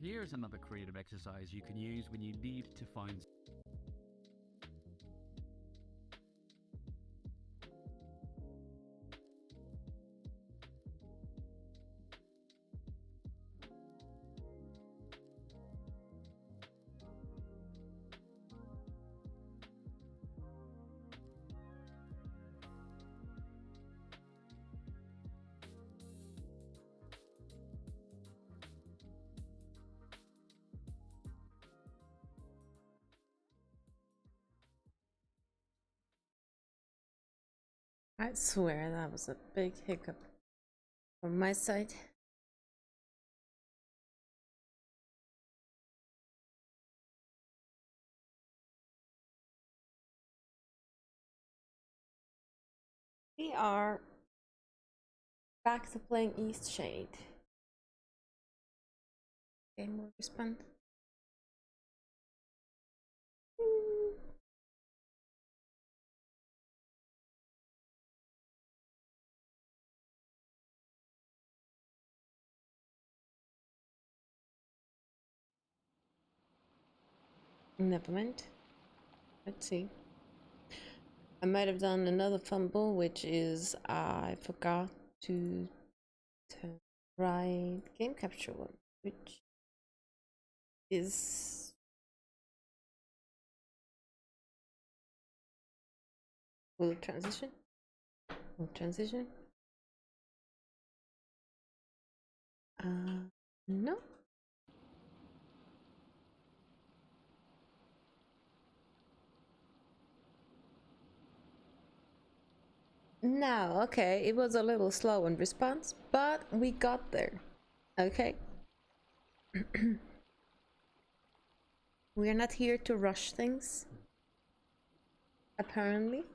Here's another creative exercise you can use when you need to find. I swear that was a big hiccup from my side. We are back to playing Eastshade. Game will respond. Never mind. Let's see. I might have done another fumble, which is I forgot to write game capture one, which is will transition. Will transition. No. No, okay, it was a little slow in response, but we got there. Okay. We are not here to rush things. Apparently.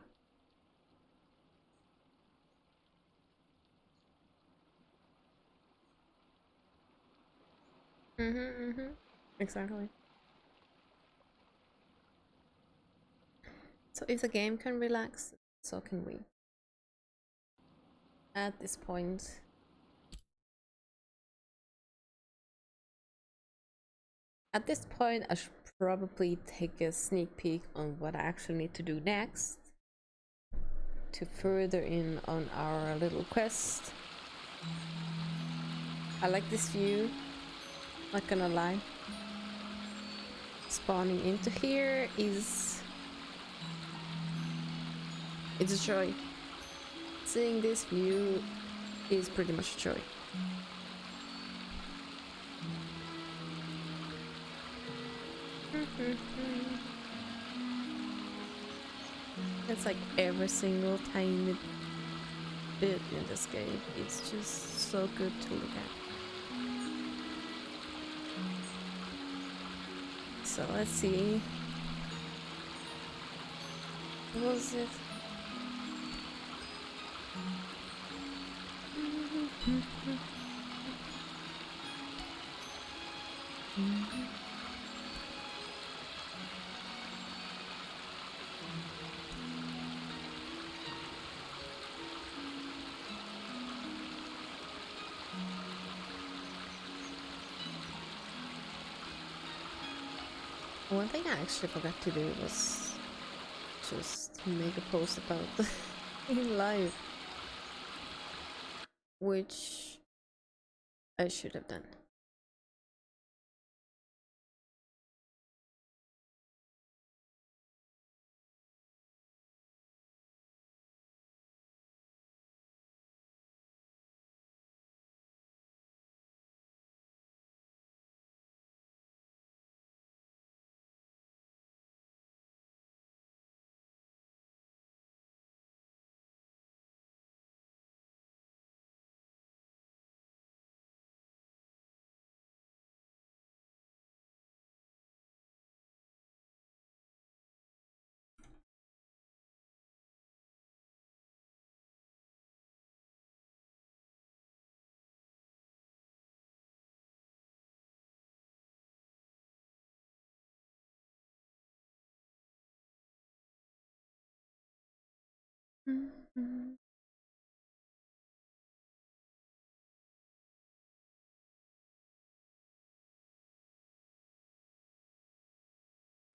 Exactly. So if the game can relax, so can we. At this point. At this point, I should probably take a sneak peek on what I actually need to do next to further in on our little quest. I like this view, not gonna lie. Spawning into here is... it's a joy. Seeing this view is pretty much a joy. It's like every single tiny bit in this game. It's just so good to look at. So let's see. What was it? One thing I actually forgot to do was just make a post about in live, which I should have done.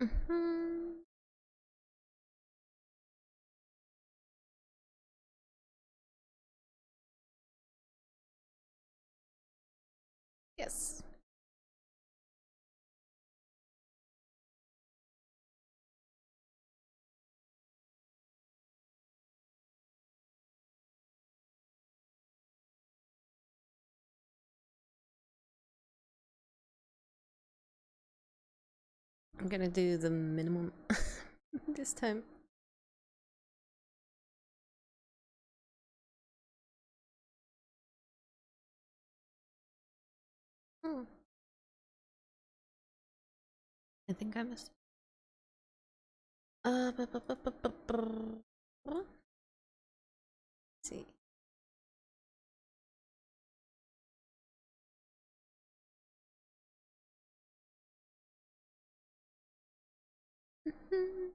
Mhm. Yes. I'm gonna do the minimum this time. Hmm. I think I missed. Let's see. Mhm.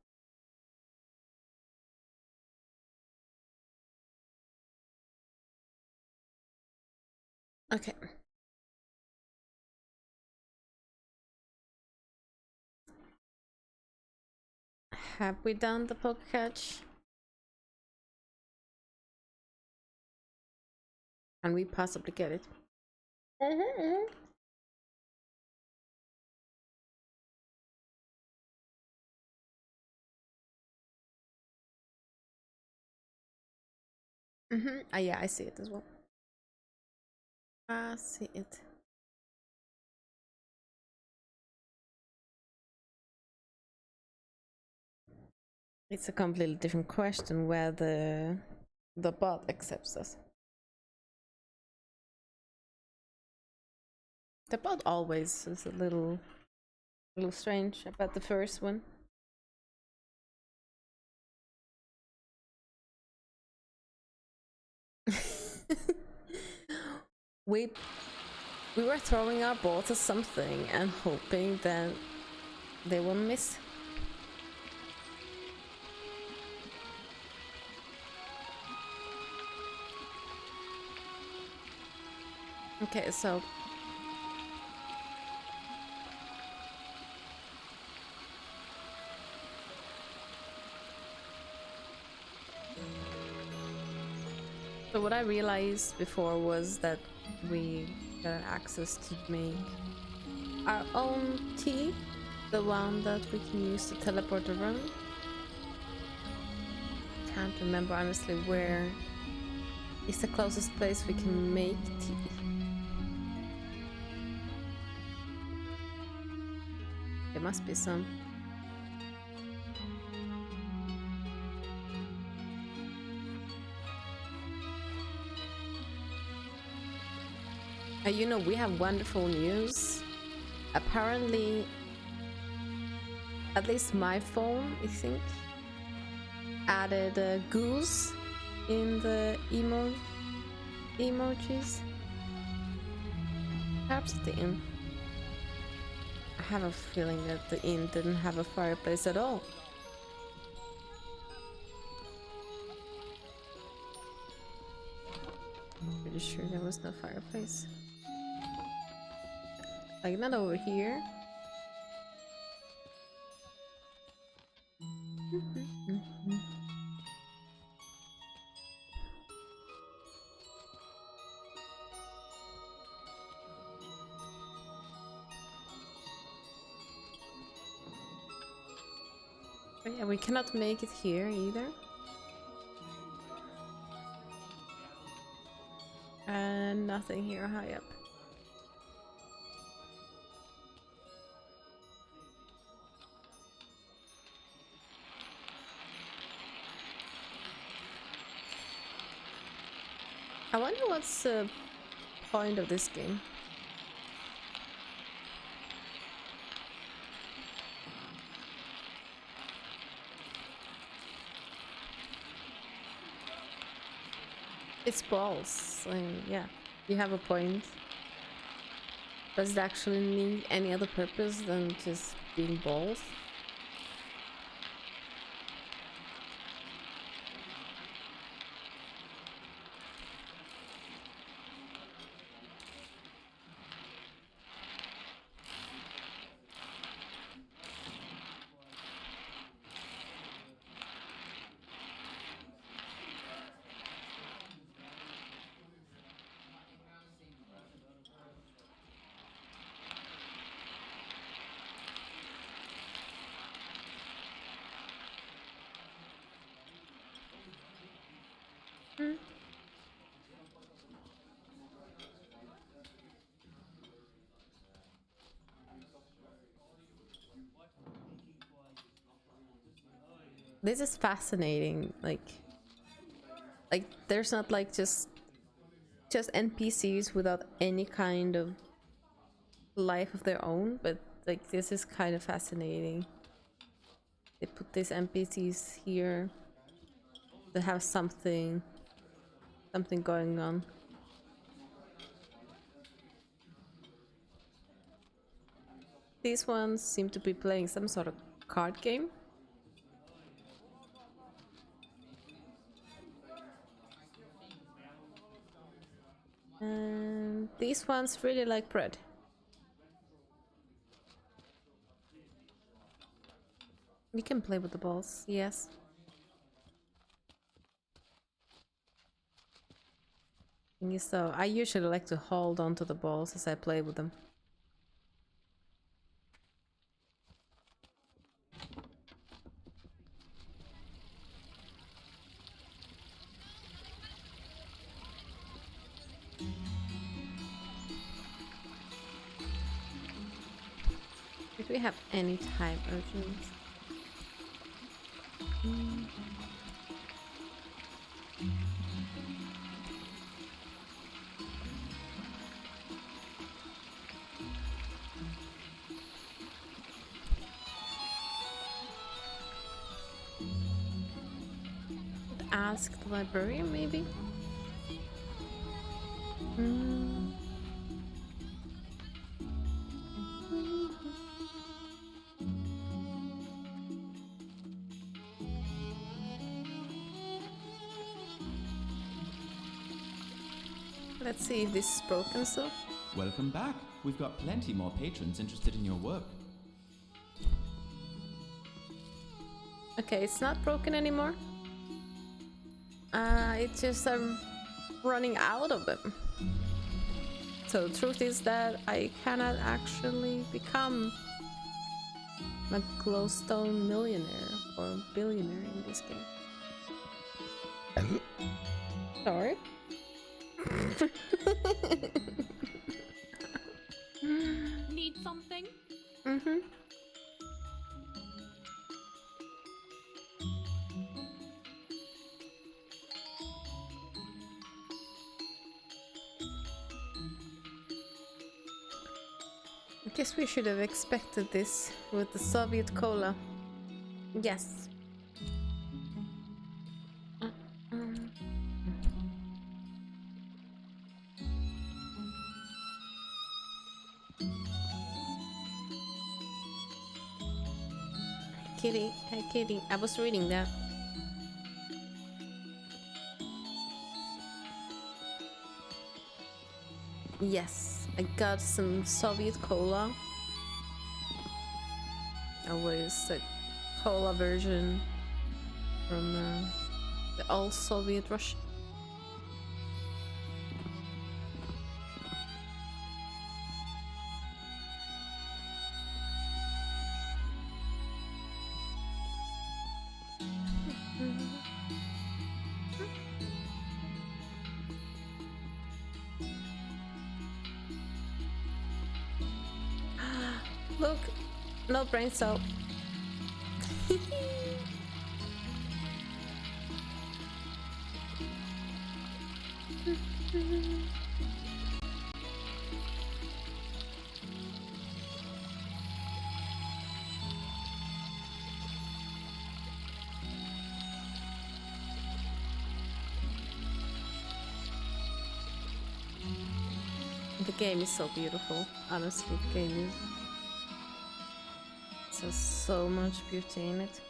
Okay. Have we done the poke catch? Can we possibly get it? Mm-hmm. Ah, yeah, I see it as well. I see it. It's a completely different question where the bot accepts us. The bot always is a little strange about the first one. we were throwing our balls at something and hoping that they will miss. Okay, so what I realized before was that we got access to make our own tea, the one that we can use to teleport around. Can't remember honestly where is the closest place we can make tea. There must be some. You know, we have wonderful news. Apparently, at least my phone, I think, added a goose in the emojis. Perhaps at the inn. I have a feeling that the inn didn't have a fireplace at all. Pretty sure there was no fireplace. Like, not over here. But yeah, we cannot make it here either. And nothing here high up. I wonder what's the point of this game. It's balls. I mean, yeah, you have a point. Does it actually need any other purpose than just being balls? This is fascinating. Like there's not like just NPCs without any kind of life of their own, but like this is kind of fascinating. They put these NPCs here that have something going on. These ones seem to be playing some sort of card game. And these ones really like bread. We can play with the balls, yes. So I usually like to hold on to the balls as I play with them. Did we have any time urgings? Ask the librarian, maybe? Let's see if this is broken still. Welcome back. We've got plenty more patrons interested in your work. Okay, it's not broken anymore. It's just I'm running out of them. So the truth is that I cannot actually become a glowstone millionaire or billionaire in this game. Sorry. Need something? Mm-hmm. I guess we should have expected this with the Soviet cola. Yes. Kitty, hey Kitty, I was reading that. Yes, I got some Soviet cola. Always a cola version from the old Soviet Russia. Look, no brain cell. The game is so beautiful. Honestly, the game is. There's so much beauty in it.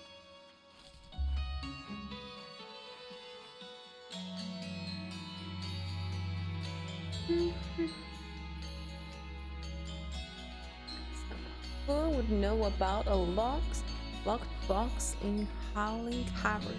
Who would know about a locked box in Howling Cavern?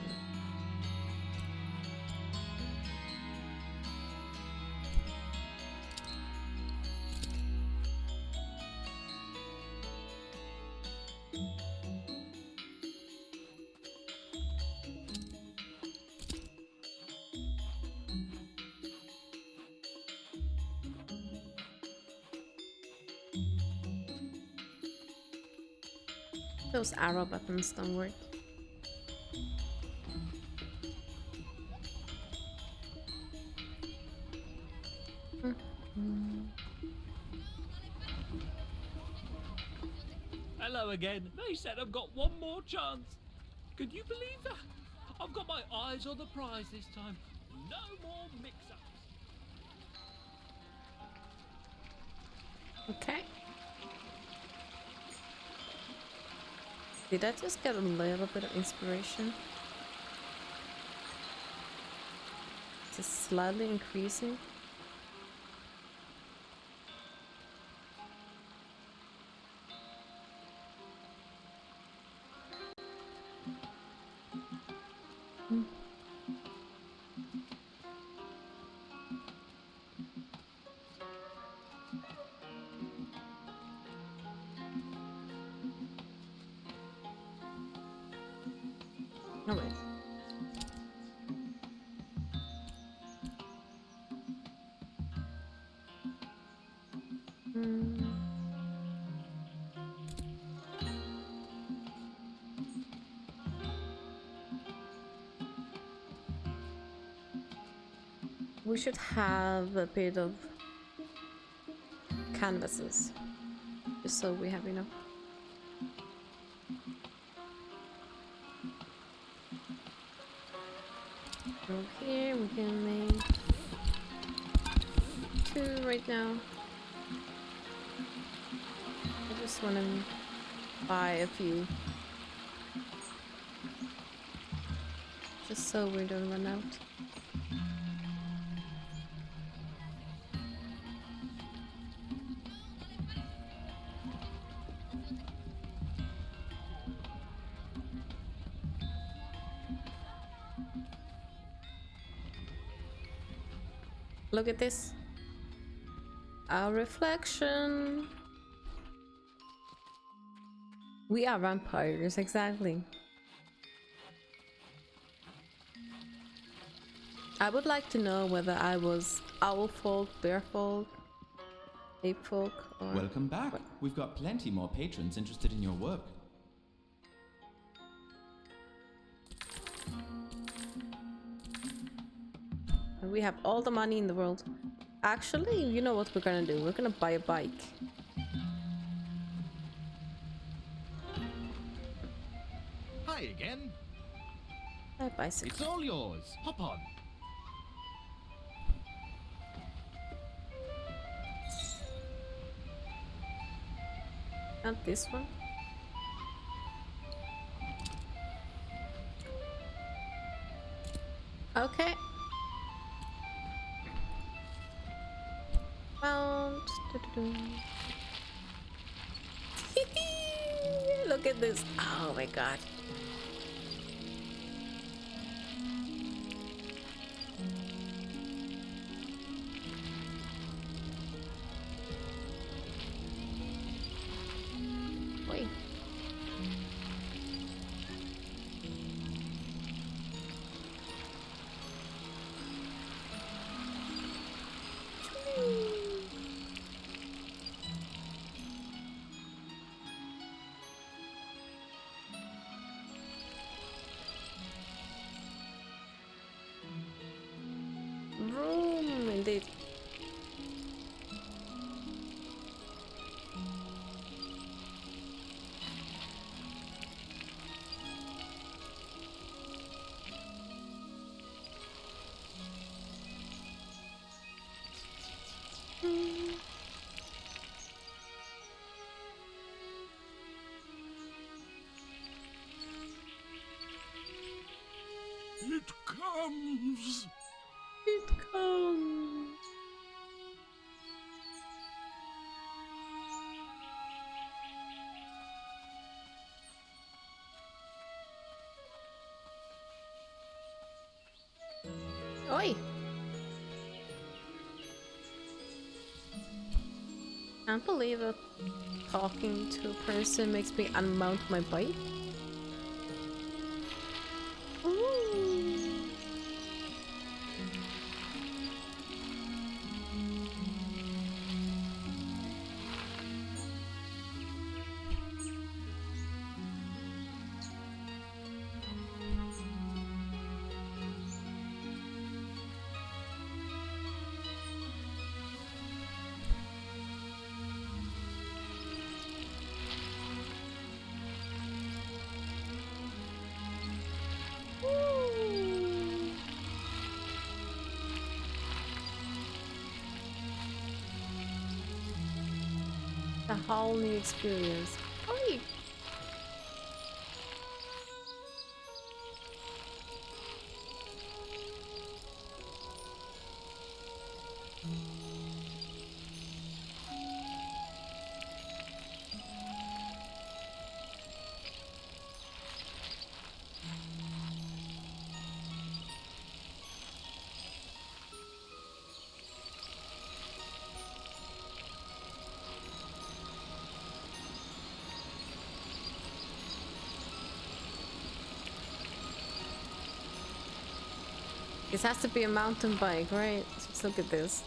Those arrow buttons don't work. again. They said I've got one more chance. Could you believe that? I've got my eyes on the prize this time. No more mix-ups. Okay. Did I just get a little bit of inspiration? Just slightly increasing. All right. We should have a bit of canvases, just so we have enough. So here we can make 2 right now. I just want to buy a few, just so we don't run out. Look at this. Our reflection. We are vampires, exactly. I would like to know whether I was owl folk, bear folk, ape folk, or... Welcome back. We've got plenty more patrons interested in your work. We have all the money in the world. Actually, you know what we're gonna do? We're gonna buy a bike. Hi again. A bicycle. It's all yours. Hop on. Not this one. Okay. Mount. Look at this. Oh my god. Wait. Room indeed. It comes. It comes. Oi! Can't believe it. Talking to a person makes me unmount my bike. Ooh. whole new experience. Oh, this has to be a mountain bike, right? Just look at this.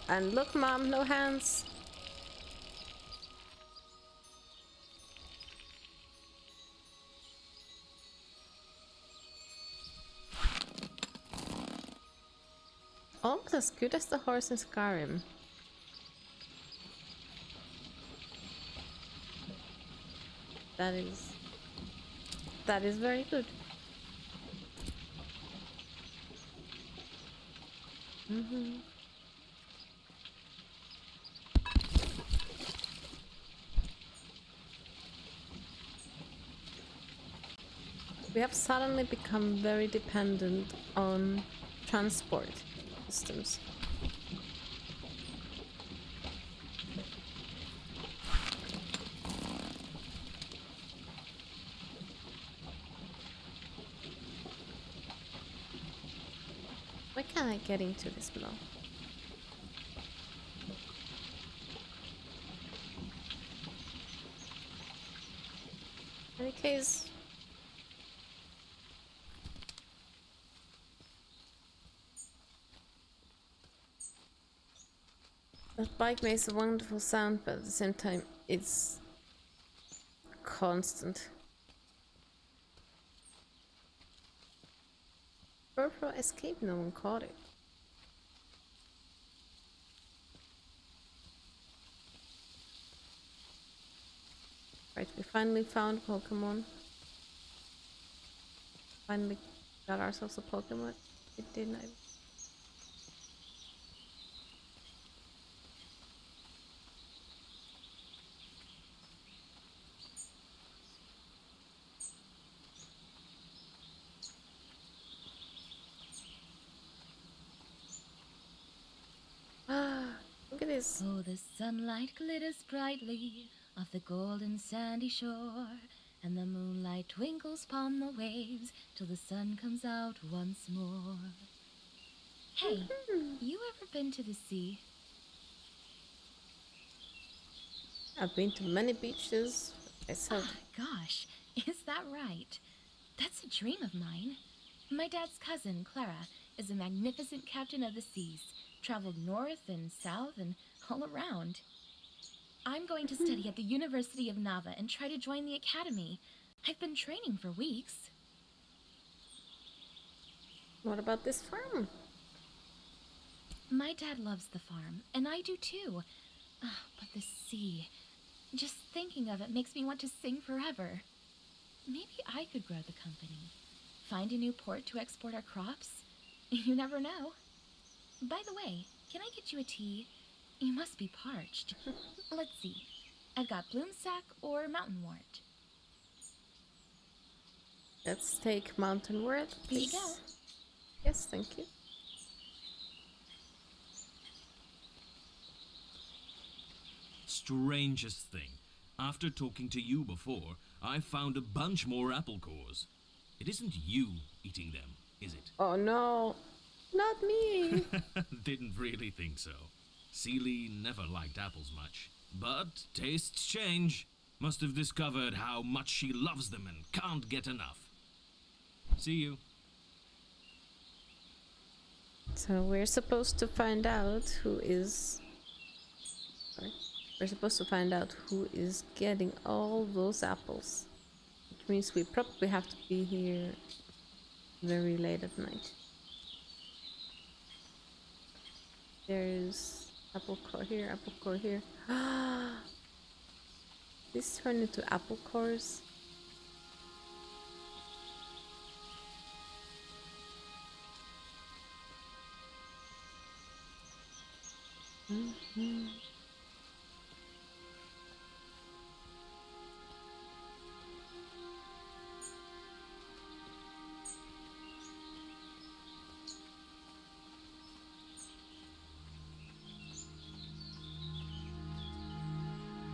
And look, Mom, no hands. Almost as good as the horse in Skyrim. That is very good. We have suddenly become very dependent on transport systems. Why can't I get into this blow? In any case, that bike makes a wonderful sound, but at the same time, it's constant. Furfur escaped, no one caught it. Right, we finally found Pokemon. Finally got ourselves a Pokemon. It didn't. Look at this. Oh, the sunlight glitters brightly off the golden sandy shore, and the moonlight twinkles upon the waves till the sun comes out once more. Hey, you ever been to the sea? I've been to many beaches myself. Gosh, is that right? That's a dream of mine. My dad's cousin, Clara, is a magnificent captain of the seas, traveled north and south and all around. I'm going to study at the University of Nava and try to join the academy. I've been training for weeks. What about this farm? My dad loves the farm, and I do too. But the sea, just thinking of it makes me want to sing forever. Maybe I could grow the company. Find a new port to export our crops. You never know. By the way, can I get you a tea? You must be parched. Let's see. I've got bloomsack or mountainwort. Let's take mountainwort, Here please. you go. Yes, thank you. Strangest thing. After talking to you before, I found a bunch more apple cores. It isn't you eating them, is it? Oh no, not me. Didn't really think so. Seely never liked apples much. But tastes change. Must have discovered how much she loves them and can't get enough. See you. So we're supposed to find out who is... Sorry. We're supposed to find out who is getting all those apples. Which means we probably have to be here very late at night. There's apple core here, apple core here. This turned into apple cores. Hmm.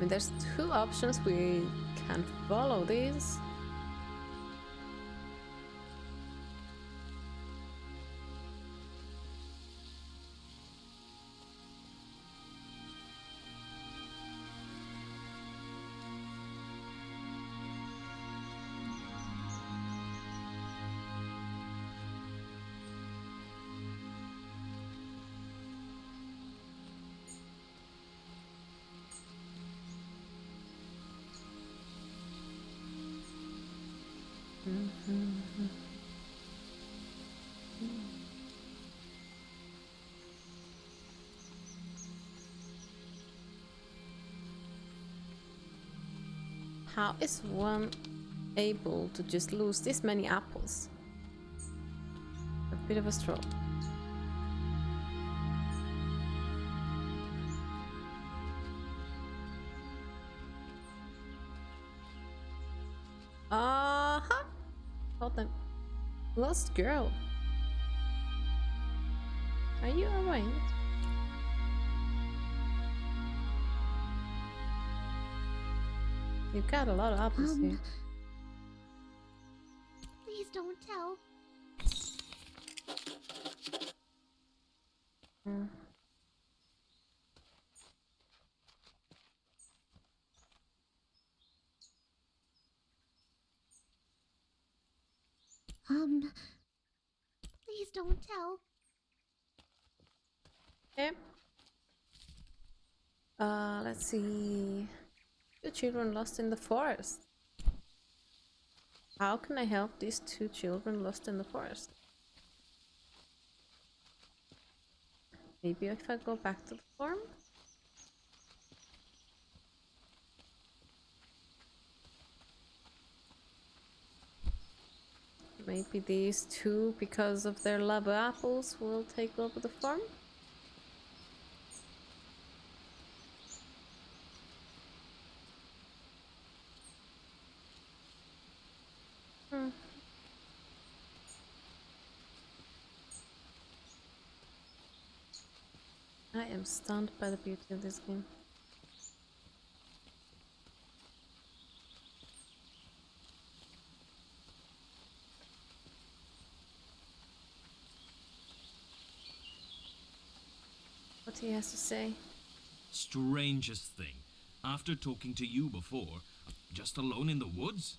mean, there's two options. We can follow these. How is one able to just lose this many apples? A bit of a stroke. Uh-huh. Hold them. Lost girl. Are you alright? You've got a lot of apples here. Please don't tell. Mm. Please don't tell. Okay. Let's see. Two children lost in the forest. How can I help these two children lost in the forest? Maybe if I go back to the farm? Maybe these two, because of their love of apples, will take over the farm? I am stunned by the beauty of this game. What he has to say. Strangest thing. After talking to you before, just alone in the woods?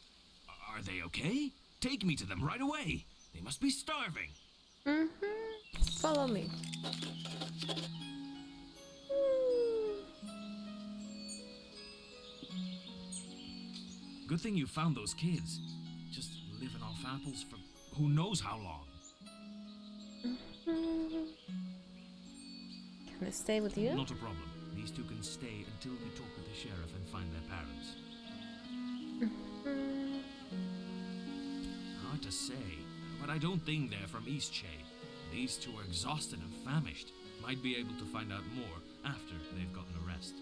Are they okay? Take me to them right away. They must be starving. Follow me. Good thing you found those kids. Just living off apples for who knows how long. Can I stay with you? Not a problem. These two can stay until we talk with the sheriff and find their parents. Hard to say, but I don't think they're from Eastshade. These two are exhausted and famished. Might be able to find out more after they've gotten a rest.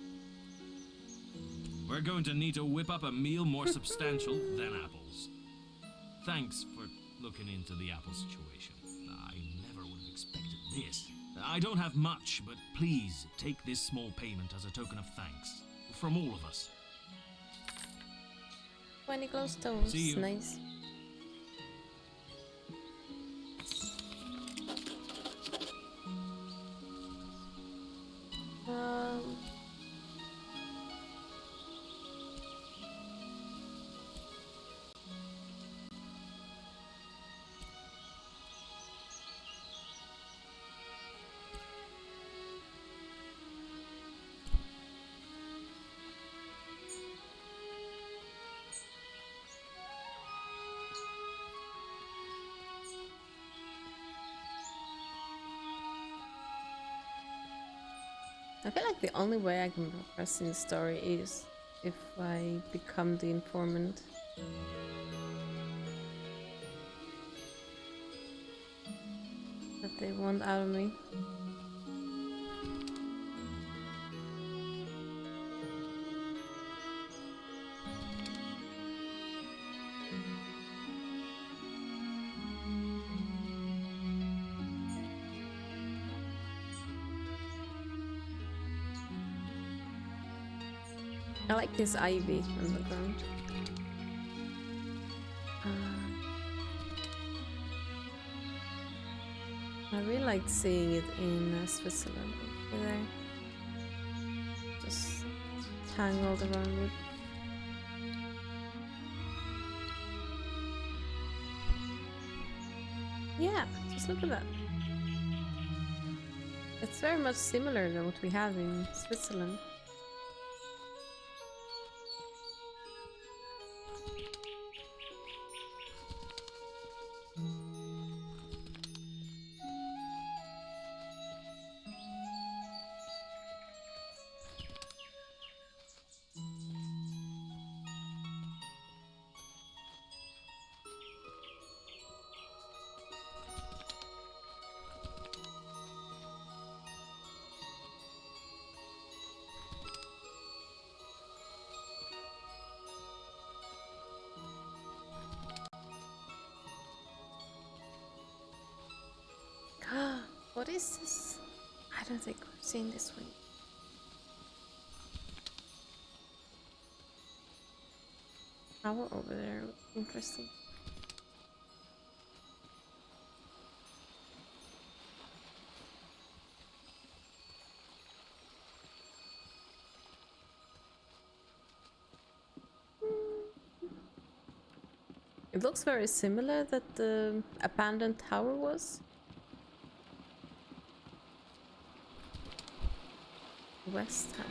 We're going to need to whip up a meal more substantial than apples. Thanks for looking into the apple situation. I never would have expected this. I don't have much, but please take this small payment as a token of thanks. From all of us. 20 glowstones. See you. Nice. I feel like the only way I can progress in the story is if I become the informant. That they want out of me. I like this ivy on the ground. I really liked seeing it in Switzerland over there. Just tangled around with. Yeah, just look at that. It's very much similar to what we have in Switzerland. What is this? I don't think we've seen this one. Tower over there. Interesting. It looks very similar that the abandoned tower was. West Tower.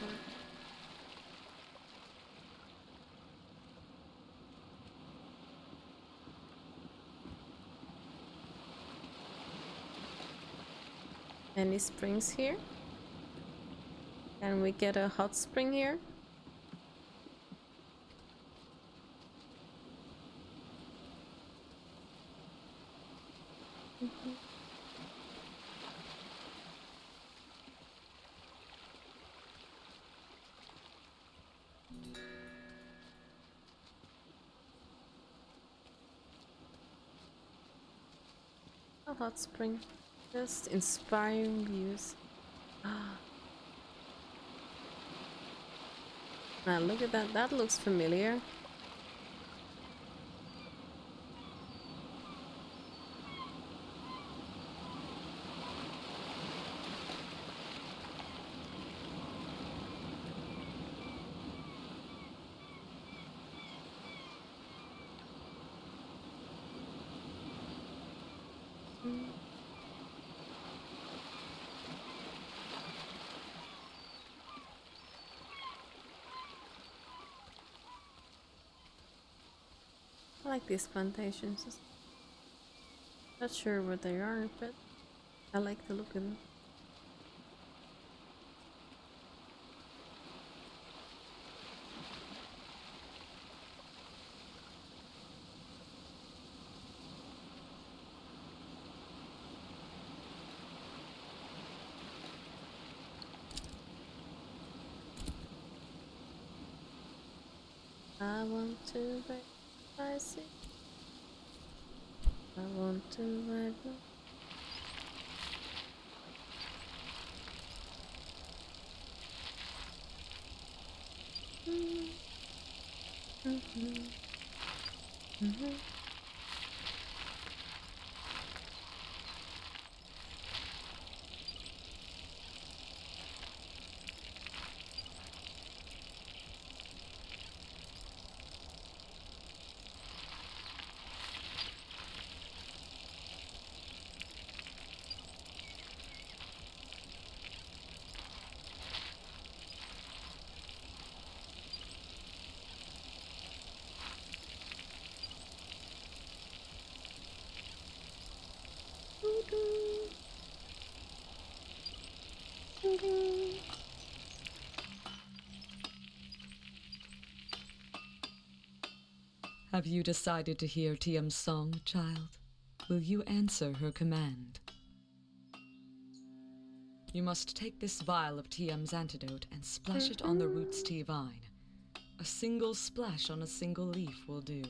Any springs here? Can we get a hot spring here? A hot spring. Just inspiring views. Now look at that. That looks familiar. I like these plantations. Not sure what they are, but I like the look of them. I want to write. I see. I want to ride one. Have you decided to hear Tiam's song, child? Will you answer her command? You must take this vial of Tiam's antidote and splash it on the Roots Tea vine. A single splash on a single leaf will do.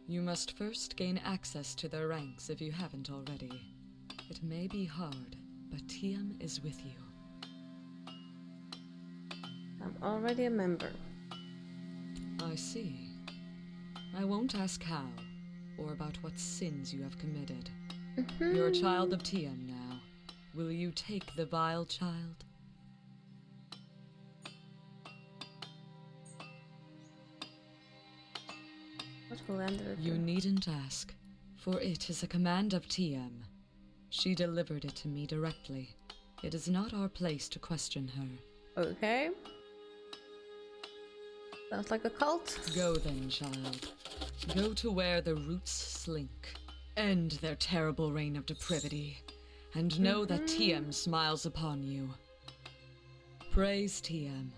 You must first gain access to their ranks if you haven't already. It may be hard, but Tiam is with you. I'm already a member. see. I won't ask how, or about what sins you have committed. You're a child of Tiem now. Will you take the vile child? What will Andrew do? You needn't ask, for it is a command of Tiem. She delivered it to me directly. It is not our place to question her. Okay. Sounds like a cult. Go then, child. Go to where the roots slink. End their terrible reign of depravity, and know that Tiem smiles upon you. Praise Tiem.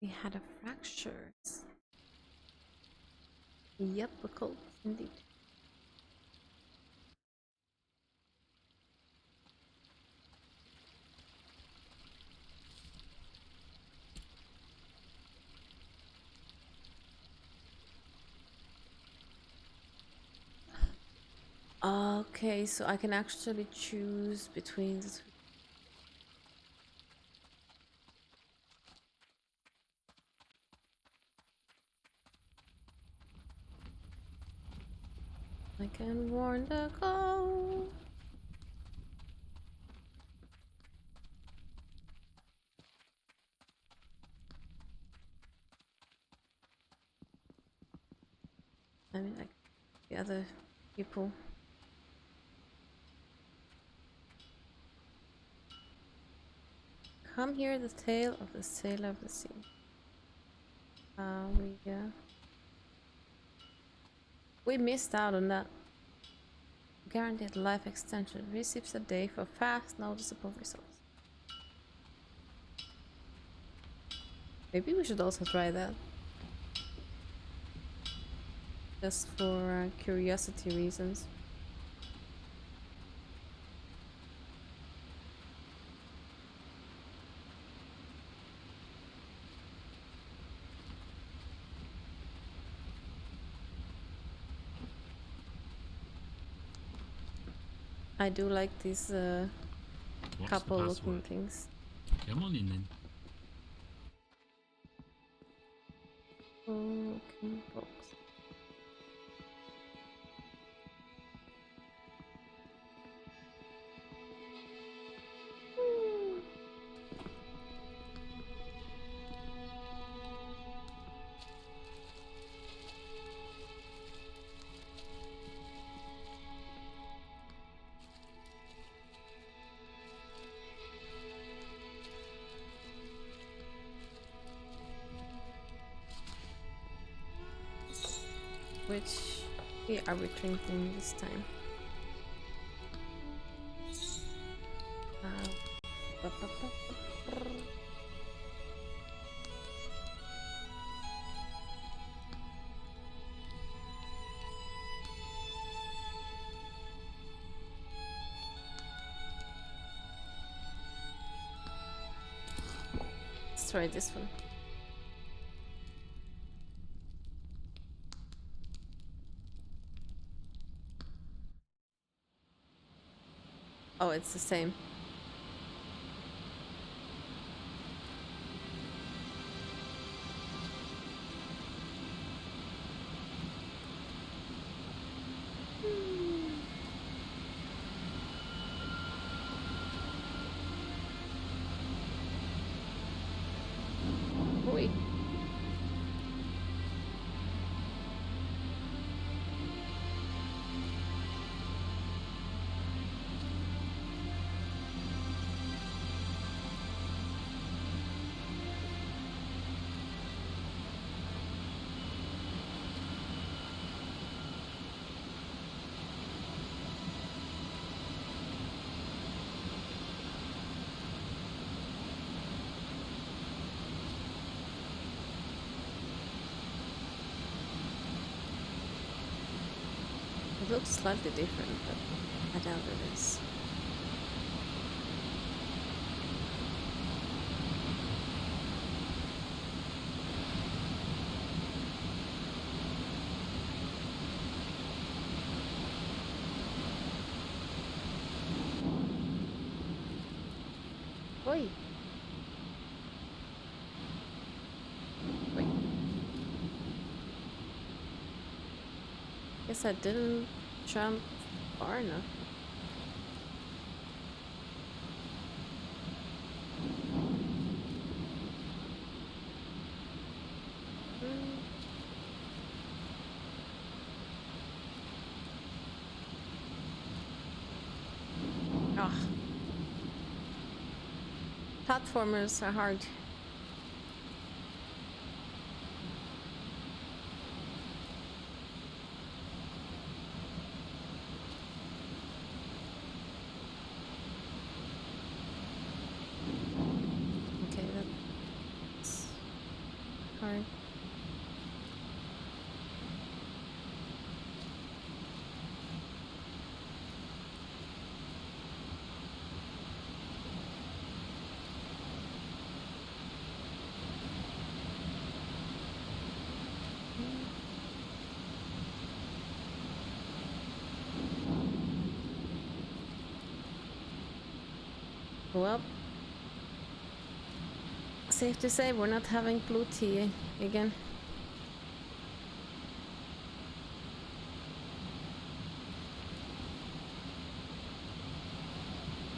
We had a fracture. Yep, a cult indeed. Okay, so I can actually choose between the two. I can warn the call. I mean, like the other people. Come hear the tale of the sailor of the sea. We missed out on that. Guaranteed life extension. Receives a day for fast, noticeable results. Maybe we should also try that. Just for curiosity reasons. I do like these What's couple the looking password? things. Come on in then. Okay, box. Which tea are we drinking this time? Ba, ba, ba, ba, brr. Let's try this one. Oh, it's the same. Oi. looks slightly different, but I doubt it is. Oi! Wait. Guess I didn't jump far enough. Ah. Platformers are hard. Okay, that's hard. Well, safe to say we're not having blue tea again.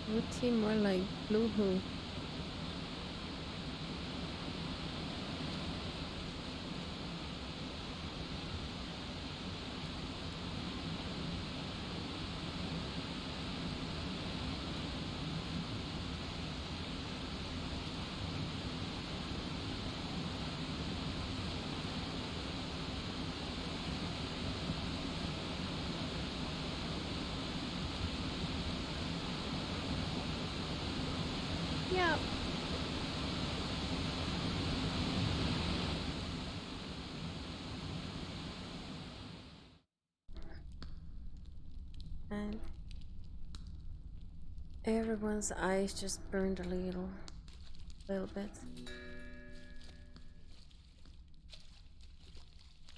Blue tea more like blue hoo. Yeah. And everyone's eyes just burned a little bit.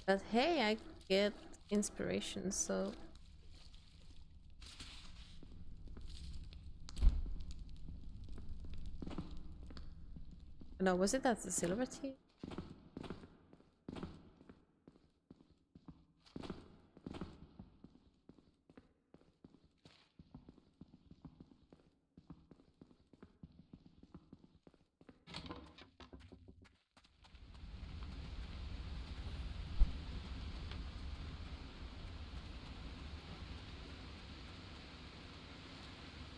But hey, I get inspiration, so no, was it that the silver tea?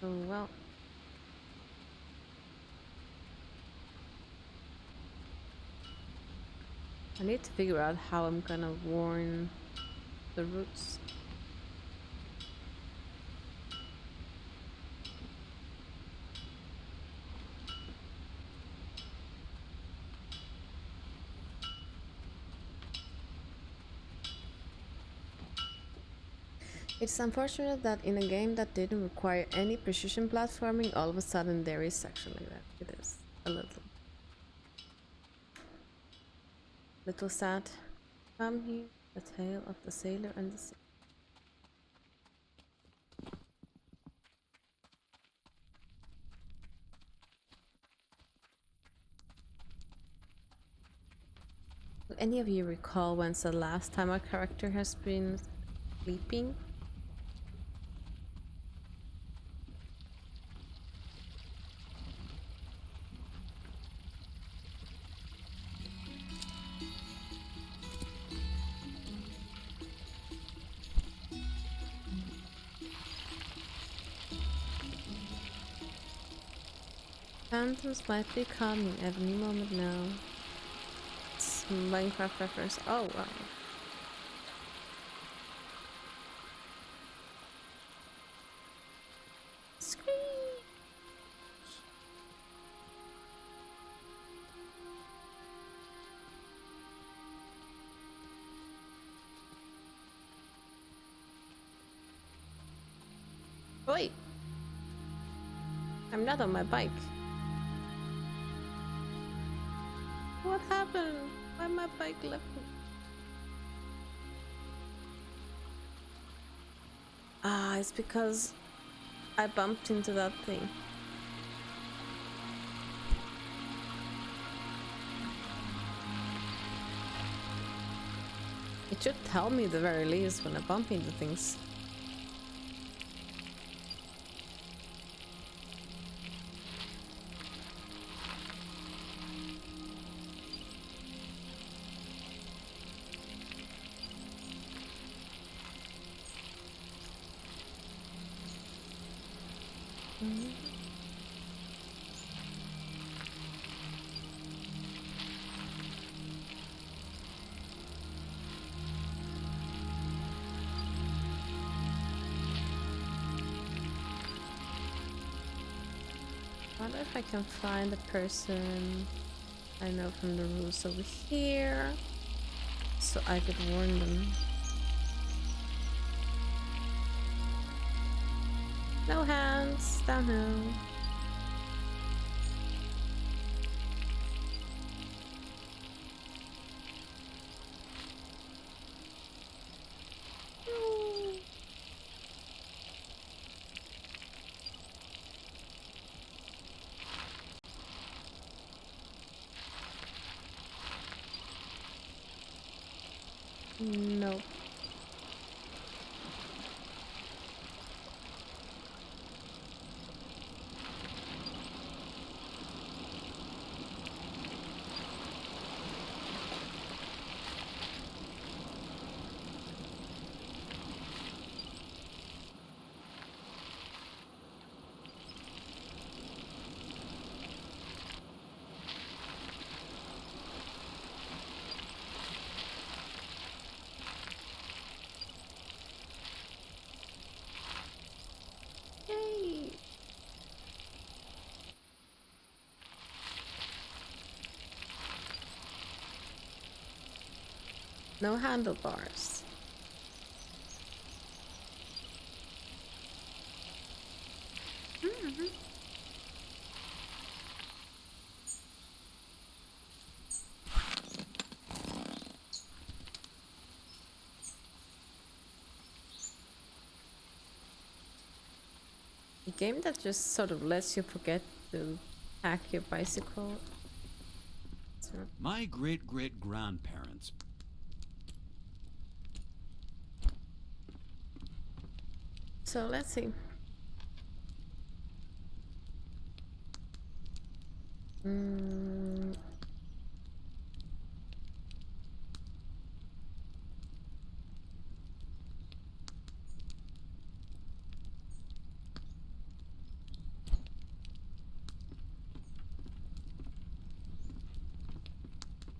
Oh well. I need to figure out how I'm gonna warn the roots. It's unfortunate that in a game that didn't require any precision platforming, all of a sudden there is actually that. It is a little sad. Come here, the tale of the sailor and the sea. Do any of you recall when's the last time a character has been sleeping? Phantoms might be coming at any moment now. It's Minecraft reference. Oh wow. Scream! Wait. I'm not on my bike. What happened? Why my bike left me? Ah, it's because I bumped into that thing. It should tell me the very least when I bump into things. I wonder if I can find the person I know from the rules over here, so I could warn them. No hands, downhill. Nope. Yay! No handlebars. A game that just sort of lets you forget to pack your bicycle. My great-great-grandparents. So let's see.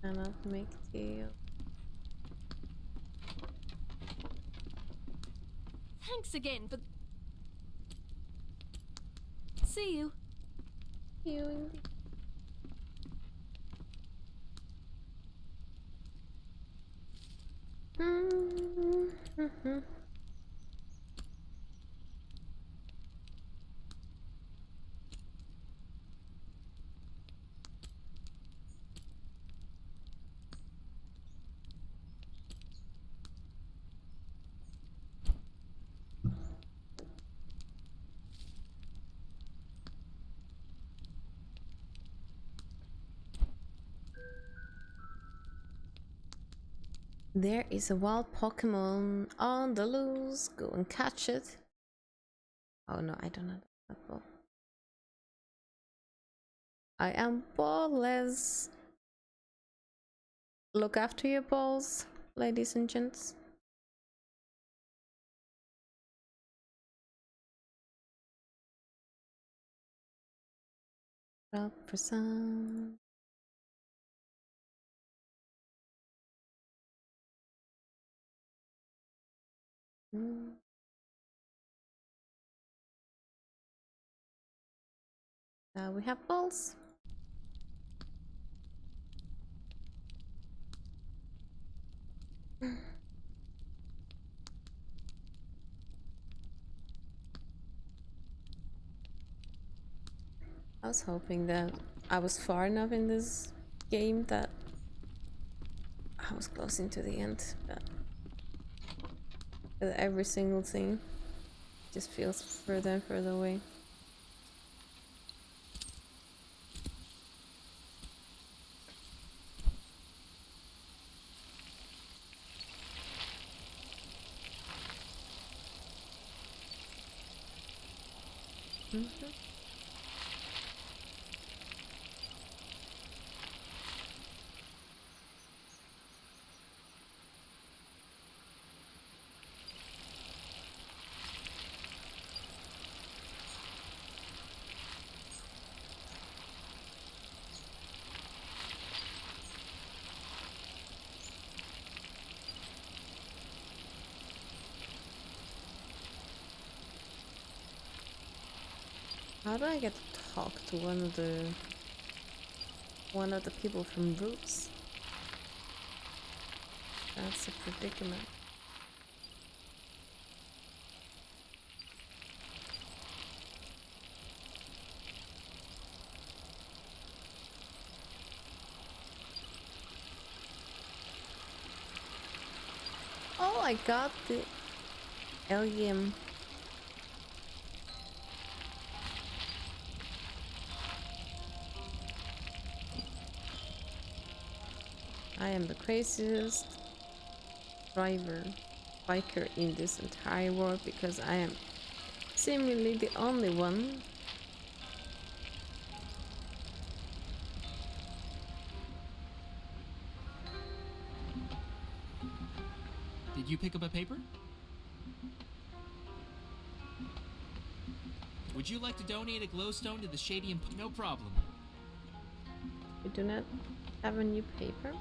Cannot make deal. Thanks again, but see you. You indeed. There is a wild Pokemon on the loose. Go and catch it. Oh no, I don't know that ball. I am ballless. Look after your balls, ladies and gents. Up for some. We have balls. I was hoping that I was far enough in this game that I was closing to the end, but with every single thing just feels further and further away. How do I get to talk to one of the people from Roots? That's a predicament. Oh, I got the LGM. I am the craziest biker in this entire world because I am seemingly the only one. Did you pick up a paper? Would you like to donate a glowstone to the Shady and... No problem. You do not have a new paper?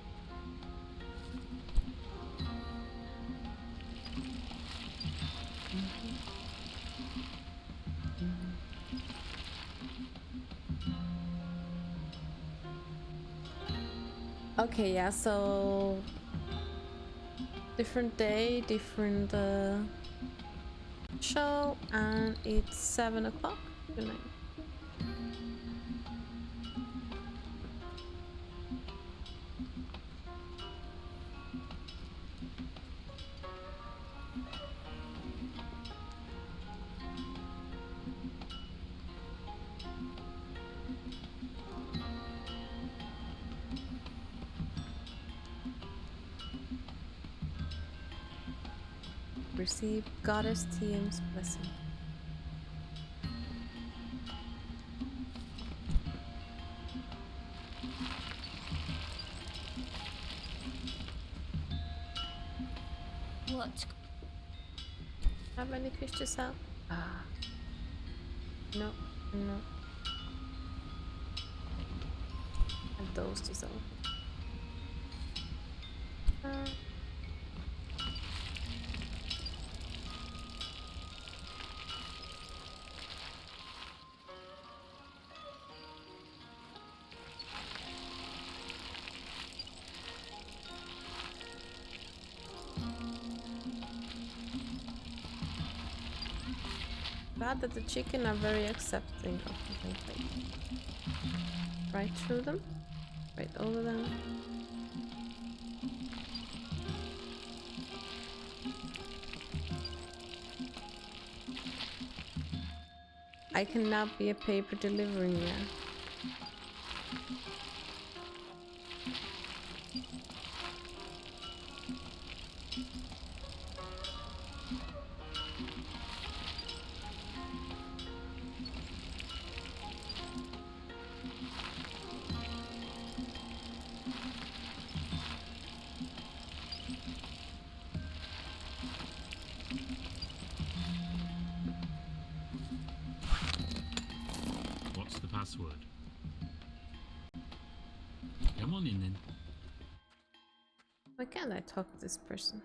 Okay, yeah, so different day, different show, and it's 7 o'clock tonight. Receive Goddess TM's blessing. What? Have any fish to sell? Ah. No, no. Have those to sell. Glad that the chicken are very accepting of something like right through them, right over them. I cannot be a paper delivering yet. What's the password? Come on in then. Why can't I talk to this person?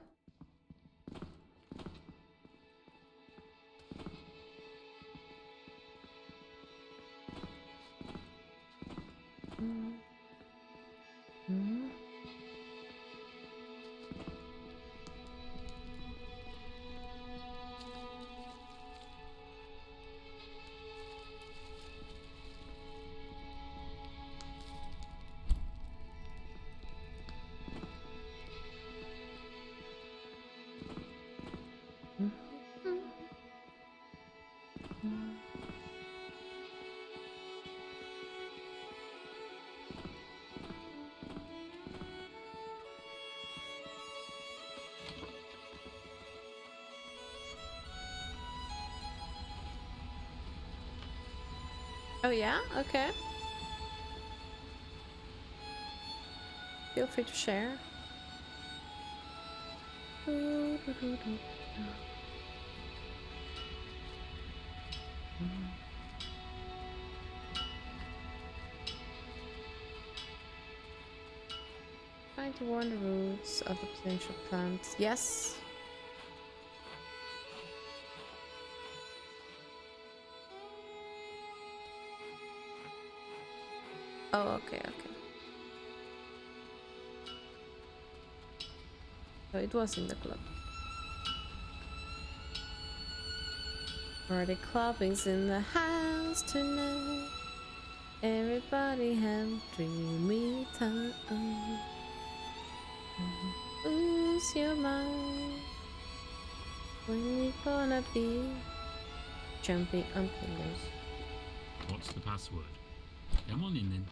Oh yeah? Okay. Feel free to share. Trying to warn the roots of the potential plants. Yes. Oh, okay, okay. So it was in the club. Party clubbing's in the house tonight. Everybody have dreamy time. Lose your mind when you gonna be jumping on pillows. What's the password? Come on in then.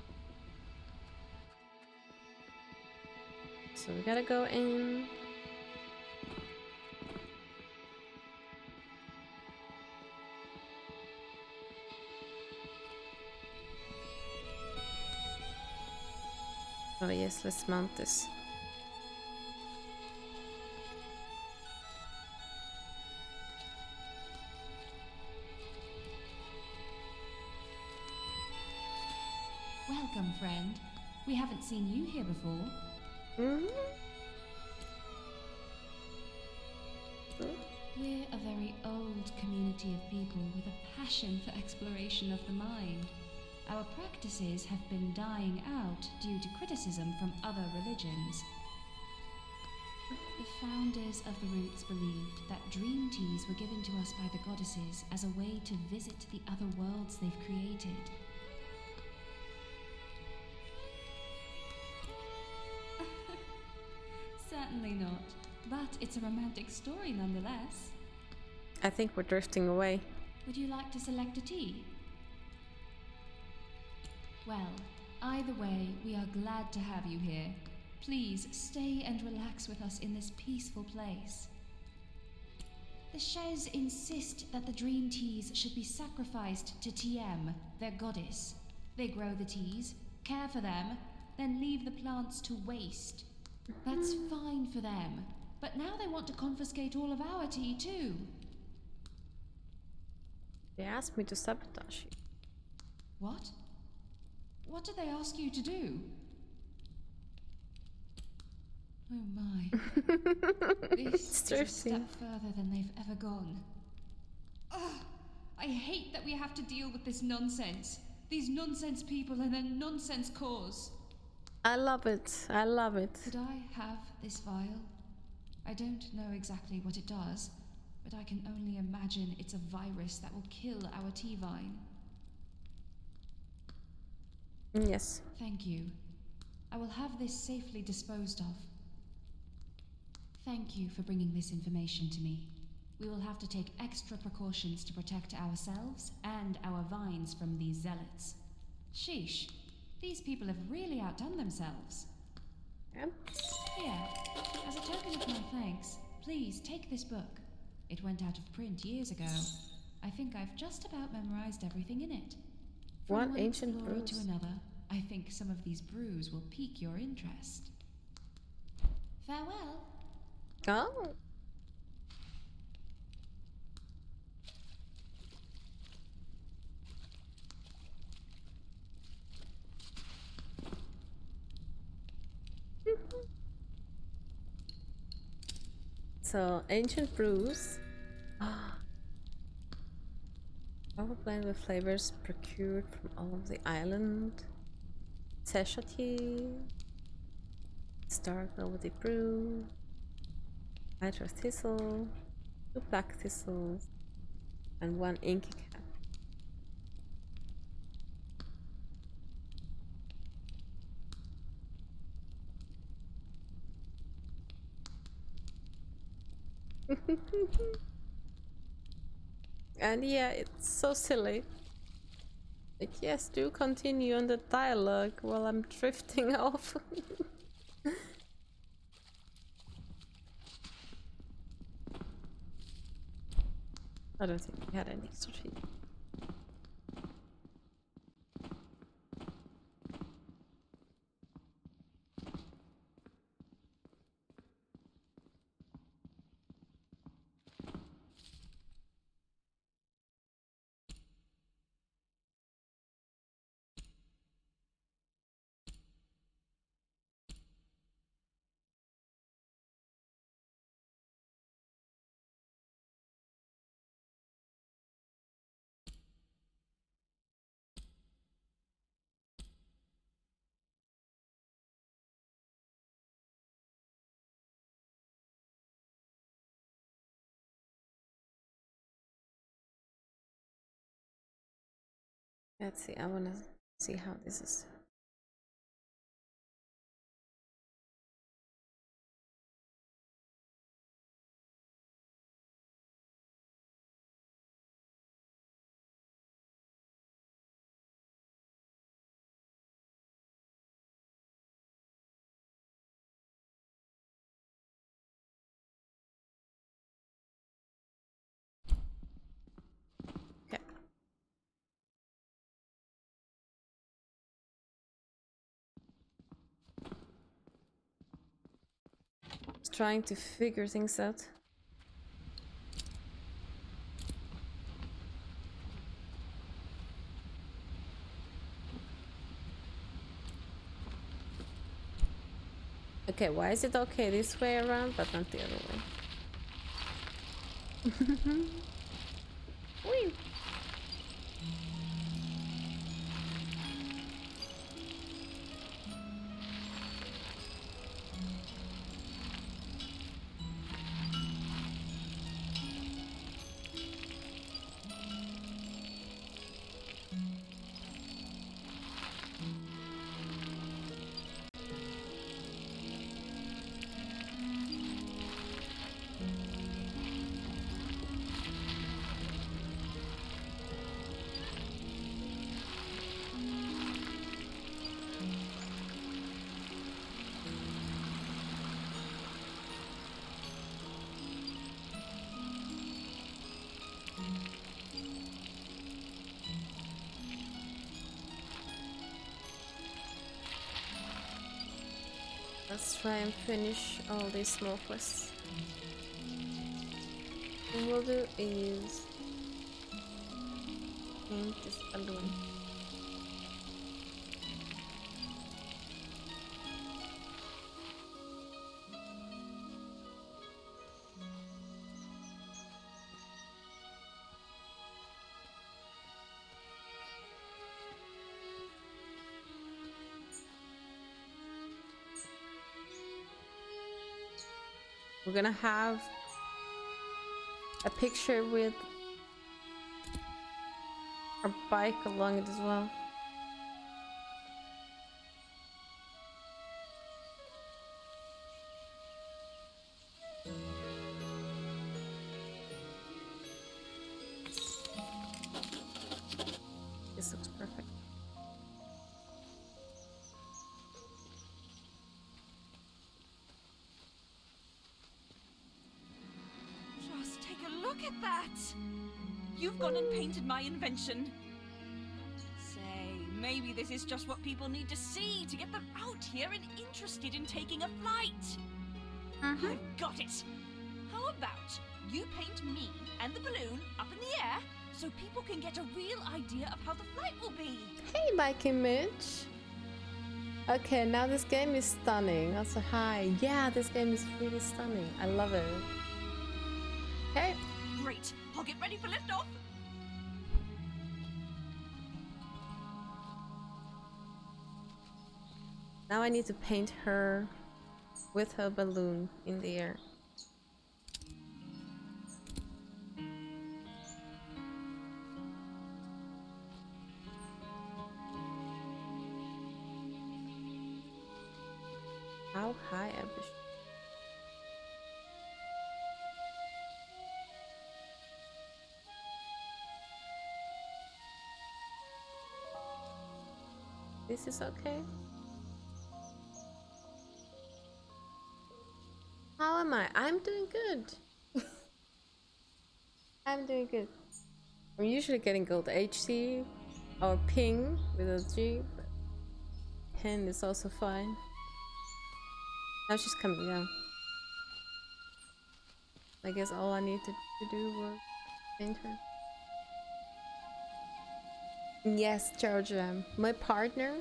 So we gotta go in. Oh yes, let's mount this. Welcome, friend. We haven't seen you here before. We're a very old community of people with a passion for exploration of the mind. Our practices have been dying out due to criticism from other religions. The founders of the Roots believed that dream teas were given to us by the goddesses as a way to visit the other worlds they've created. Certainly not, but it's a romantic story nonetheless. I think we're drifting away. Would you like to select a tea? Well, either way, we are glad to have you here. Please stay and relax with us in this peaceful place. The Shez insist that the dream teas should be sacrificed to TM, their goddess. They grow the teas, care for them, then leave the plants to waste. That's fine for them, but now they want to confiscate all of our tea too. They asked me to sabotage you. What? What did they ask you to do? Oh my. This is a step further than they've ever gone. Ugh! I hate that we have to deal with this nonsense. These nonsense people and their nonsense cause. I love it. I love it. Could I have this vial? I don't know exactly what it does, but I can only imagine it's a virus that will kill our tea vine. Yes. Thank you. I will have this safely disposed of. Thank you for bringing this information to me. We will have to take extra precautions to protect ourselves and our vines from these zealots. Sheesh, these people have really outdone themselves. Yeah. Here, as a token of my thanks, please take this book. It went out of print years ago. I think I've just about memorized everything in it. From One one ancient explorer brews. to another, I think some of these brews will pique your interest. Farewell. Oh. So, ancient brews. Overblend with flavors procured from all of the island. Sesha tea. Stark velvety brew. Hydra thistle. 2 black thistles. And 1 inky cap. And yeah, it's so silly. Like, yes, do continue on the dialogue while I'm drifting off. I don't think we had any strategy. Let's see, I wanna see how this is. Okay. Just trying to figure things out. Okay, why is it okay this way around but not the other way? Whee! Let's try and finish all these small quests. What we'll do is paint this balloon. We're gonna have a picture with our bike along it as well. This looks perfect. Look at that! You've gone and painted my invention. Say, maybe this is just what people need to see to get them out here and interested in taking a flight. I've got it. How about you paint me and the balloon up in the air so people can get a real idea of how the flight will be? Hey, Bike Image! Okay, now this game is stunning. Also, hi. Yeah, this game is really stunning. I love it. Okay. Great. I'll get ready for liftoff. Now I need to paint her with her balloon in the air. How high ambition? This is okay. How am I? I'm doing good. I'm doing good. I'm usually getting gold HC or ping with a G, but pen is also fine. Now she's coming down. I guess all I needed to do was paint her. Yes, Georgia, my partner.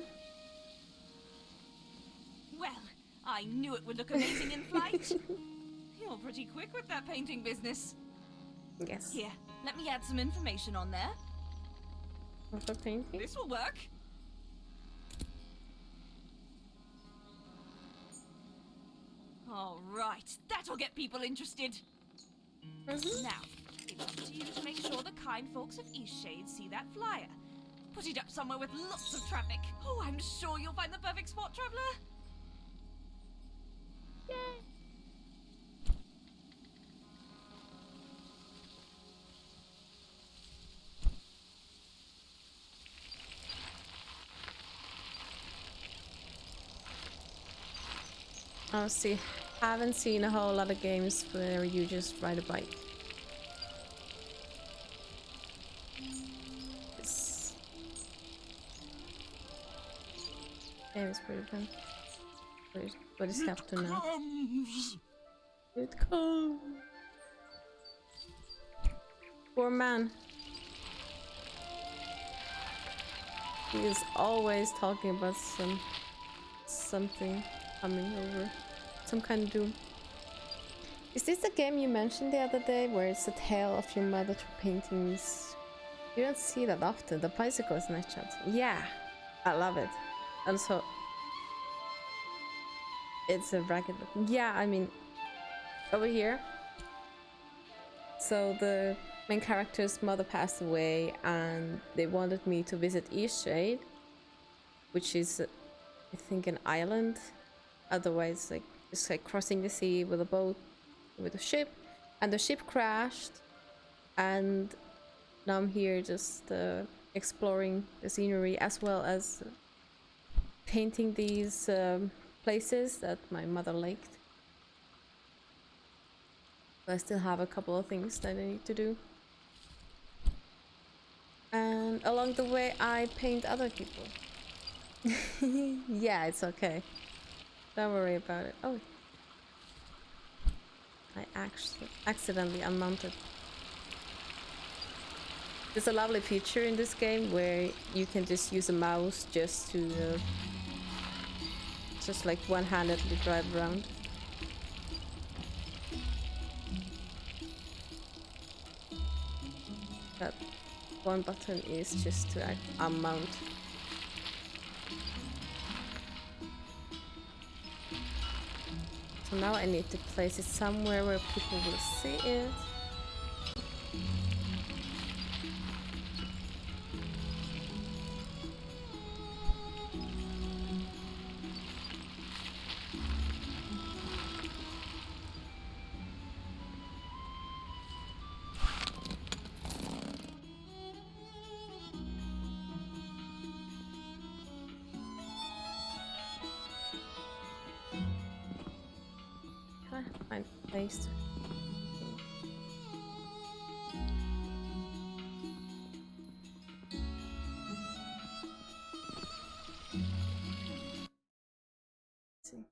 Well, I knew it would look amazing in flight. You're pretty quick with that painting business. Yes. Here, let me add some information on there. For painting? This will work. All right, that'll get people interested. Now, it's up to you to make sure the kind folks of Eastshade see that flyer. Put it up somewhere with lots of traffic. Oh, I'm sure you'll find the perfect spot, Traveler. Yay! Honestly, haven't seen a whole lot of games where you just ride a bike. This game is pretty fun. What is happening now? It comes. Poor man. He is always talking about something coming over. Some kind of doom. Is this the game you mentioned the other day where it's a tale of your mother through paintings? You don't see that often. The bicycle is nice shot. Yeah, I love it. Also, it's a ragged looking. Yeah, I mean, over here. So the main character's mother passed away and they wanted me to visit Eastshade, which is, I think, an island. Otherwise, like, it's like crossing the sea with a boat, with a ship, and the ship crashed, and now I'm here just exploring the scenery as well as painting these places that my mother liked. But I still have a couple of things that I need to do. And along the way, I paint other people. Yeah, it's okay. Don't worry about it. Oh. I actually accidentally unmounted. There's a lovely feature in this game where you can just use a mouse just to just like one-handedly drive around. That one button is just to unmount. So now I need to place it somewhere where people will see it. Find a place. See.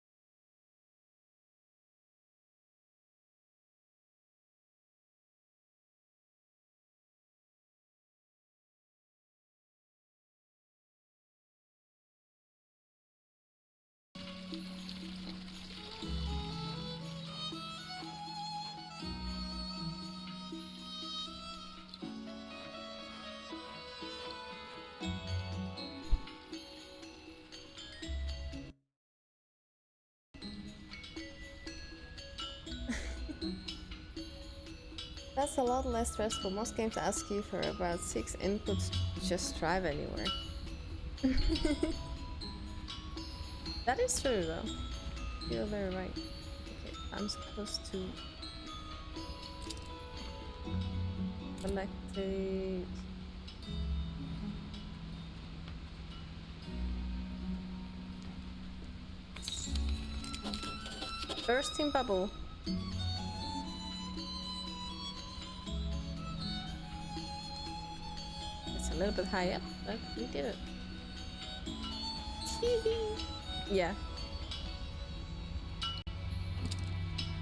That's a lot less stressful. Most games ask you for about 6 inputs to just drive anywhere. That is true though. You're very right. Okay, I'm supposed to select the Bursting bubble. It's a little bit high up, but we did it. Yeah.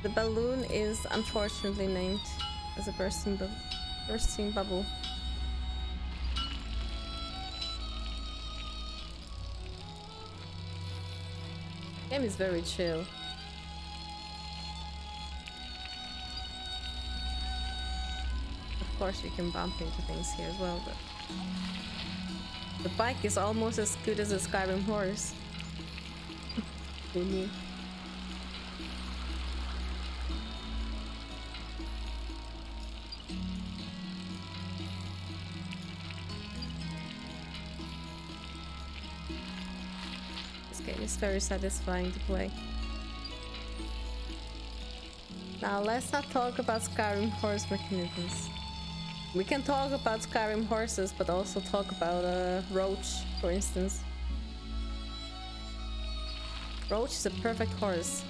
The balloon is unfortunately named as a bursting bubble. Game is very chill. Of course, you can bump into things here as well, but the bike is almost as good as a Skyrim horse. Who knew? This game is very satisfying to play. Now let's not talk about Skyrim horse mechanisms. We can talk about Skyrim horses, but also talk about Roach, for instance. Roach is a perfect horse.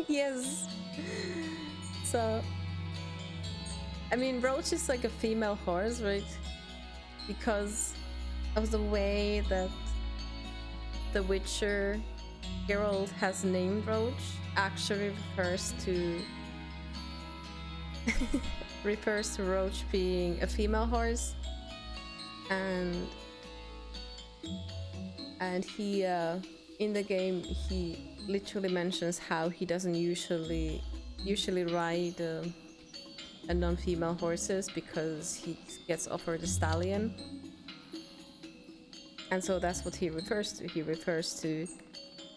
Yes. So, I mean, Roach is like a female horse, right? Because of the way that The Witcher Geralt has named Roach actually refers to Roach being a female horse, and he in the game he literally mentions how he doesn't usually ride a non-female horses because he gets offered a stallion. And so that's what he refers to. He refers to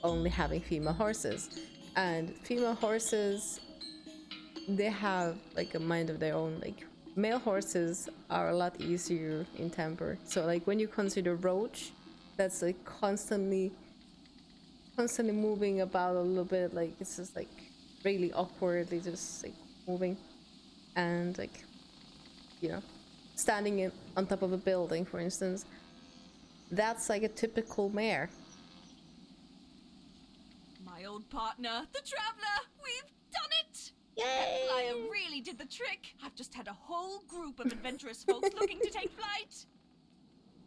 only having female horses. And female horses, they have like a mind of their own. Like male horses are a lot easier in temper. So like when you consider Roach, that's like constantly moving about a little bit. Like it's just like really awkwardly just like moving. And like, you know, standing on top of a building, for instance. That's like a typical mare. My old partner, the Traveler! We've done it! Yay! That flyer really did the trick. I've just had a whole group of adventurous folks looking to take flight.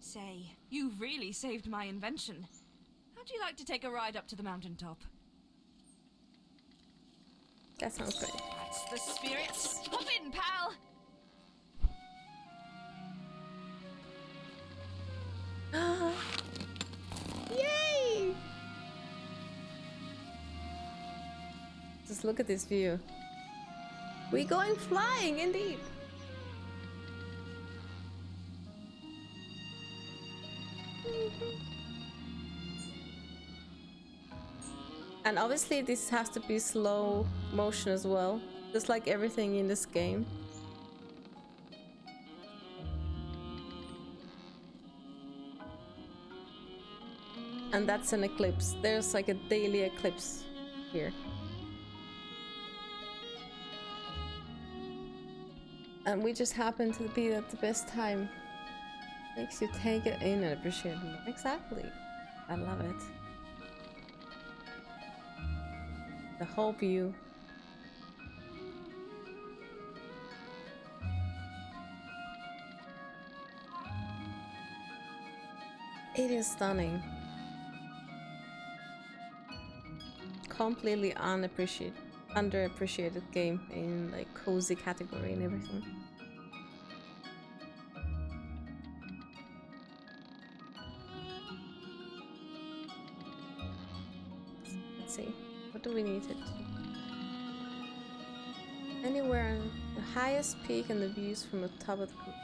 Say, you've really saved my invention. How'd you like to take a ride up to the mountaintop? That sounds great. That's the spirit. Hop in, pal! Yay! Just look at this view. We're going flying, indeed. And obviously this has to be slow motion as well, just like everything in this game. And that's an eclipse. There's like a daily eclipse here. And we just happen to be at the best time. Makes you take it in and appreciate it more. Exactly. I love it. The whole view. It is stunning. Completely underappreciated game in like cozy category and everything. Let's see, what do we need it? Anywhere on the highest peak and the views from the top of the group.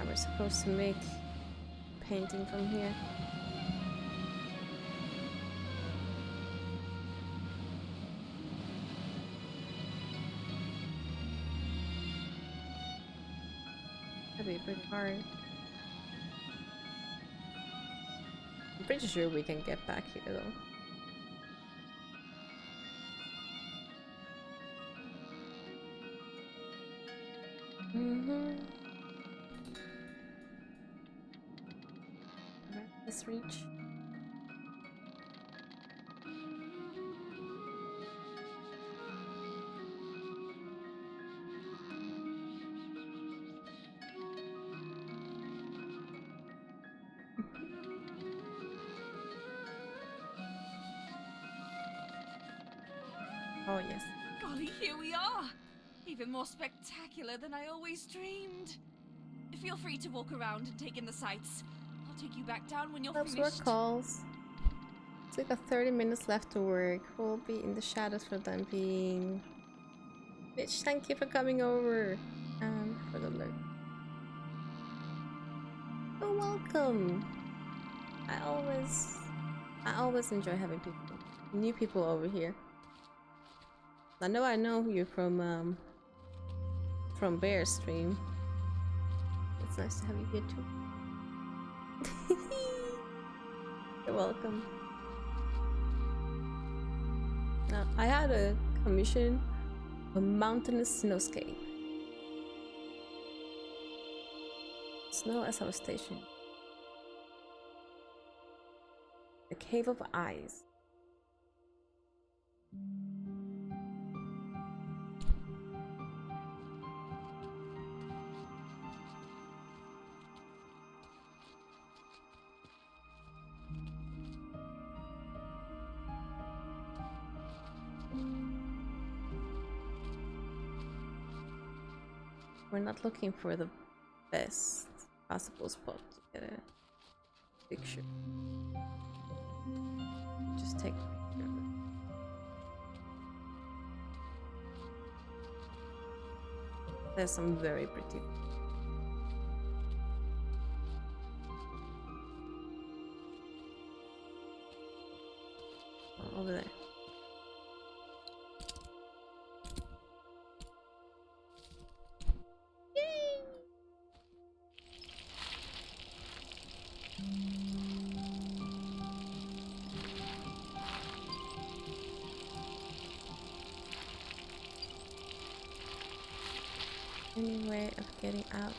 We're supposed to make a painting from here. That'd be pretty hard. I'm pretty sure we can get back here though. this reach. Oh yes. Golly, here we are! Even more spectacular than I always dreamed. Feel free to walk around and take in the sights. I'll take you back down when you're Club's finished. work calls. It's like 30 minutes left to work. We'll be in the shadows for the time being. Bitch, thank you for coming over. And for the alert. Oh, welcome. I always enjoy having new people over here. I know you from Bear Stream. It's nice to have you here too. You're welcome. Now, I had a commission, a mountainous snowscape. Snow as our station. The Cave of Eyes. We're not looking for the best possible spot to get a picture. Just take a picture of it. There's some very pretty. Oh, over there. Any way of getting out?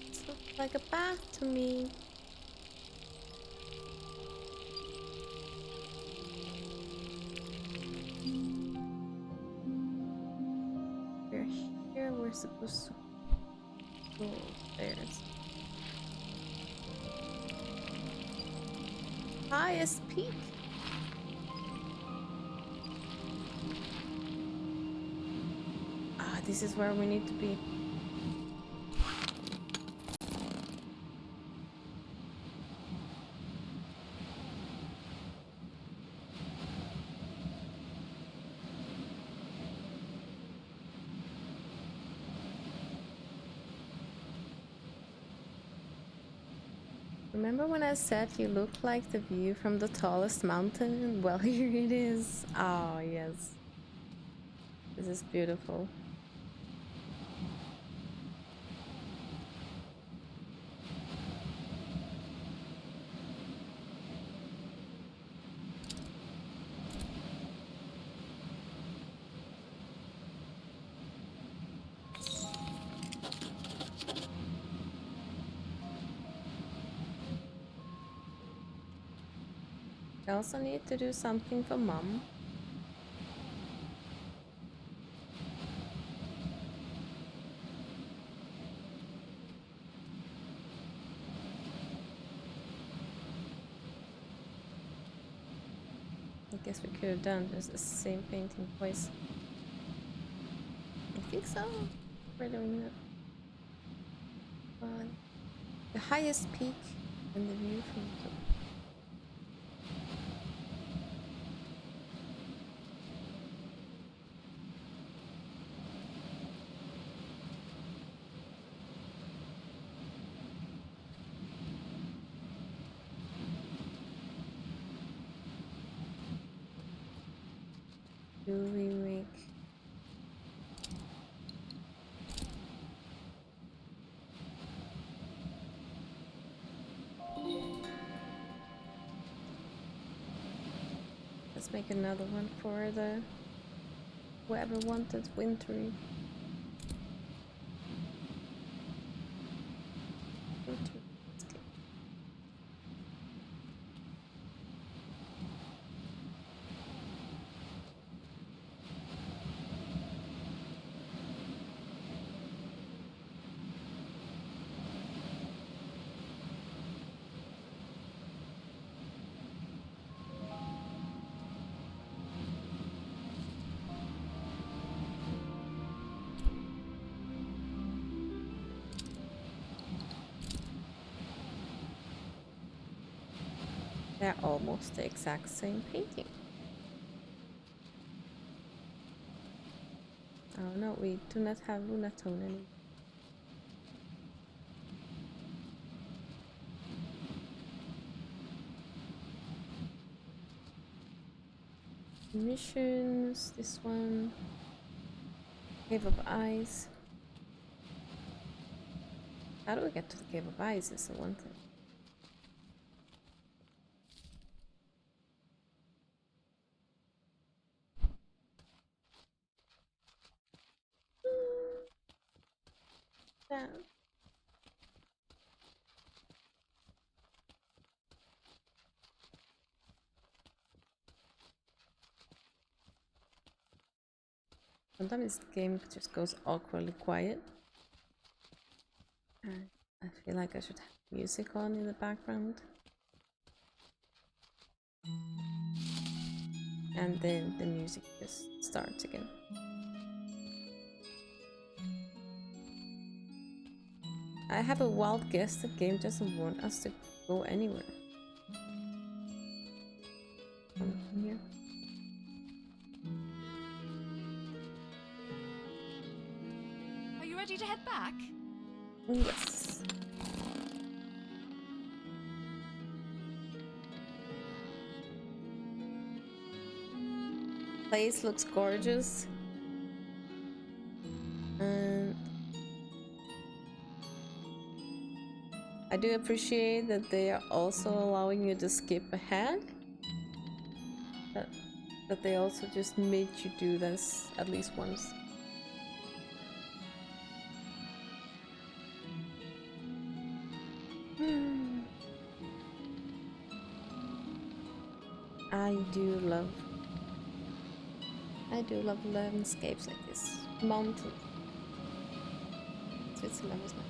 This looks like a bath to me. We're here, we're supposed to go upstairs. Highest peak. Ah, this is where we need to be. Remember when I said you look like the view from the tallest mountain? Well, here it is. Oh, yes. This is beautiful. I also need to do something for Mom. I guess we could have done just the same painting twice. I think so. We're doing that. The highest peak and the view from the top. Do we make let's make another one for the whoever wanted wintry. They're almost the exact same painting. Oh no, we do not have Lunatone anymore. Missions, this one. Cave of Eyes. How do we get to the Cave of Eyes is the one thing. That. Sometimes the game just goes awkwardly quiet. I feel like I should have music on in the background. And then the music just starts again. I have a wild guess the game doesn't want us to go anywhere. Come here. Are you ready to head back? Yes. Place looks gorgeous. And I do appreciate that they are also allowing you to skip ahead. That they also just made you do this at least once. I do love landscapes like this. Mountain. Switzerland is nice.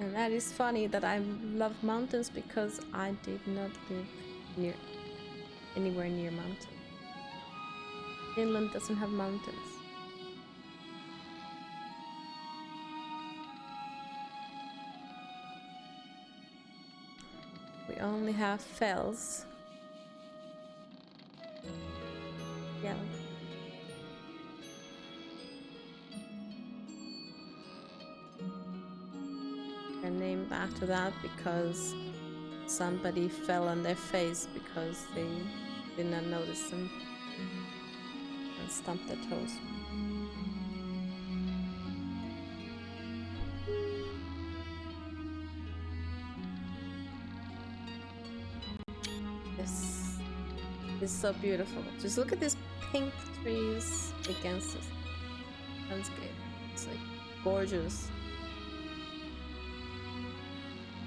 And that is funny that I love mountains because I did not live anywhere near mountains. Finland doesn't have mountains. We only have fells. Yeah. They're named after that because somebody fell on their face because they did not notice them and stumped their toes. This is so beautiful. Just look at these pink trees against this landscape. It's like gorgeous.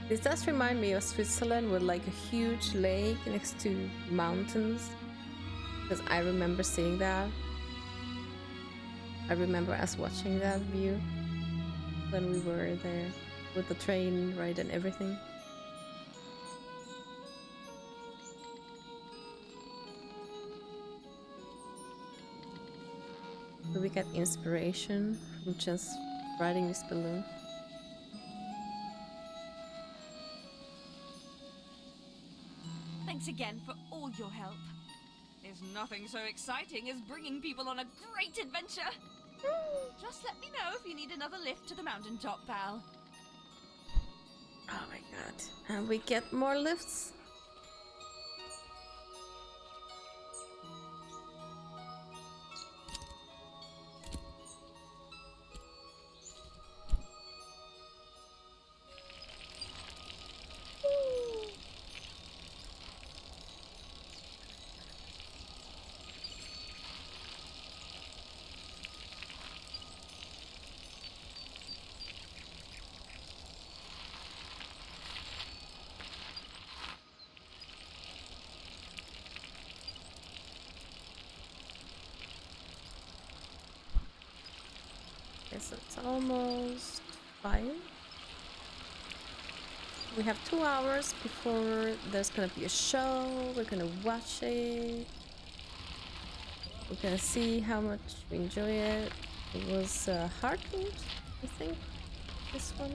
This does remind me of Switzerland with like a huge lake next to mountains. Because I remember seeing that. I remember us watching that view when we were there with the train ride and everything. So we get inspiration from just riding this balloon. Thanks again for all your help. There's nothing so exciting as bringing people on a great adventure. Just let me know if you need another lift to the mountaintop, pal. Oh my god. And we get more lifts? So it's almost 5. We have 2 hours before there's gonna be a show. We're gonna watch it. We're gonna see how much we enjoy it. It was Heartwood, I think. This one.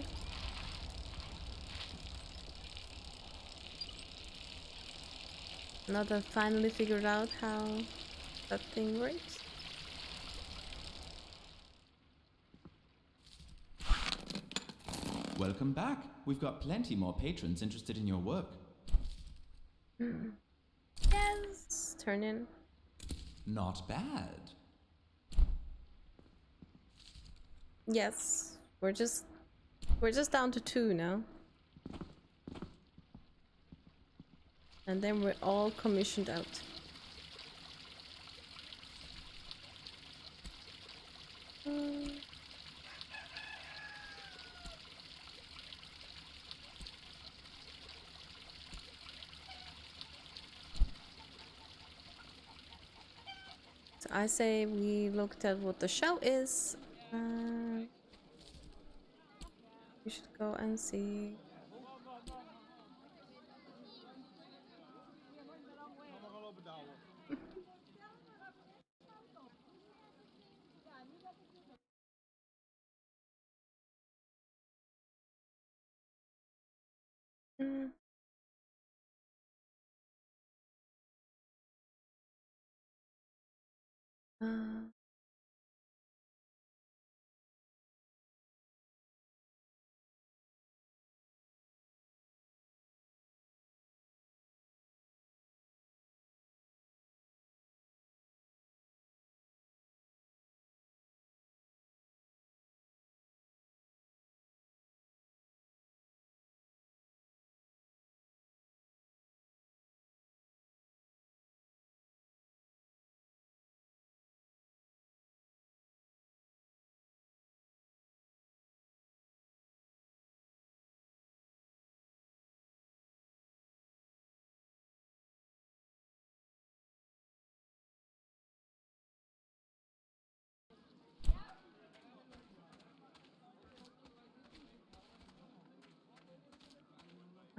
Now that I finally figured out how that thing works. Welcome back. We've got plenty more patrons interested in your work. Yes, turn in. Not bad. Yes, we're just down to 2 now. And then we're all commissioned out. So I say we looked at what the show is. We should go and see.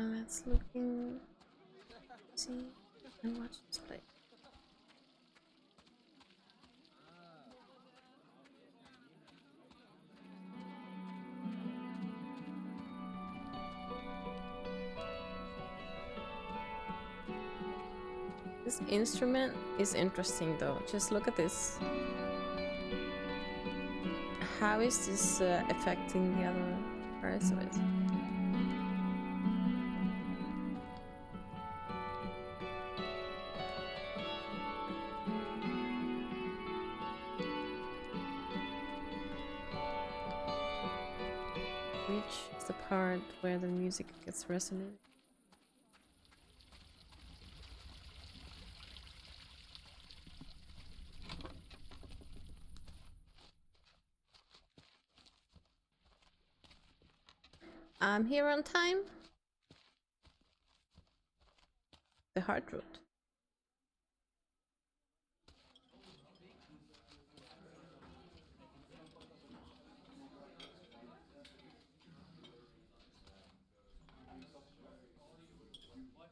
Let's looking, see, and watch this play. This instrument is interesting though. Just look at this. How is this affecting the other parts of it? Which is the part where the music gets resonated? I'm here on time. The hard route.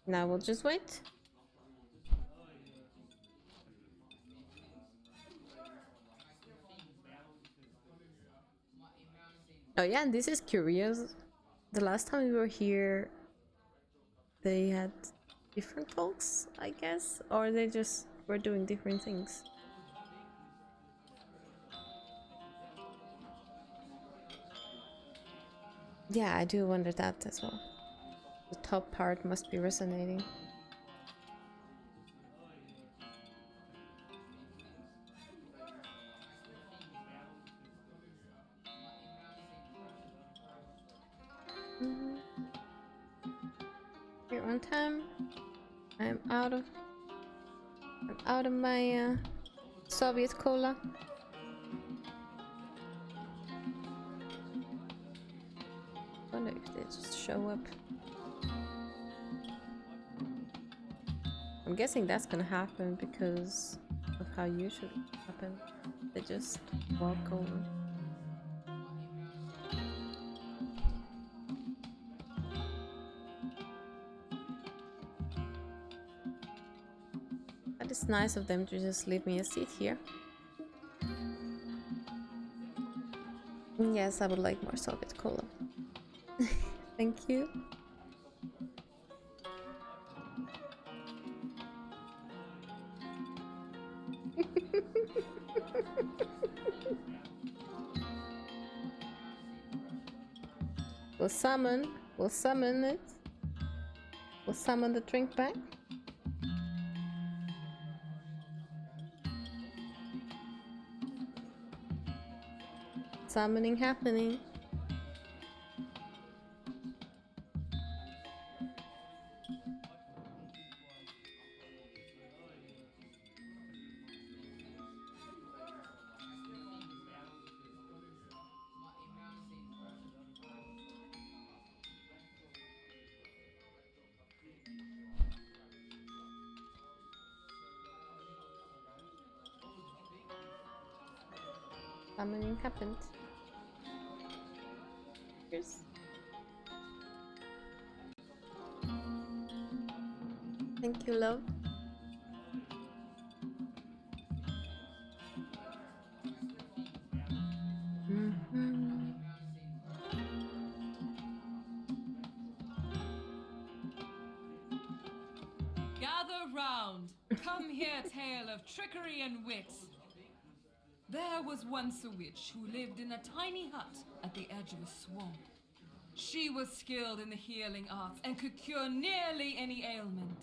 Now we'll just wait. Oh yeah, and this is curious. The last time we were here, they had different folks, I guess, or they just were doing different things. Yeah, I do wonder that as well. The top part must be resonating. Here on time. I'm out of my Soviet cola. Wonder if they just show up. I'm guessing that's gonna happen because of how usually it happens. They just walk over. But it's nice of them to just leave me a seat here. Yes, I would like more Soviet cola. Thank you. We'll summon it. We'll summon the drink back. Summoning happening. Summoning happened. Cheers. Thank you, love. Gather round. Come hear tale of trickery and wit. There was once a witch who lived in a tiny hut at the edge of a swamp. She was skilled in the healing arts and could cure nearly any ailment.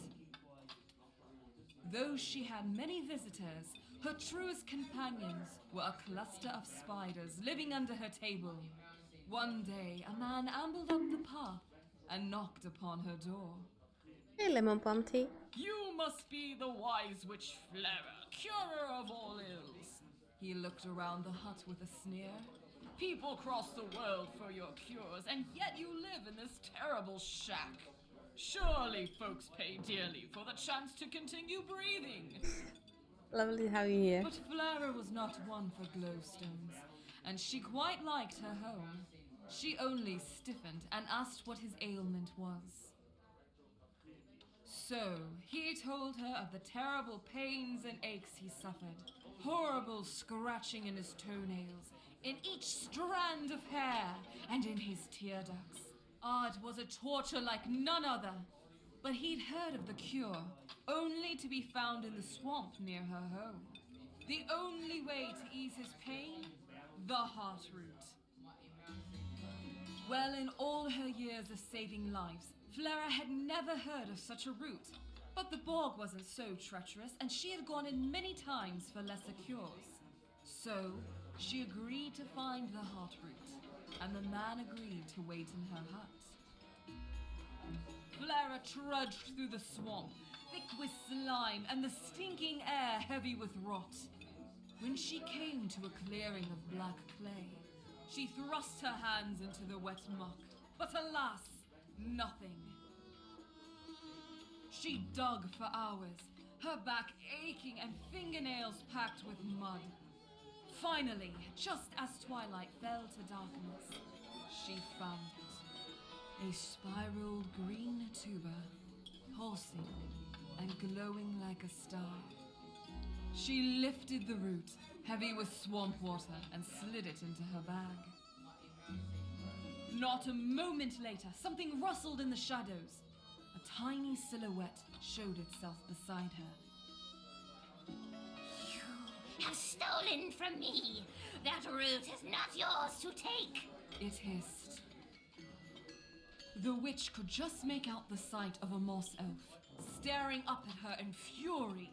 Though she had many visitors, her truest companions were a cluster of spiders living under her table. One day, a man ambled up the path and knocked upon her door. Hey, Lemon Palm Tea. You must be the wise witch Flera, curer of all ills. He looked around the hut with a sneer. People cross the world for your cures, and yet you live in this terrible shack. Surely folks pay dearly for the chance to continue breathing. Lovely how you here. But Flera was not one for glowstones, and she quite liked her home. She only stiffened and asked what his ailment was. So, he told her of the terrible pains and aches he suffered. Horrible scratching in his toenails, in each strand of hair, and in his tear ducts. It was a torture like none other. But he'd heard of the cure, only to be found in the swamp near her home. The only way to ease his pain? The heart root. Well, in all her years of saving lives, Flera had never heard of such a route. But the bog wasn't so treacherous, and she had gone in many times for lesser cures. So, she agreed to find the heart root, and the man agreed to wait in her hut. Flera trudged through the swamp, thick with slime, and the stinking air heavy with rot. When she came to a clearing of black clay, she thrust her hands into the wet muck, but alas, nothing. She dug for hours, her back aching and fingernails packed with mud. Finally, just as twilight fell to darkness, she found it. A spiraled green tuber, pulsing and glowing like a star. She lifted the root, heavy with swamp water, and slid it into her bag. Not a moment later, something rustled in the shadows. A tiny silhouette showed itself beside her. You have stolen from me. That root is not yours to take. It hissed. The witch could just make out the sight of a moss elf, staring up at her in fury.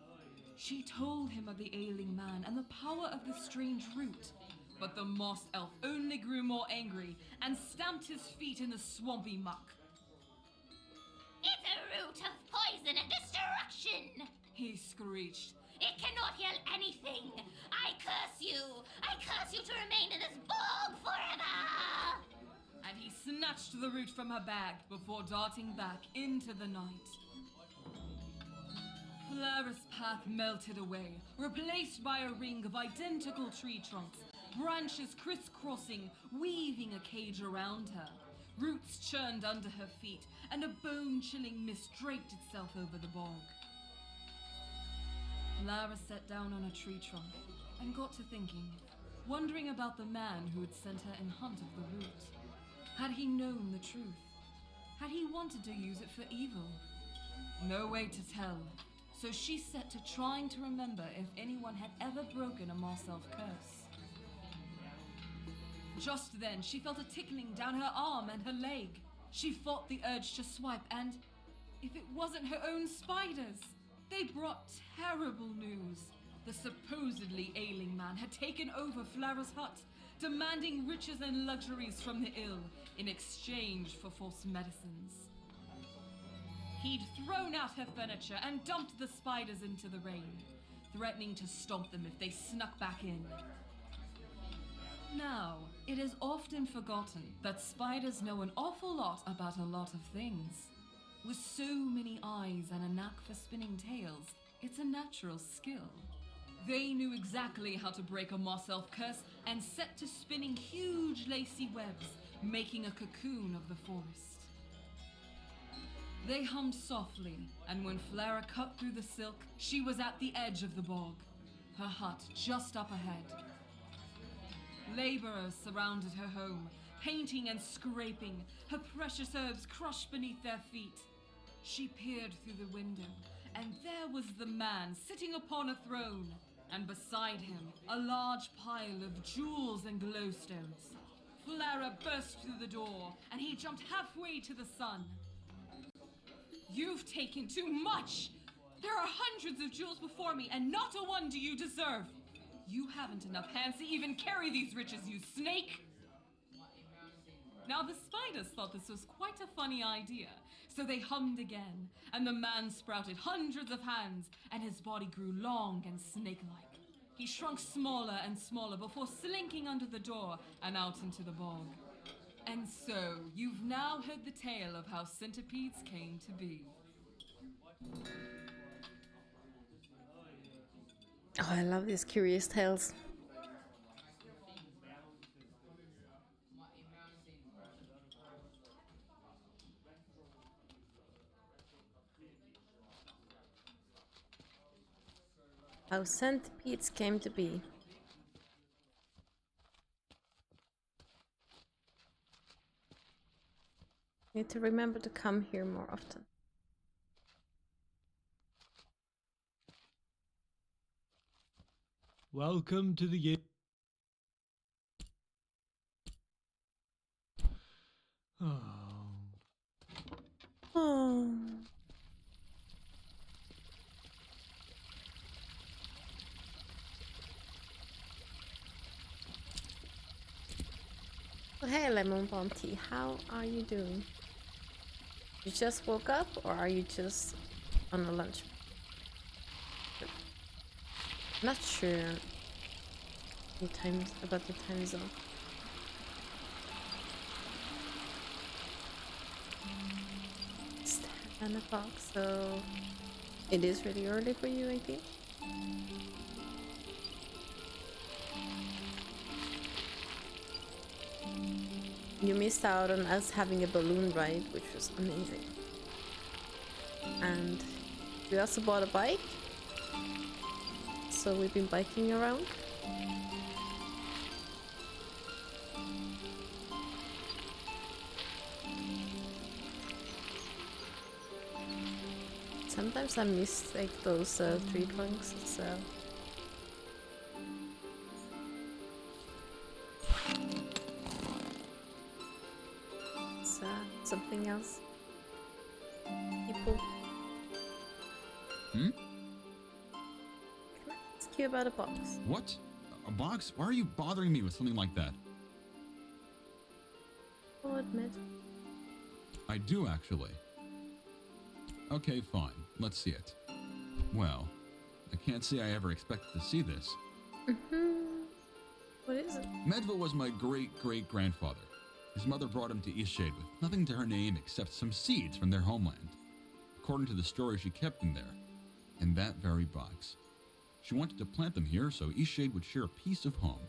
She told him of the ailing man and the power of the strange root, but the moss elf only grew more angry and stamped his feet in the swampy muck. It's a root of poison and destruction, he screeched. It cannot heal anything. I curse you. I curse you to remain in this bog forever. And he snatched the root from her bag before darting back into the night. Flera's path melted away, replaced by a ring of identical tree trunks, branches crisscrossing, weaving a cage around her. Roots churned under her feet, and a bone-chilling mist draped itself over the bog. Flera sat down on a tree trunk and got to thinking. wondering about the man who had sent her in hunt of the root. Had he known the truth? Had he wanted to use it for evil? No way to tell, so she set to trying to remember if anyone had ever broken a Marself curse. Just then, she felt a tickling down her arm and her leg. She fought the urge to swipe, and if it wasn't her own spiders, they brought terrible news. The supposedly ailing man had taken over Flara's hut, demanding riches and luxuries from the ill in exchange for false medicines. He'd thrown out her furniture and dumped the spiders into the rain, threatening to stomp them if they snuck back in. Now, it is often forgotten that spiders know an awful lot about a lot of things. With so many eyes and a knack for spinning tales, it's a natural skill. They knew exactly how to break a Marself curse and set to spinning huge lacy webs, making a cocoon of the forest. They hummed softly, and when Flara cut through the silk, she was at the edge of the bog, her hut just up ahead. Laborers surrounded her home, painting and scraping, her precious herbs crushed beneath their feet. She peered through the window, and there was the man sitting upon a throne, and beside him, a large pile of jewels and glowstones. Flara burst through the door, and he jumped halfway to the sun. You've taken too much! There are hundreds of jewels before me, and not a one do you deserve! You haven't enough hands to even carry these riches, you snake! Now the spiders thought this was quite a funny idea, so they hummed again, and the man sprouted hundreds of hands, and his body grew long and snake-like. He shrunk smaller and smaller before slinking under the door and out into the bog. And so, you've now heard the tale of how centipedes came to be. Oh, I love these curious tales. How centipedes came to be. Need to remember to come here more often. Welcome to the game. Oh. Well, hey, Lemon Bomb Tea, how are you doing? You just woke up, or are you just on a lunch? Not sure about the time zone. It's 10 o'clock, so it is really early for you, I think. You missed out on us having a balloon ride, which was amazing. And we also bought a bike. So we've been biking around. Sometimes I miss like those tree trunks. It's something else. People. Ask you about a box. What? A box? Why are you bothering me with something like that? I'll admit. I do, actually. Okay, fine. Let's see it. Well, I can't say I ever expected to see this. What is it? Medva was my great-great-grandfather. His mother brought him to Eastshade with nothing to her name except some seeds from their homeland. According to the story, she kept them there, in that very box. She wanted to plant them here so Eastshade would share a piece of home.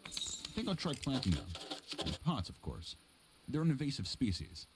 I think I'll try planting them. In pots, of course. They're an invasive species.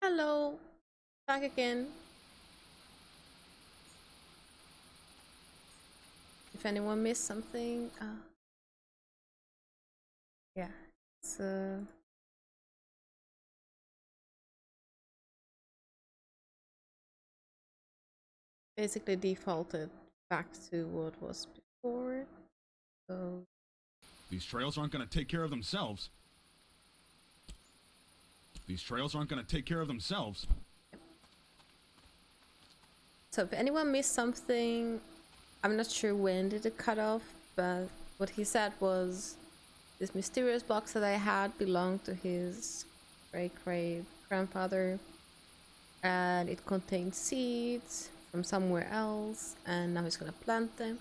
Hello, back again. If anyone missed something, yeah, it's basically defaulted back to what was before. So These trails aren't going to take care of themselves. These trails aren't going to take care of themselves. So if anyone missed something, I'm not sure when did it cut off, but what he said was this mysterious box that I had belonged to his great grandfather, and it contained seeds from somewhere else, and now he's gonna plant them.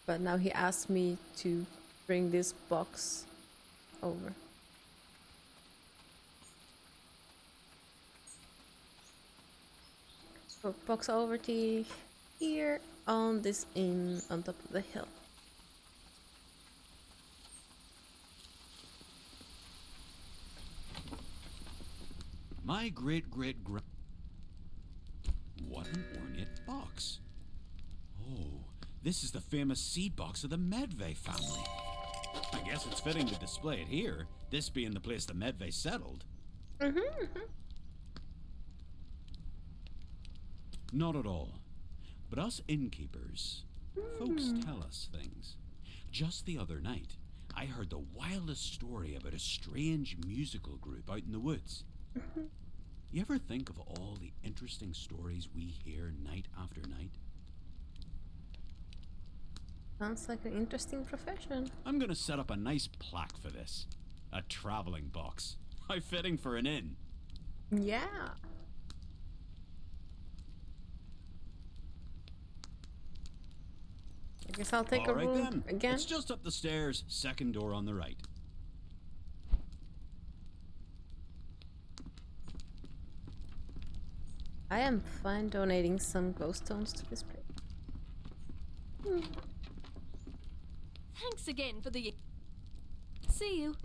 But now he asked me to bring this box over. So box over to here on this inn on top of the hill. My great-great-grand... What an ornate box. Oh, this is the famous seed box of the Medvay family. I guess it's fitting to display it here, this being the place the Medvay settled. Not at all. But us innkeepers, folks tell us things. Just the other night, I heard the wildest story about a strange musical group out in the woods. You ever think of all the interesting stories we hear night after night? Sounds like an interesting profession. I'm gonna set up a nice plaque for this. A traveling box. How fitting for an inn. Yeah. I guess I'll take a All right room then. again. It's just up the stairs, second door on the right. I am fine donating some glowstones to this place. Thanks again for the... See you.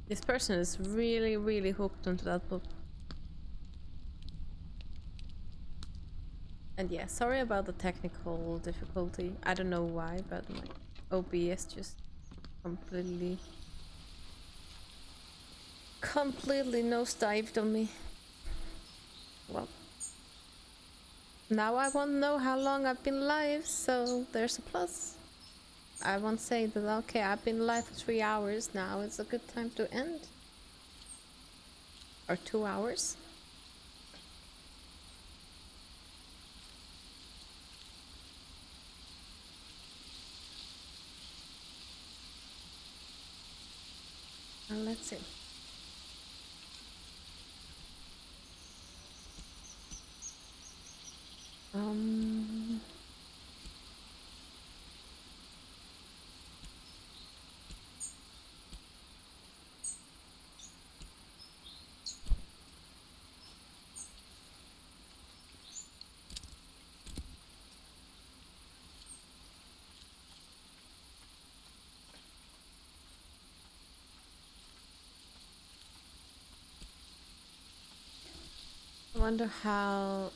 This person is really hooked onto that book. And yeah, sorry about the technical difficulty. I don't know why, but my OBS just completely nosedived on me. Well, now I won't know how long I've been live, so there's a plus. I won't say that, okay, I've been live for 3 hours now, it's a good time to end. Or 2 hours. Let's see. I wonder how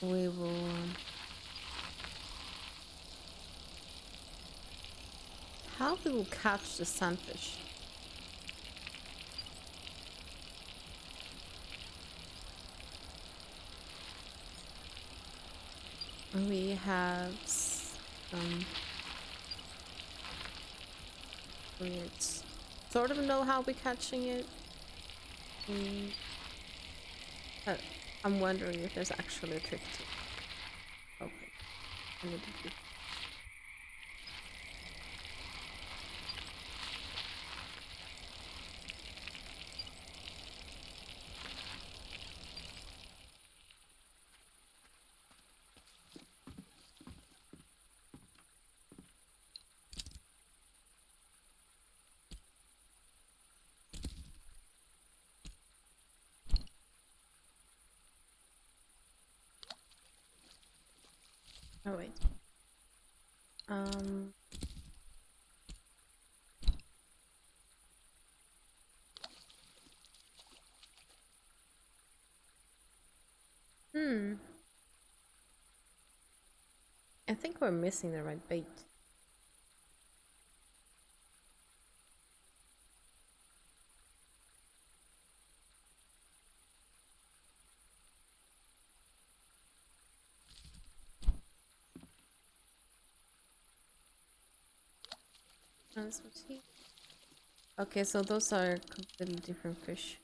we will catch the sunfish. We have some weird sort of know how we're catching it. But I'm wondering if there's actually a trick to it. Okay. I need to do. Oh wait. I think we're missing the right bait. That's what's here. Okay, so those are completely different fish.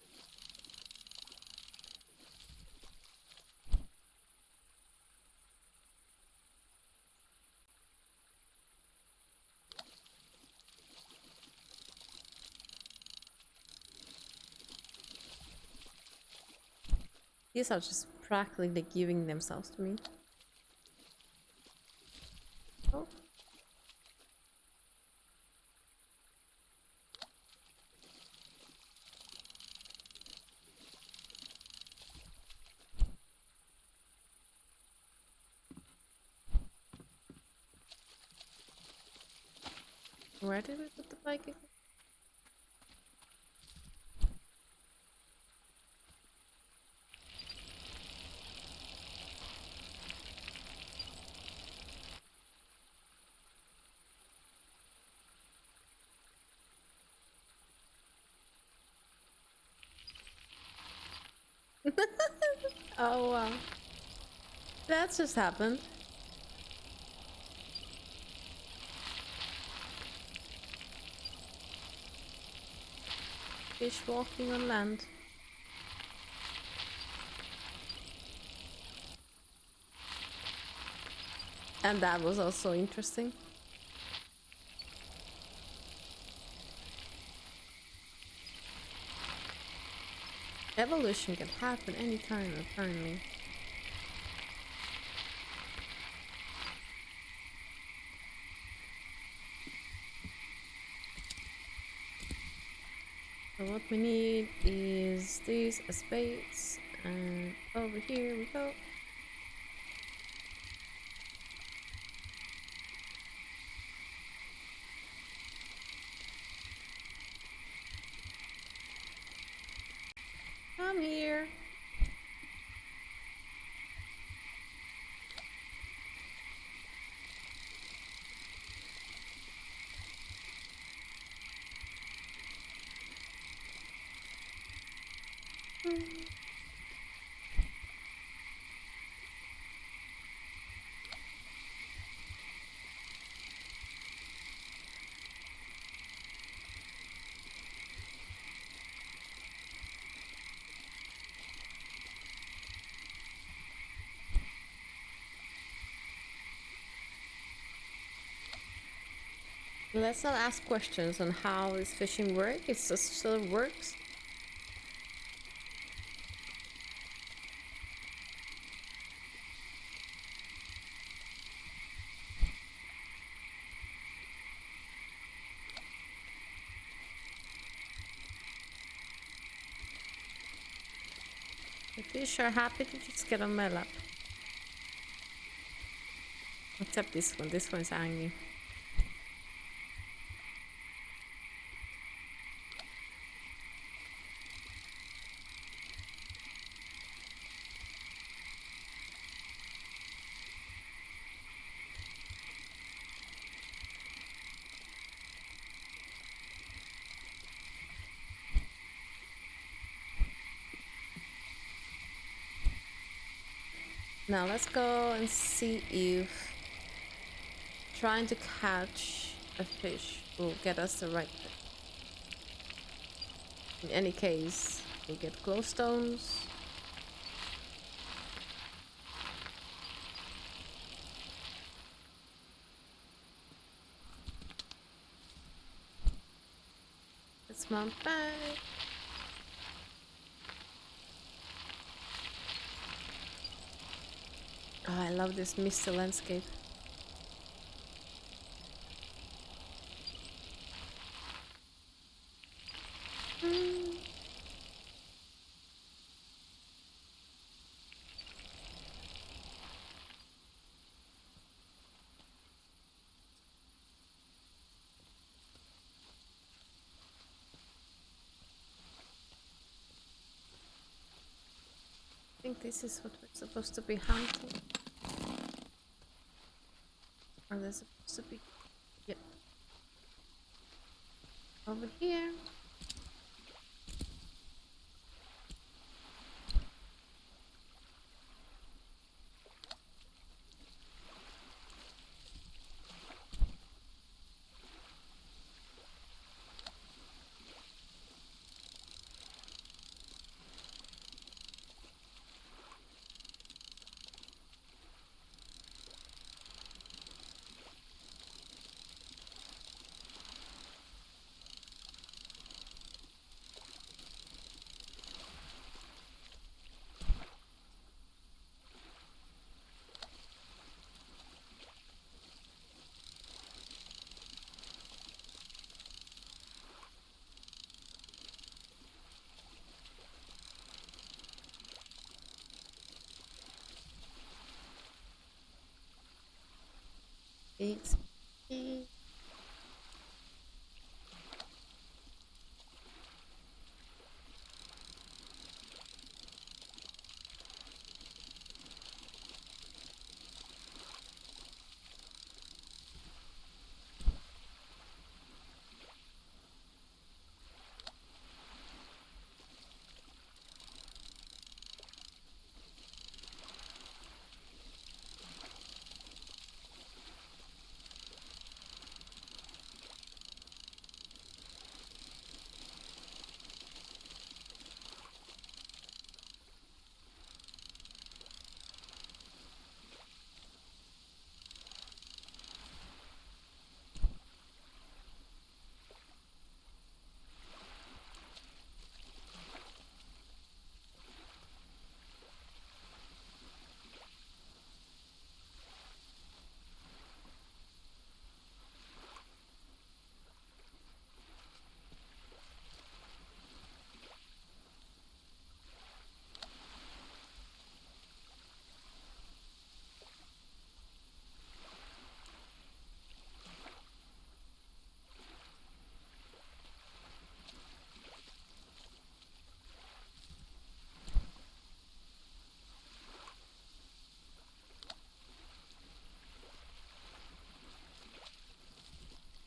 These are just practically giving themselves to me. Oh. Where did we put the bike again? Oh wow. That just happened. Fish walking on land. And that was also interesting. Evolution can happen anytime, apparently. So what we need is this, a spades, and over here we go. Come here. Let's not ask questions on how this fishing works. It just still works. The fish are happy to just get on my lap. Except this one. This one's angry. Now let's go and see if trying to catch a fish will get us the right fish. In any case, we get glowstones. Let's mount back. Oh, I love this misty landscape. think this is what we're supposed to be hunting. Or there's supposed to be... Yep. Over here. It's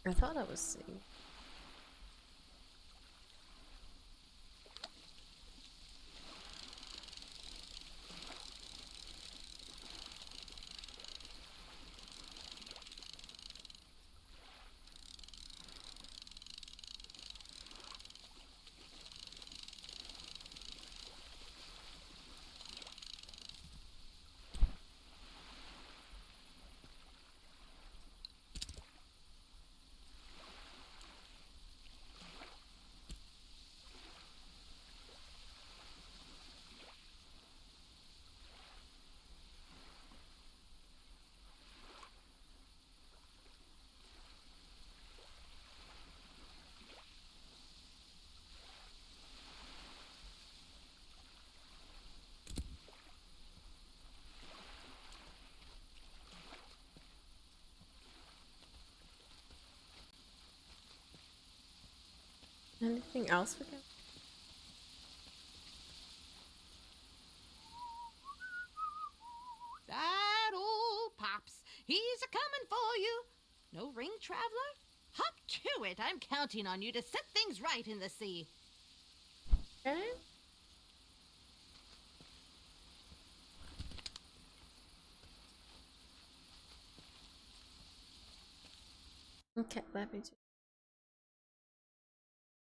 I thought I was seeing. Anything else we can? That old Pops, he's a-coming for you. No ring, traveler? Hop to it. I'm counting on you to set things right in the sea. Okay. Okay, let me just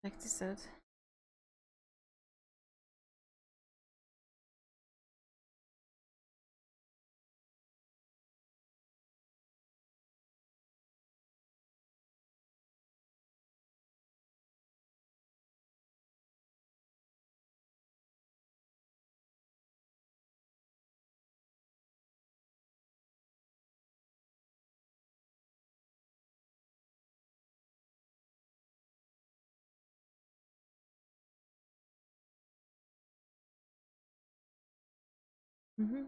check this out. Mm-hmm.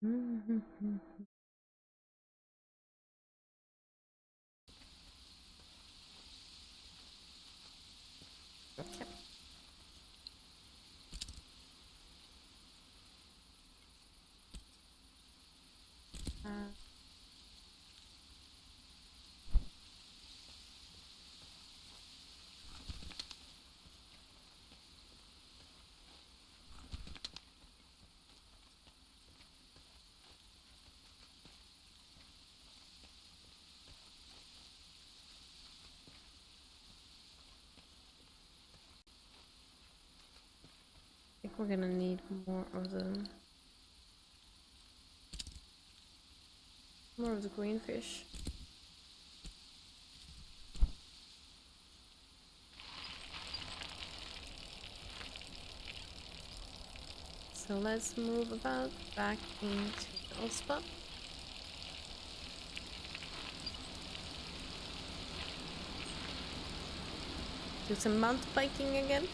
Mm-hmm. Okay. we're gonna need more of the green fish. So let's move about back into the old spot. Do some mountain biking again.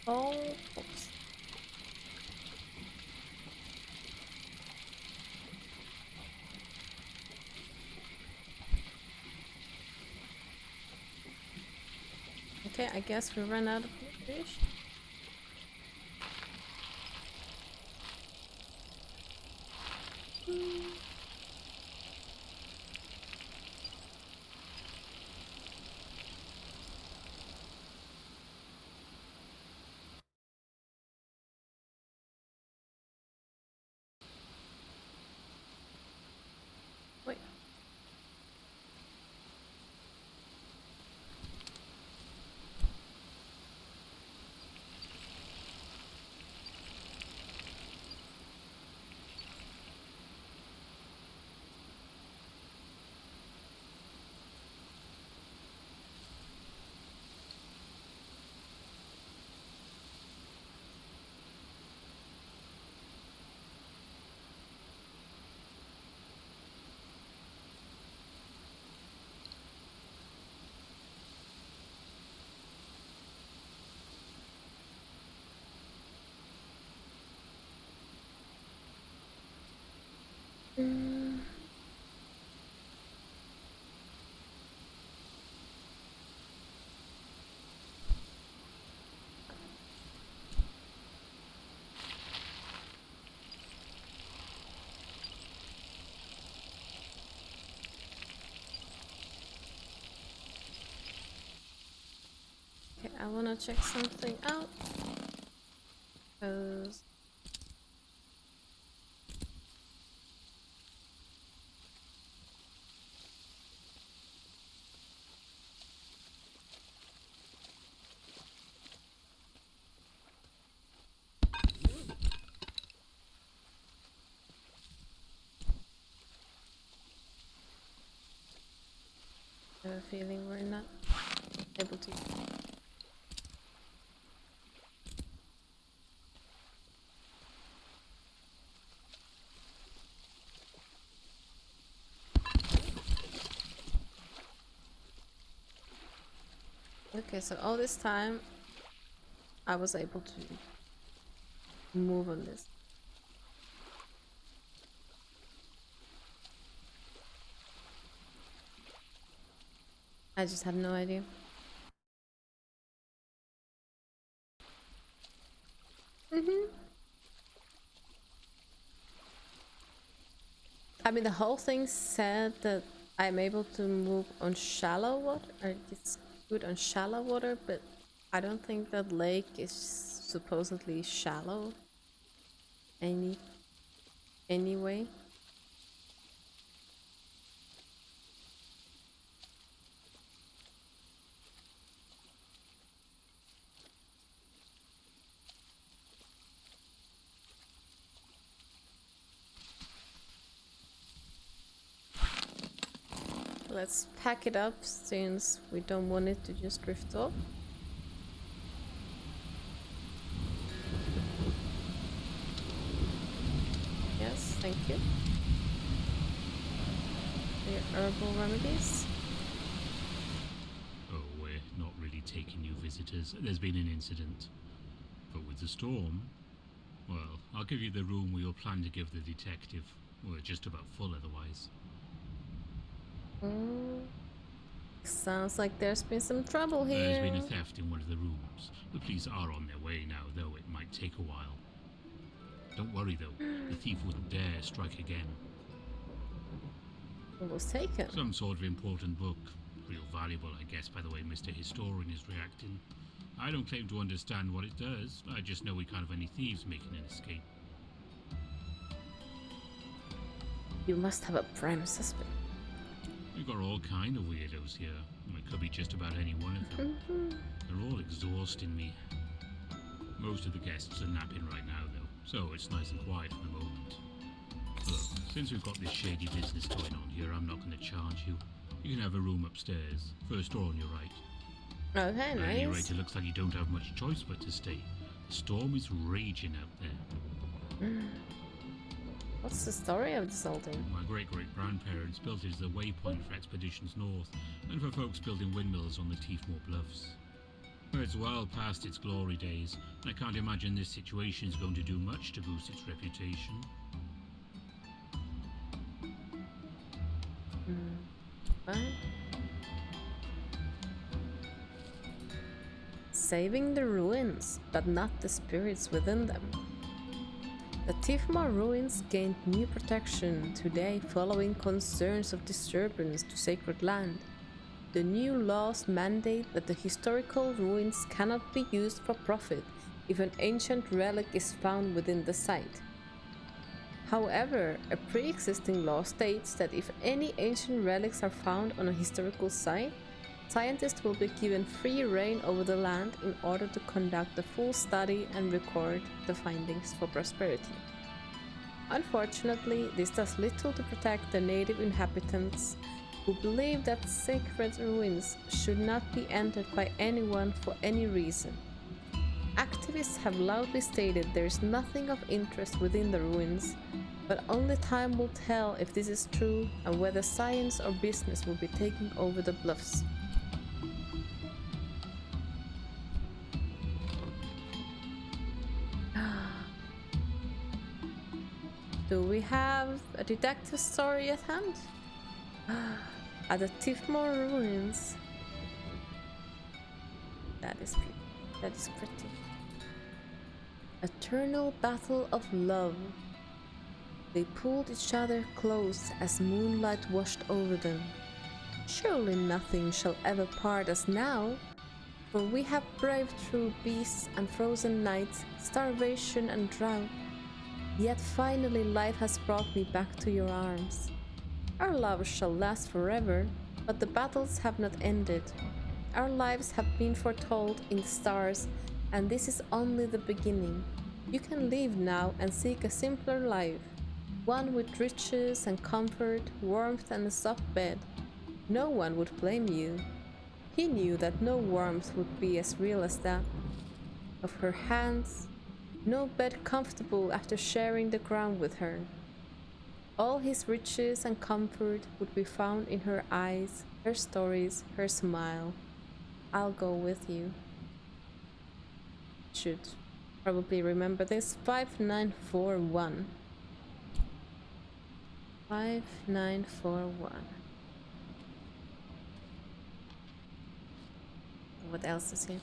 Oh, oops. Okay, I guess we ran out of fish. Wait. Okay, I wanna check something out. Because I have a feeling we're not able to. Okay, so all this time I was able to move on this. I just have no idea. I mean, the whole thing said that I'm able to move on shallow water, or it's good on shallow water, but I don't think that lake is supposedly shallow anyway. Let's pack it up since we don't want it to just drift off. Yes, thank you. The herbal remedies. taking new visitors. There's been an incident. But with the storm, well, I'll give you the room we all plan to give the detective. We're just about full otherwise. Sounds like there's been some trouble here. There's been a theft in one of the rooms. The police are on their way now, though it might take a while. Don't worry, though. The thief wouldn't dare strike again. It was taken. Some sort of important book. Real valuable, I guess, by the way Mr. Historian is reacting. I don't claim to understand what it does. I just know we can't have any thieves making an escape. You must have a prime suspect. We've got all kind of weirdos here. It could be just about any one of them. They're all exhausting me. Most of the guests are napping right now, though, so it's nice and quiet for the moment. Look, since we've got this shady business going on here, I'm not going to charge you. You can have a room upstairs, first door on your right. Okay, At any nice. rate, it looks like you don't have much choice but to stay. The storm is raging out there. What's the story of the Sultan? My great-great-grandparents built it as a waypoint for expeditions north, and for folks building windmills on the Teefmore Bluffs. It's well past its glory days, and I can't imagine this situation is going to do much to boost its reputation. Fine. Saving the ruins, but not the spirits within them. The Teefmore ruins gained new protection today following concerns of disturbance to sacred land. The new laws mandate that the historical ruins cannot be used for profit if an ancient relic is found within the site. However, a pre-existing law states that if any ancient relics are found on a historical site, scientists will be given free reign over the land in order to conduct a full study and record the findings for prosperity. Unfortunately, this does little to protect the native inhabitants who believe that sacred ruins should not be entered by anyone for any reason. Activists have loudly stated there is nothing of interest within the ruins, but only time will tell if this is true and whether science or business will be taking over the bluffs. Do we have a detective story at hand? At the Teefmore ruins. That is pretty. Eternal battle of love. They pulled each other close as moonlight washed over them. Surely nothing shall ever part us now, for we have braved through beasts and frozen nights, starvation and drought. Yet finally life has brought me back to your arms. Our love shall last forever, but the battles have not ended. Our lives have been foretold in the stars, and this is only the beginning. You can leave now and seek a simpler life, one with riches and comfort, warmth and a soft bed. No one would blame you. He knew that no warmth would be as real as that. Of her hands, no bed comfortable after sharing the ground with her. All his riches and comfort would be found in her eyes, her stories, her smile. I'll go with you. Should probably remember this. 5941. 5941. What else is here?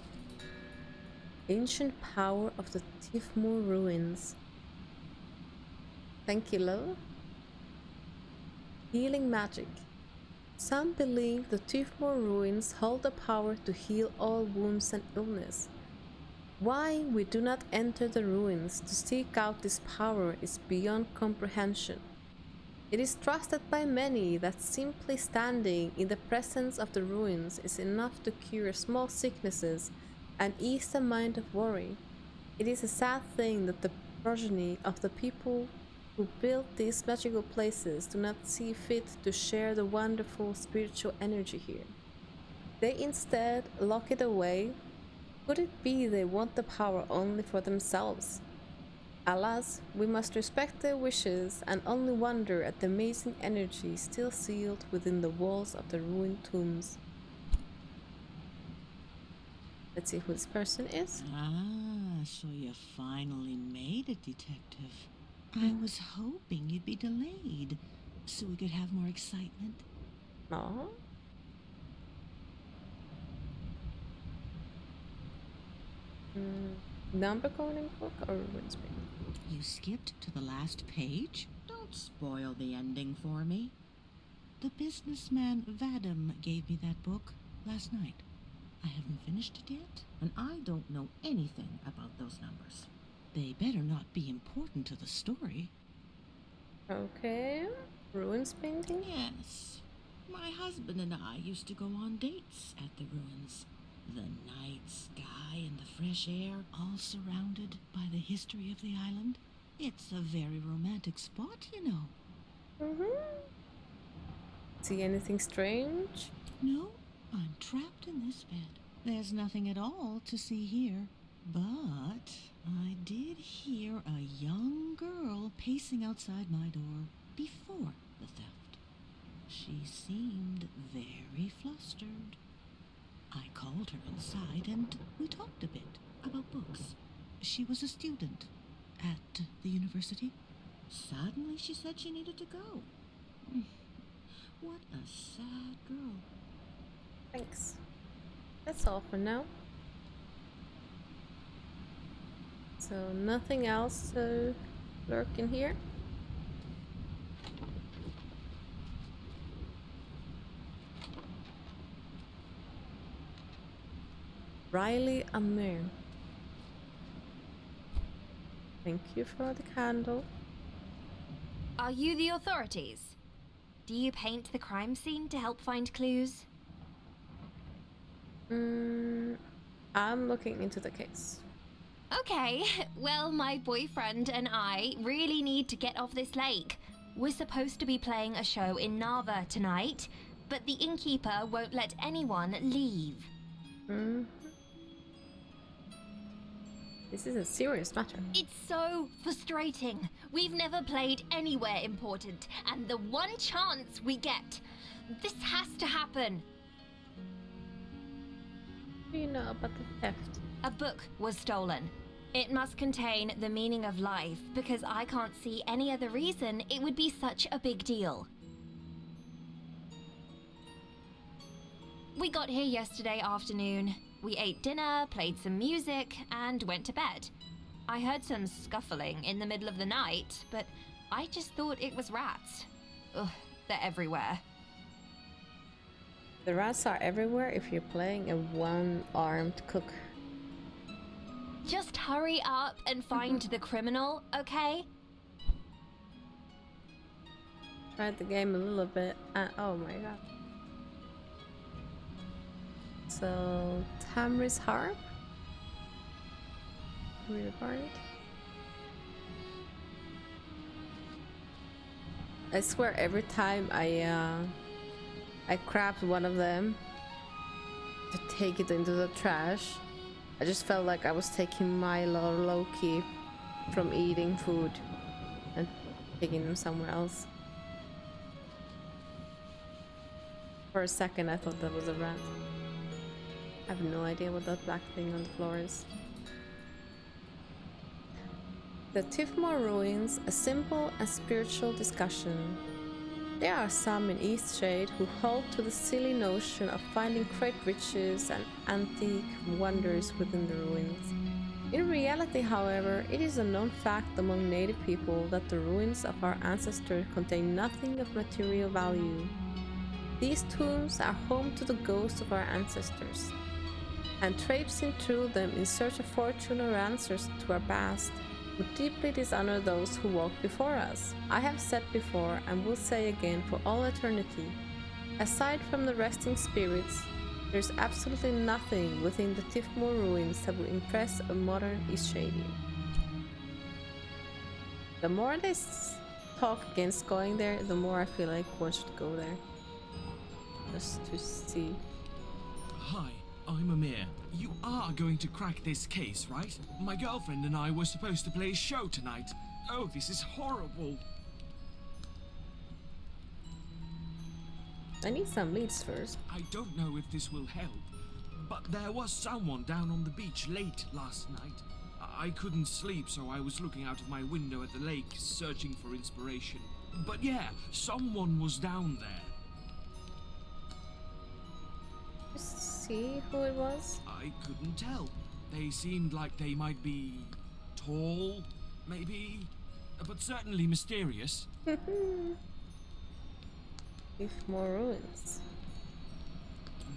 Ancient power of the Teefmore ruins. Thank you, love. Healing magic. Some believe the Teefmore ruins hold the power to heal all wounds and illness. Why we do not enter the ruins to seek out this power is beyond comprehension. It is trusted by many that simply standing in the presence of the ruins is enough to cure small sicknesses and ease the mind of worry. It is a sad thing that the progeny of the people who built these magical places do not see fit to share the wonderful spiritual energy here. They instead lock it away. Could it be they want the power only for themselves? Alas, we must respect their wishes and only wonder at the amazing energy still sealed within the walls of the ruined tombs. Let's see who this person is. Ah, so you finally made it, Detective. I was hoping you'd be delayed so we could have more excitement. Oh. Number coding book or ruins book? You skipped to the last page? Don't spoil the ending for me. The businessman Vadim gave me that book last night. I haven't finished it yet, and I don't know anything about those numbers. They better not be important to the story. Okay. Ruins painting? Yes. My husband and I used to go on dates at the ruins. The night sky and the fresh air, all surrounded by the history of the island. It's a very romantic spot, you know. See anything strange? No, I'm trapped in this bed. There's nothing at all to see here. But I did hear a young girl pacing outside my door before the theft. She seemed very flustered. I called her inside and we talked a bit about books. She was a student at the university. Suddenly she said she needed to go. What a sad girl. Thanks. That's all for now. So nothing else to lurk in here. Riley Amir. Thank you for the candle. Are you the authorities? Do you paint the crime scene to help find clues? I'm looking into the case. Okay, well, my boyfriend and I really need to get off this lake. We're supposed to be playing a show in Narva tonight, but the innkeeper won't let anyone leave. This is a serious matter. It's so frustrating. We've never played anywhere important, and the one chance we get, this has to happen. What do you know about the theft? A book was stolen. It must contain the meaning of life, because I can't see any other reason it would be such a big deal. We got here yesterday afternoon. We ate dinner, played some music, and went to bed. I heard some scuffling in the middle of the night, but I just thought it was rats. Ugh, they're everywhere. The rats are everywhere if you're playing a one-armed cook. Just hurry up and find the criminal, okay? Tried the game a little bit and oh my god. So, Tamri's harp? Read about it. I swear every time I grabbed one of them to take it into the trash, I just felt like I was taking Milo or Loki from eating food and taking them somewhere else. For a second I thought that was a rat. I have no idea what that black thing on the floor is. The Tifmore Ruins, a simple and spiritual discussion. There are some in Eastshade who hold to the silly notion of finding great riches and antique wonders within the ruins. In reality, however, it is a known fact among native people that the ruins of our ancestors contain nothing of material value. These tombs are home to the ghosts of our ancestors, and traipsing through them in search of fortune or answers to our past would deeply dishonor those who walked before us. I have said before and will say again for all eternity, aside from the resting spirits, there is absolutely nothing within the Tifmore Ruins that will impress a modern Eastshadian. The more they talk against going there, the more I feel like one should go there. Just to see. Hi, I'm Amir. You are going to crack this case, right? My girlfriend and I were supposed to play a show tonight. Oh, this is horrible. I need some leads first. I don't know if this will help, But there was someone down on the beach late last night. I couldn't sleep, so I was looking out of my window at the lake, searching for inspiration. But yeah, someone was down there. See who it was? I couldn't tell. They seemed like they might be tall, maybe, but certainly mysterious. If more ruins.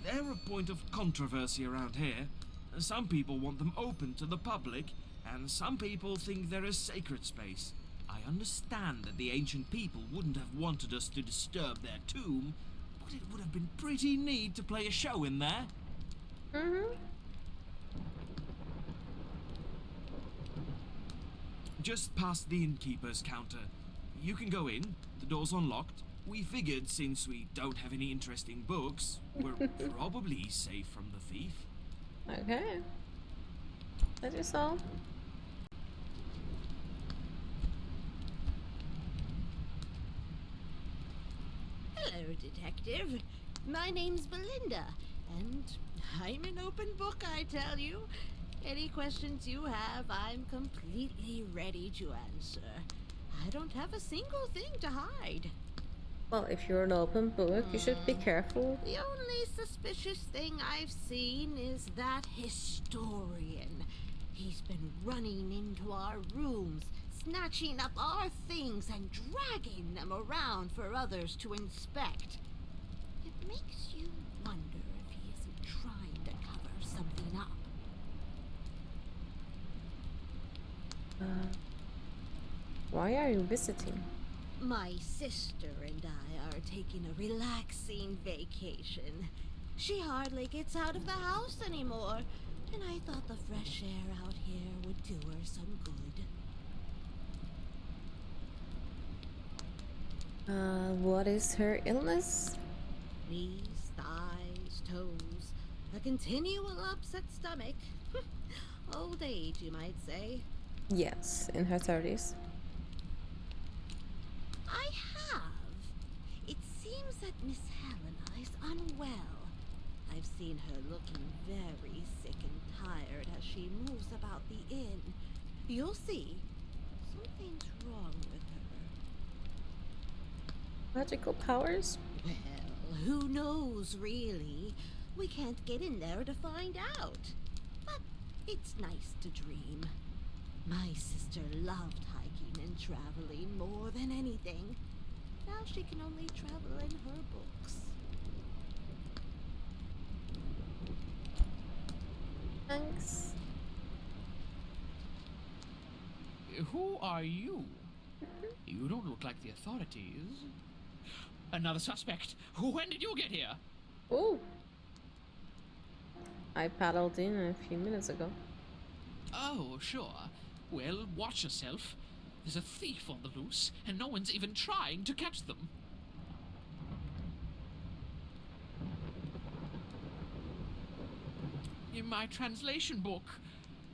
They're a point of controversy around here. Some people want them open to the public, and some people think they're a sacred space. I understand that the ancient people wouldn't have wanted us to disturb their tomb, but it would have been pretty neat to play a show in there. Just past the innkeeper's counter. You can go in, the door's unlocked. We figured since we don't have any interesting books, we're probably safe from the thief. Okay. That is all. Hello, Detective. My name's Belinda, and I'm an open book, I tell you. Any questions you have, I'm completely ready to answer. I don't have a single thing to hide. Well, if you're an open book, you should be careful. The only suspicious thing I've seen is that historian. He's been running into our rooms, snatching up our things and dragging them around for others to inspect. It makes you wonder if he isn't trying to cover something up. Why are you visiting? My sister and I are taking a relaxing vacation. She hardly gets out of the house anymore, and I thought the fresh air out here would do her some good. What is her illness? Knees, thighs, toes, a continual upset stomach. Old age, you might say. Yes, in her 30s. I have. It seems that Miss Helena is unwell. I've seen her looking very sick and tired as she moves about the inn. You'll see. Something's wrong with her. Magical powers? Well, who knows, really? We can't get in there to find out. But it's nice to dream. My sister loved hiking and traveling more than anything. Now she can only travel in her books. Thanks. Who are you? You don't look like the authorities. Another suspect. When did you get here? Oh. I paddled in a few minutes ago. Oh, sure. Well, watch yourself. There's a thief on the loose, and no one's even trying to catch them. In my translation book,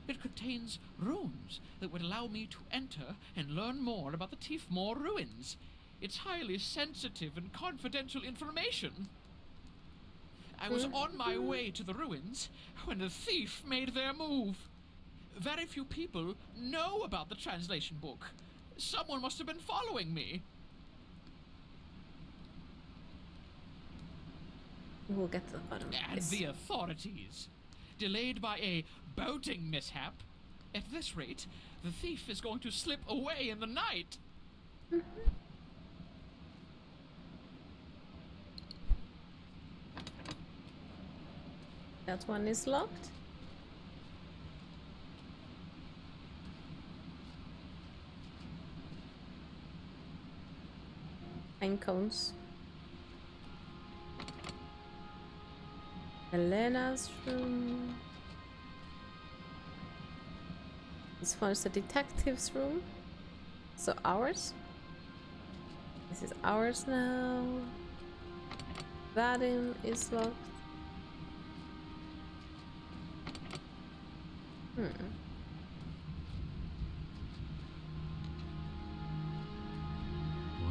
it contains runes that would allow me to enter and learn more about the Tiefmoor ruins. It's highly sensitive and confidential information. I was on my way to the ruins when the thief made their move. Very few people know about the translation book. Someone must have been following me. We'll get to the bottom of And this. the authorities. Delayed by a boating mishap. At this rate, the thief is going to slip away in the night. That one is locked. Pine cones. Helena's room. This one is the detective's room. So ours. This is ours now. Vadim is locked. What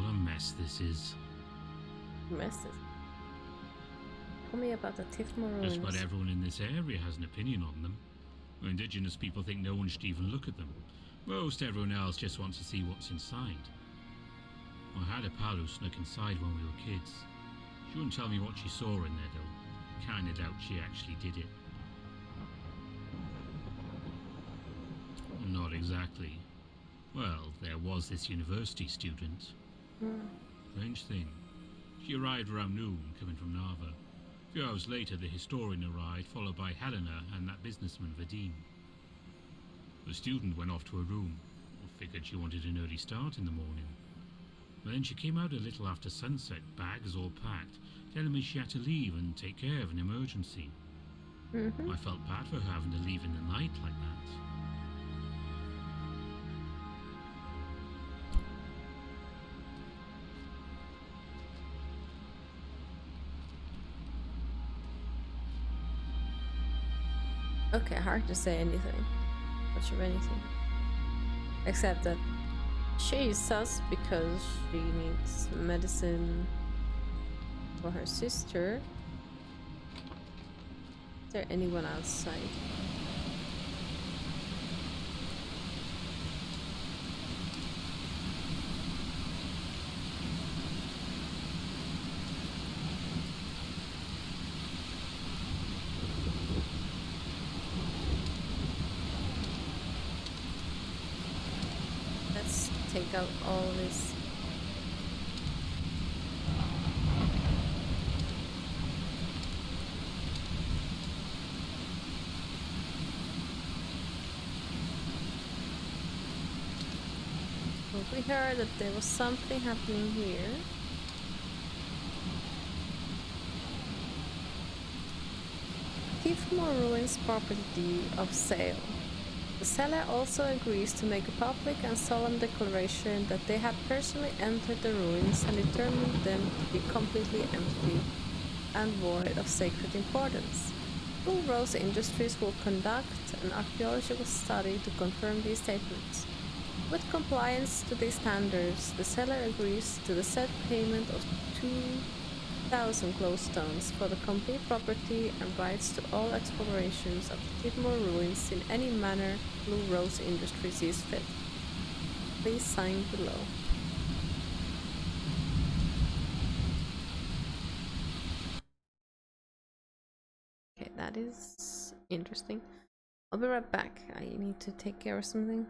a mess this is. Messes. Tell me about the Tifmore ruins. Just about everyone in this area has an opinion on them. Indigenous people think no one should even look at them. Most everyone else just wants to see what's inside. I had a pal who snuck inside when we were kids. She wouldn't tell me what she saw in there though. Kinda doubt she actually did it. Not exactly. Well, there was this university student. Strange thing. She arrived around noon, coming from Narva. A few hours later, the historian arrived, followed by Helena and that businessman, Vadim. The student went off to her room. Figured she wanted an early start in the morning. But then she came out a little after sunset, bags all packed, telling me she had to leave and take care of an emergency. I felt bad for her having to leave in the night like that. Okay, hard to say anything. Much of anything. Except that she is sus because she needs medicine for her sister. Is there anyone outside? Take out all this. Well, we heard that there was something happening here. Tifmore Ruins property of sale. The seller also agrees to make a public and solemn declaration that they have personally entered the ruins and determined them to be completely empty and void of sacred importance. Blue Rose Industries will conduct an archaeological study to confirm these statements. With compliance to these standards, the seller agrees to the set payment of 2,000 glowstones for the complete property and rights to all explorations of the Tifmore ruins in any manner Blue Rose Industries sees fit. Please sign below. Okay, that is interesting. I'll be right back. I need to take care of something.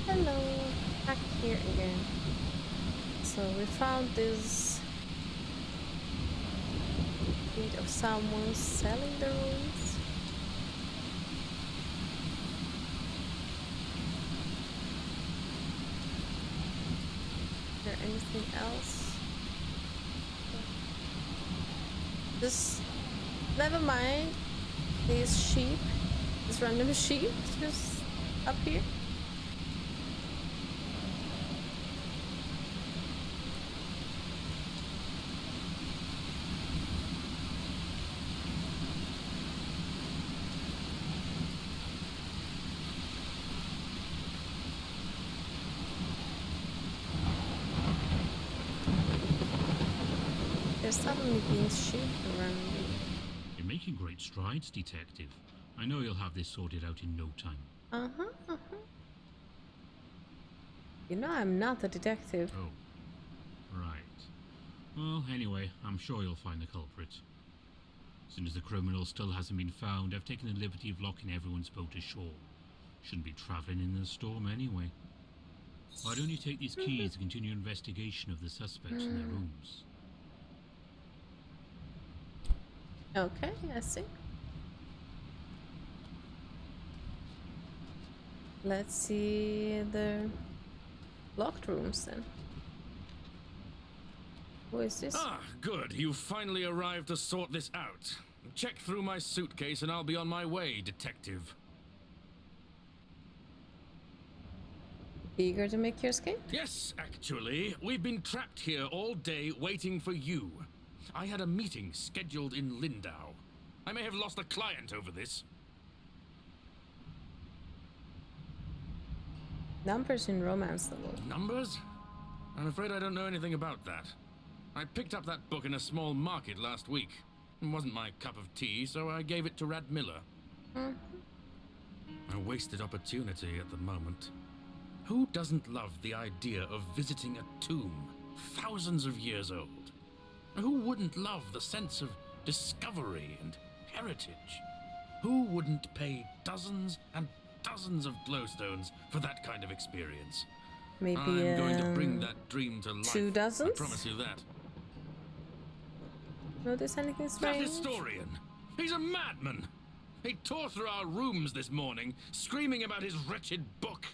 Hello, back here again. So we found this bit of someone selling the ruins. Is there anything else? Just never mind these sheep, this random sheep just up here. There's suddenly being shit around me. You're making great strides, Detective. I know you'll have this sorted out in no time. Uh-huh. You know I'm not a detective. Oh, right. Well, anyway, I'm sure you'll find the culprit. As soon as the criminal still hasn't been found, I've taken the liberty of locking everyone's boat ashore. Shouldn't be traveling in the storm anyway. Why don't you take these keys to continue investigation of the suspects in their rooms? Okay, I see. Let's see the locked rooms then. Who is this? Ah, good. You finally arrived to sort this out. Check through my suitcase and I'll be on my way, Detective. Eager to make your escape? Yes, actually. We've been trapped here all day waiting for you. I had a meeting scheduled in Lindau. I may have lost a client over this. Numbers in romance level. Numbers? I'm afraid I don't know anything about that. I picked up that book in a small market last week. It wasn't my cup of tea, so I gave it to Rad Miller. A wasted opportunity at the moment. Who doesn't love the idea of visiting a tomb thousands of years old? Who wouldn't love the sense of discovery and heritage? Who wouldn't pay dozens and dozens of glowstones for that kind of experience? Maybe I'm going to bring that dream to life. 2 dozens? I promise you that. Notice anything That strange? historian! He's a madman! He tore through our rooms this morning, screaming about his wretched book.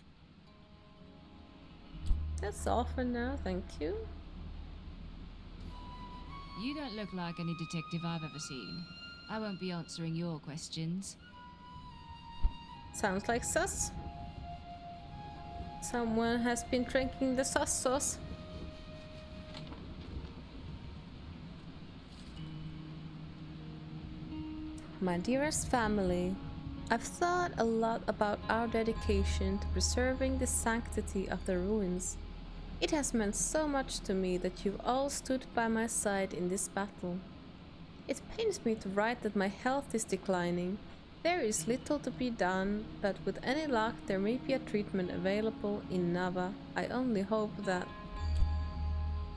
That's all for now, thank you. You don't look like any detective I've ever seen. I won't be answering your questions. Sounds like sus. Someone has been drinking the sus sauce. My dearest family, I've thought a lot about our dedication to preserving the sanctity of the ruins. It has meant so much to me that you've all stood by my side in this battle. It pains me to write that my health is declining. There is little to be done, but with any luck there may be a treatment available in Nava. I only hope that...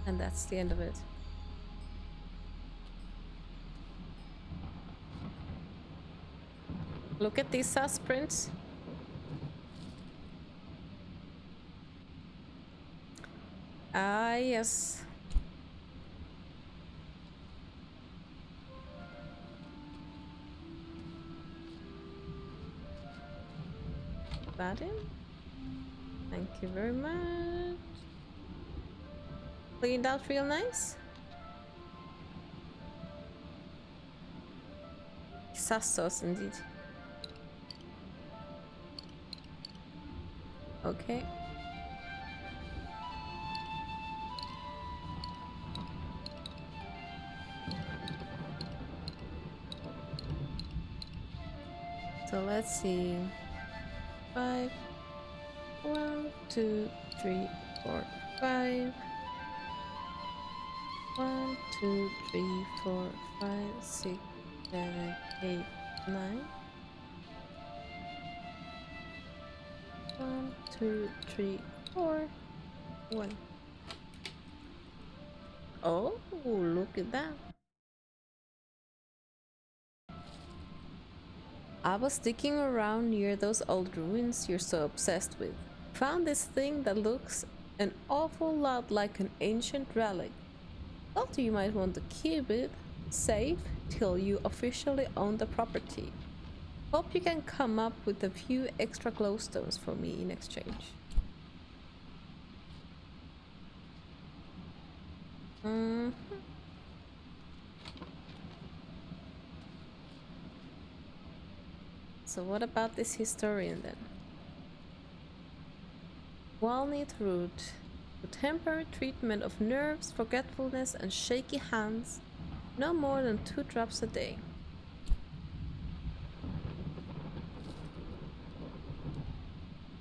And that's the end of it. Look at these sus prints. Ah, yes. Badin? Thank you very much. Cleaned out real nice. Sus sauce indeed. Okay. So let's see. 5. 1, 2, 3, 4, 5. 1, 2, 3, 4, 5, 6, 7, 8, 9. 1, 2, 3, 4, 1. Oh, look at that. I was digging around near those old ruins you're so obsessed with. Found this thing that looks an awful lot like an ancient relic. Thought you might want to keep it safe till you officially own the property. Hope you can come up with a few extra glowstones for me in exchange. So what about this historian then? Walnut root. For temporary treatment of nerves, forgetfulness and shaky hands. No more than 2 drops a day.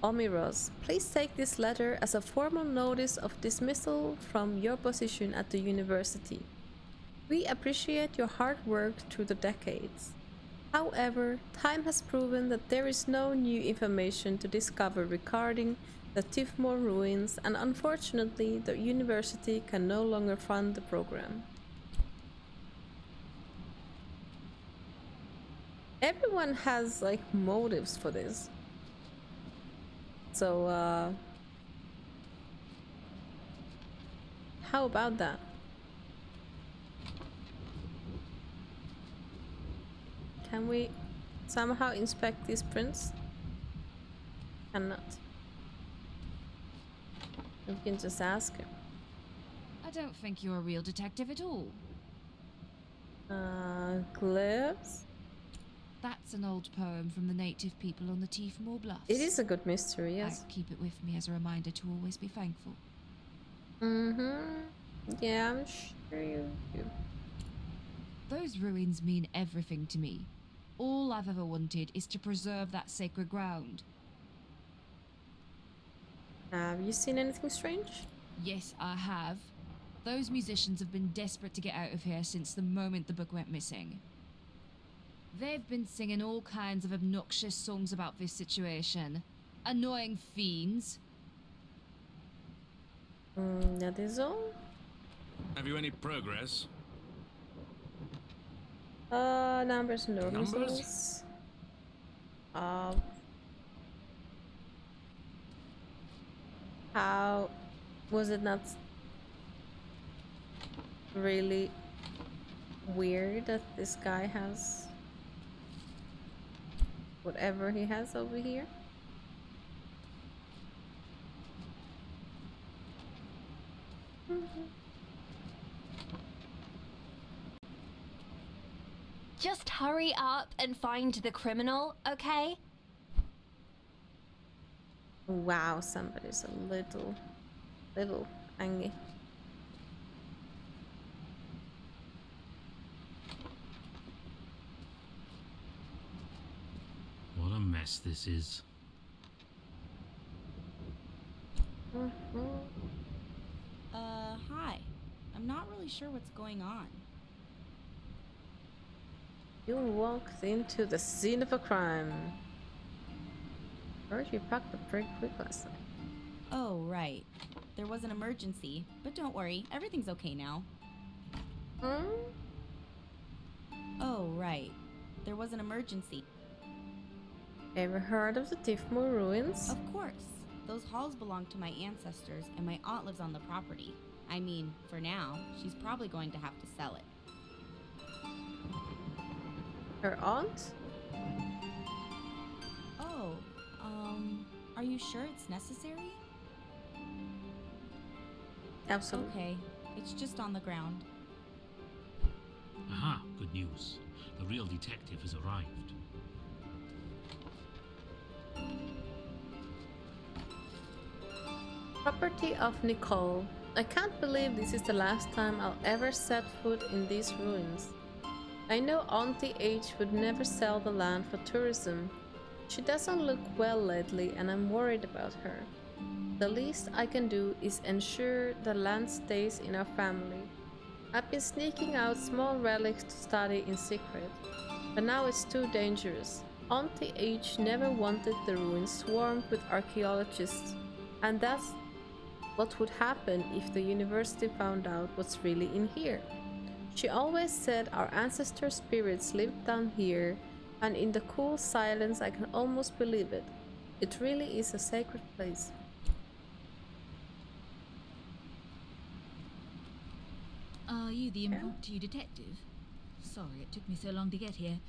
Omiros, please take this letter as a formal notice of dismissal from your position at the university. We appreciate your hard work through the decades. However, time has proven that there is no new information to discover regarding the Tifmore ruins, and unfortunately, the university can no longer fund the program. Everyone has like motives for this. So, how about that? Can we somehow inspect these prints? Cannot. We can just ask him. I don't think you're a real detective at all. Glyphs? That's an old poem from the native people on the Tifmore Bluffs. It is a good mystery, yes. I keep it with me as a reminder to always be thankful. Yeah, I'm sure you do. Those ruins mean everything to me. All I've ever wanted is to preserve that sacred ground. Have you seen anything strange? Yes, I have. Those musicians have been desperate to get out of here since the moment the book went missing. They've been singing all kinds of obnoxious songs about this situation. Annoying fiends. That is all? Have you any progress? Numbers and Numbers? How was it not really weird that this guy has whatever he has over here? Just hurry up and find the criminal, okay? Wow, somebody's a little angry. What a mess this is. Hi. I'm not really sure what's going on. You walked into the scene of a crime. Heard you packed up pretty quick last night. Oh, right. There was an emergency, but don't worry, everything's okay now. Oh, right. There was an emergency. Ever heard of the Tifmore ruins? Of course. Those halls belong to my ancestors, and my aunt lives on the property. I mean, for now, she's probably going to have to sell it. Her aunt? Oh, are you sure it's necessary? Absolutely. Okay, it's just on the ground. Aha, good news. The real detective has arrived. Property of Nicole. I can't believe this is the last time I'll ever set foot in these ruins. I know Auntie H would never sell the land for tourism. She doesn't look well lately and I'm worried about her. The least I can do is ensure the land stays in our family. I've been sneaking out small relics to study in secret, but now it's too dangerous. Auntie H never wanted the ruins swarmed with archaeologists, and that's what would happen if the university found out what's really in here. She always said our ancestor spirits lived down here, and in the cool silence I can almost believe it. It really is a sacred place. Are you the impromptu detective? Sorry it took me so long to get here.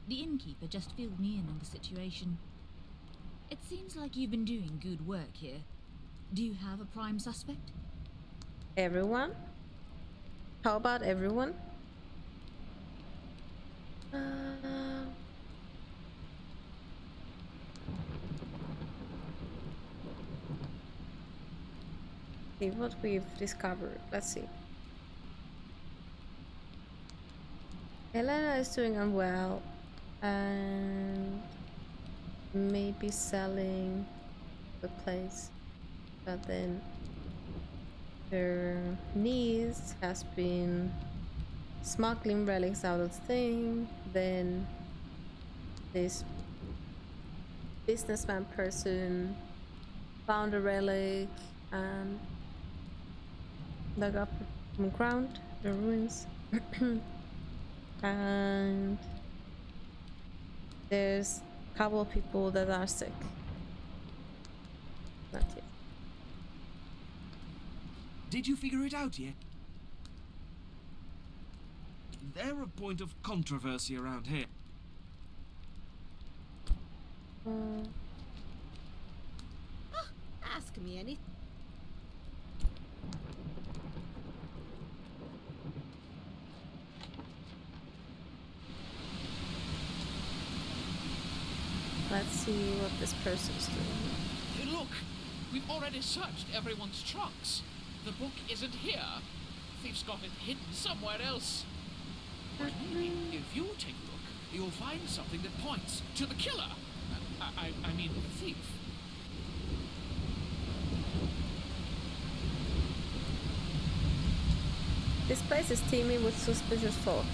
The innkeeper just filled me in on the situation. It seems like you've been doing good work here. Do you have a prime suspect? Everyone? How about everyone? See what we've discovered. Let's see. Elena is doing unwell and maybe selling the place, but then her niece has been smuggling relics out of the thing. Then this businessman person found a relic and dug up from ground the ruins. And there's a couple of people that are sick. Not yet. Did you figure it out yet? They're a point of controversy around here. Ask me anything. Let's see what this person's doing. Look, we've already searched everyone's trunks. The book isn't here. Thieves got it hidden somewhere else. But maybe if you take a look, you'll find something that points to the killer. I mean the thief. This place is teeming with suspicious folk.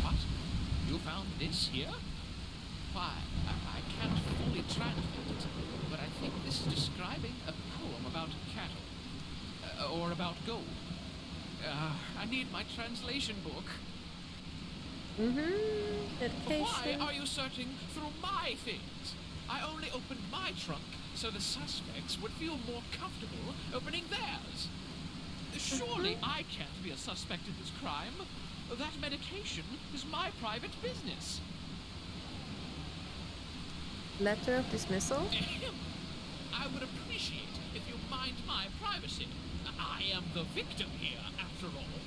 What? You found this here? Why, I can't fully translate it, but I think this is describing a poem about cattle. Or about gold. I need my translation book. Dedication. Why are you searching through my things? I only opened my trunk so the suspects would feel more comfortable opening theirs. Surely I can't be a suspect in this crime. That medication is my private business. Letter of dismissal? I would appreciate if you mind my privacy. I am the victim here, after all.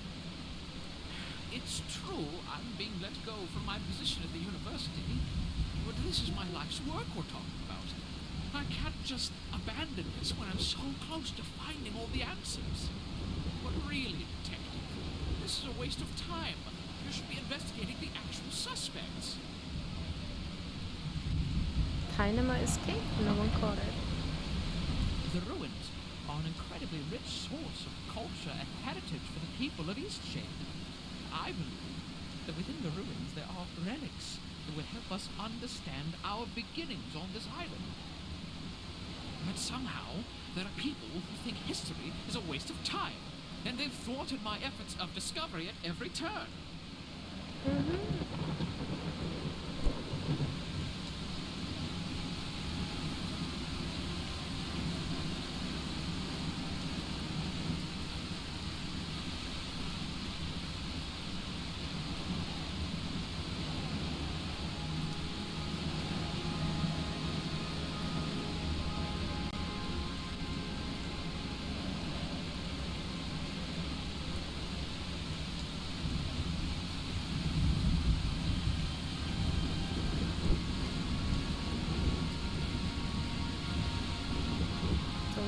It's true I'm being let go from my position at the university, but this is my life's work we're talking about. I can't just abandon this when I'm so close to finding all the answers. But really, detective, this is a waste of time. You should be investigating the actual suspects. Dynama escape? No one caught it. The ruins are an incredibly rich source of culture and heritage for the people of Eastshade. I believe that within the ruins there are relics that will help us understand our beginnings on this island. But somehow, there are people who think history is a waste of time, and they've thwarted my efforts of discovery at every turn.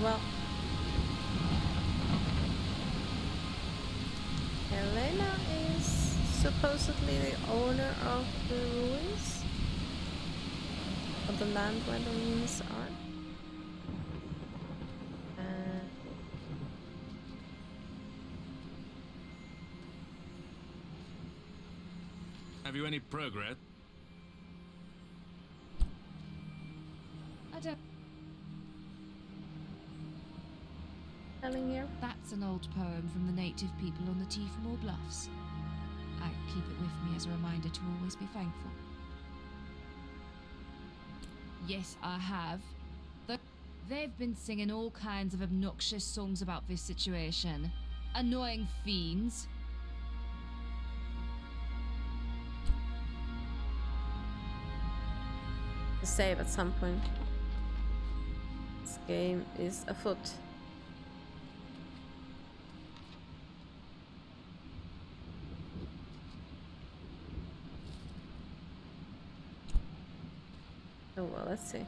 Well, Helena is supposedly the owner of the ruins, of the land where the ruins are. Have you any progress? I don't. Here. That's an old poem from the native people on the Tiefmoor Bluffs. I keep it with me as a reminder to always be thankful. Yes, I have. They've been singing all kinds of obnoxious songs about this situation. Annoying fiends. To save at some point. This game is afoot. Oh well, let's see.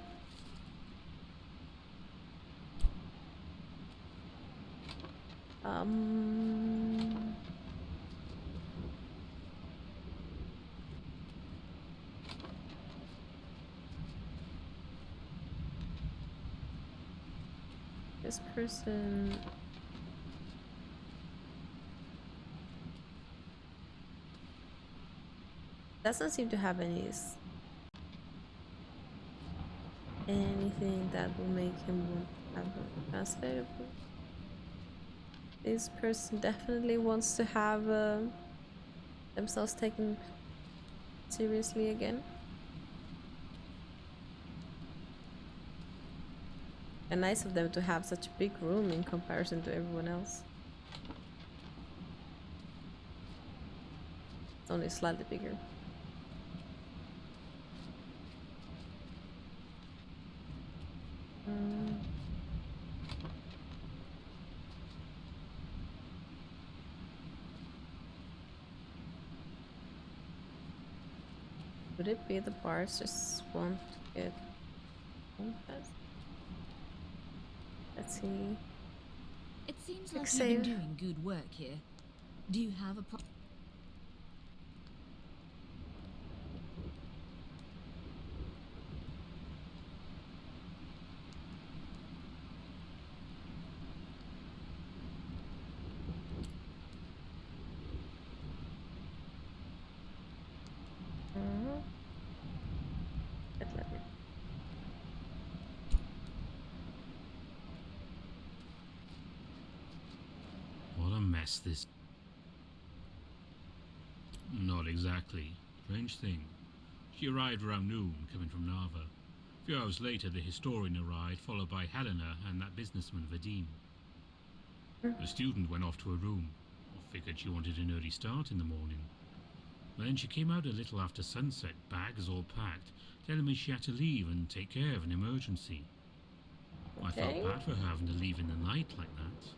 This person doesn't seem to have anything that will make him want to have a translator. This person definitely wants to have themselves taken seriously again. And nice of them to have such a big room in comparison to everyone else. It's only slightly bigger. Would it be the bars just want to get home fast? Let's see. It seems Quick like save. you've been doing good work here. Do you have a What a mess this... Not exactly. Strange thing. She arrived around noon, coming from Narva. A few hours later, the historian arrived, followed by Helena and that businessman, Vadim. The student went off to her room. I figured she wanted an early start in the morning. Then she came out a little after sunset, bags all packed, telling me she had to leave and take care of an emergency. I felt Okay. bad for her having to leave in the night like that.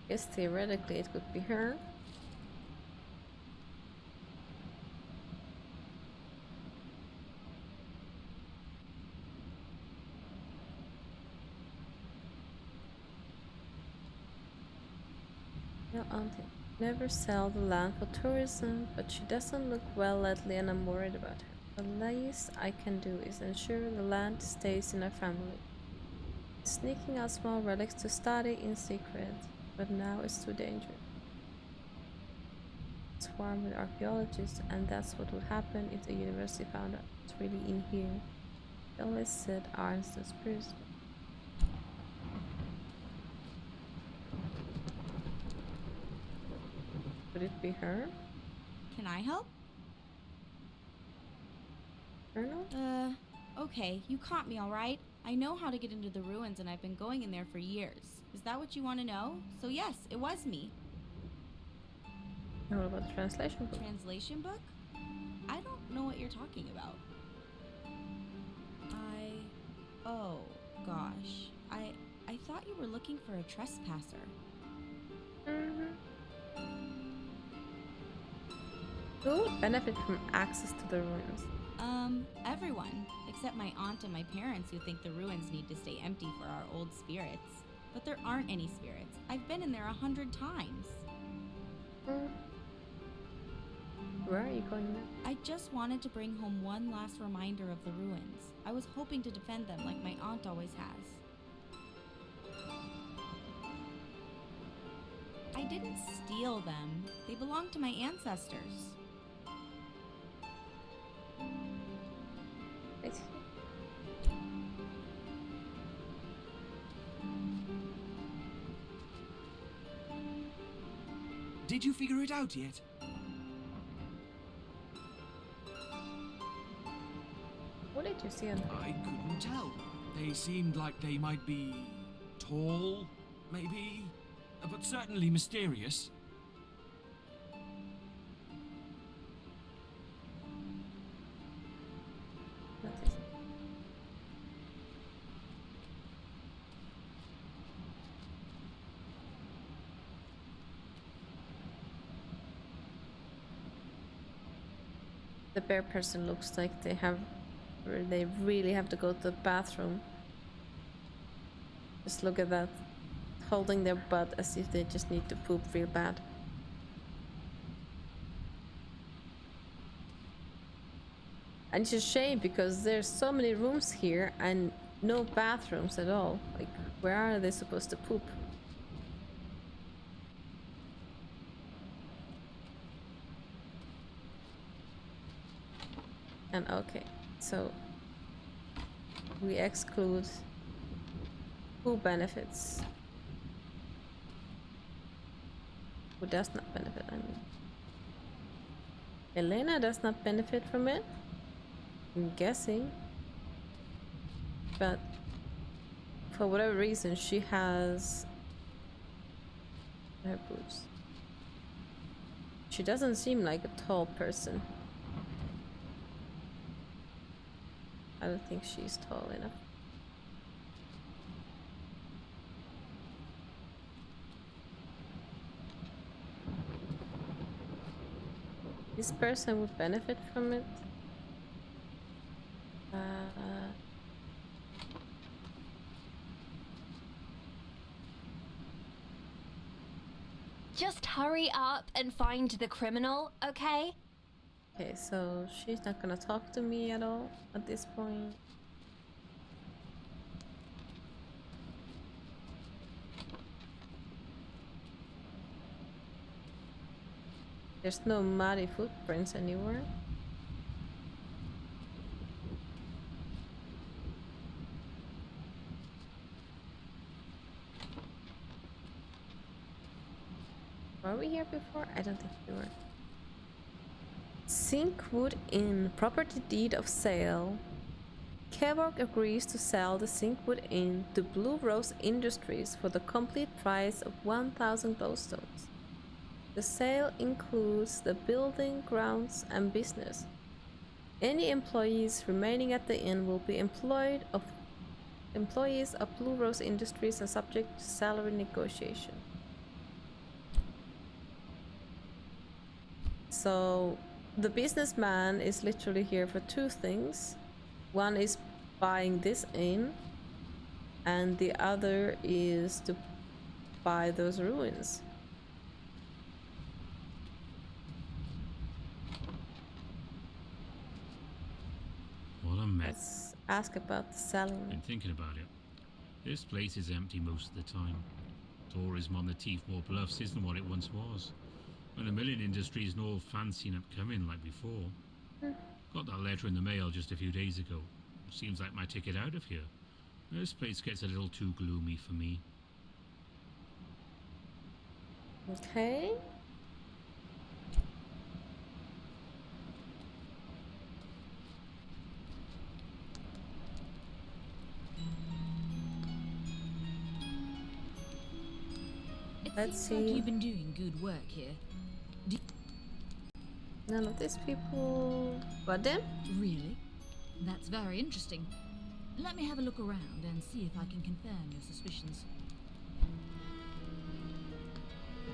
Guess theoretically it could be her. Your auntie never sell the land for tourism, but she doesn't look well lately and I'm worried about her. The least I can do is ensure the land stays in our family. Sneaking out small relics to study in secret, but now it's too dangerous. Swarm with archaeologists, and that's what would happen if the university found out it's really in here. They always said Arnstad's prison. Would it be her? Can I help? Colonel? Okay, you caught me, alright? I know how to get into the ruins and I've been going in there for years. Is that what you want to know? So yes, it was me. And what about the translation book? Translation book? I don't know what you're talking about. Oh, gosh. I thought you were looking for a trespasser. Who would benefit from access to the ruins? Everyone. Except my aunt and my parents who think the ruins need to stay empty for our old spirits. But there aren't any spirits. I've been in there 100 times. Where are you going now? I just wanted to bring home one last reminder of the ruins. I was hoping to defend them like my aunt always has. I didn't steal them. They belong to my ancestors. Did you figure it out yet? What did you see on I couldn't tell. They seemed like they might be tall, maybe, but certainly mysterious. The bear person looks like they really have to go to the bathroom. Just look at that. Holding their butt as if they just need to poop real bad. And it's a shame because there's so many rooms here and no bathrooms at all. Like, where are they supposed to poop? And okay, so we exclude who benefits. Who does not benefit, I mean. Elena does not benefit from it, I'm guessing. But for whatever reason, she has her boobs. She doesn't seem like a tall person. I don't think she's tall enough. This person would benefit from it. Just hurry up and find the criminal, okay? Okay, so she's not gonna talk to me at all at this point. There's no muddy footprints anywhere. Were we here before? I don't think we were. Sinkwood Inn, property deed of sale. Kevork agrees to sell the Sinkwood Inn to Blue Rose Industries for the complete price of 1,000 glowstones. The sale includes the building, grounds, and business. Any employees remaining at the inn will be employees of Blue Rose Industries and subject to salary negotiation. So the businessman is literally here for two things. One is buying this inn, and the other is to buy those ruins. What a mess. Let's ask about the selling. Been thinking about it. This place is empty most of the time. Tourism on the Teefmore Bluffs isn't what it once was. And the milling industry's not all fancy and upcoming like before. Got that letter in the mail just a few days ago. Seems like my ticket out of here. This place gets a little too gloomy for me. Okay. Let's see. Like you've been doing good work here. None of these people. What then? Really? That's very interesting. Let me have a look around and see if I can confirm your suspicions.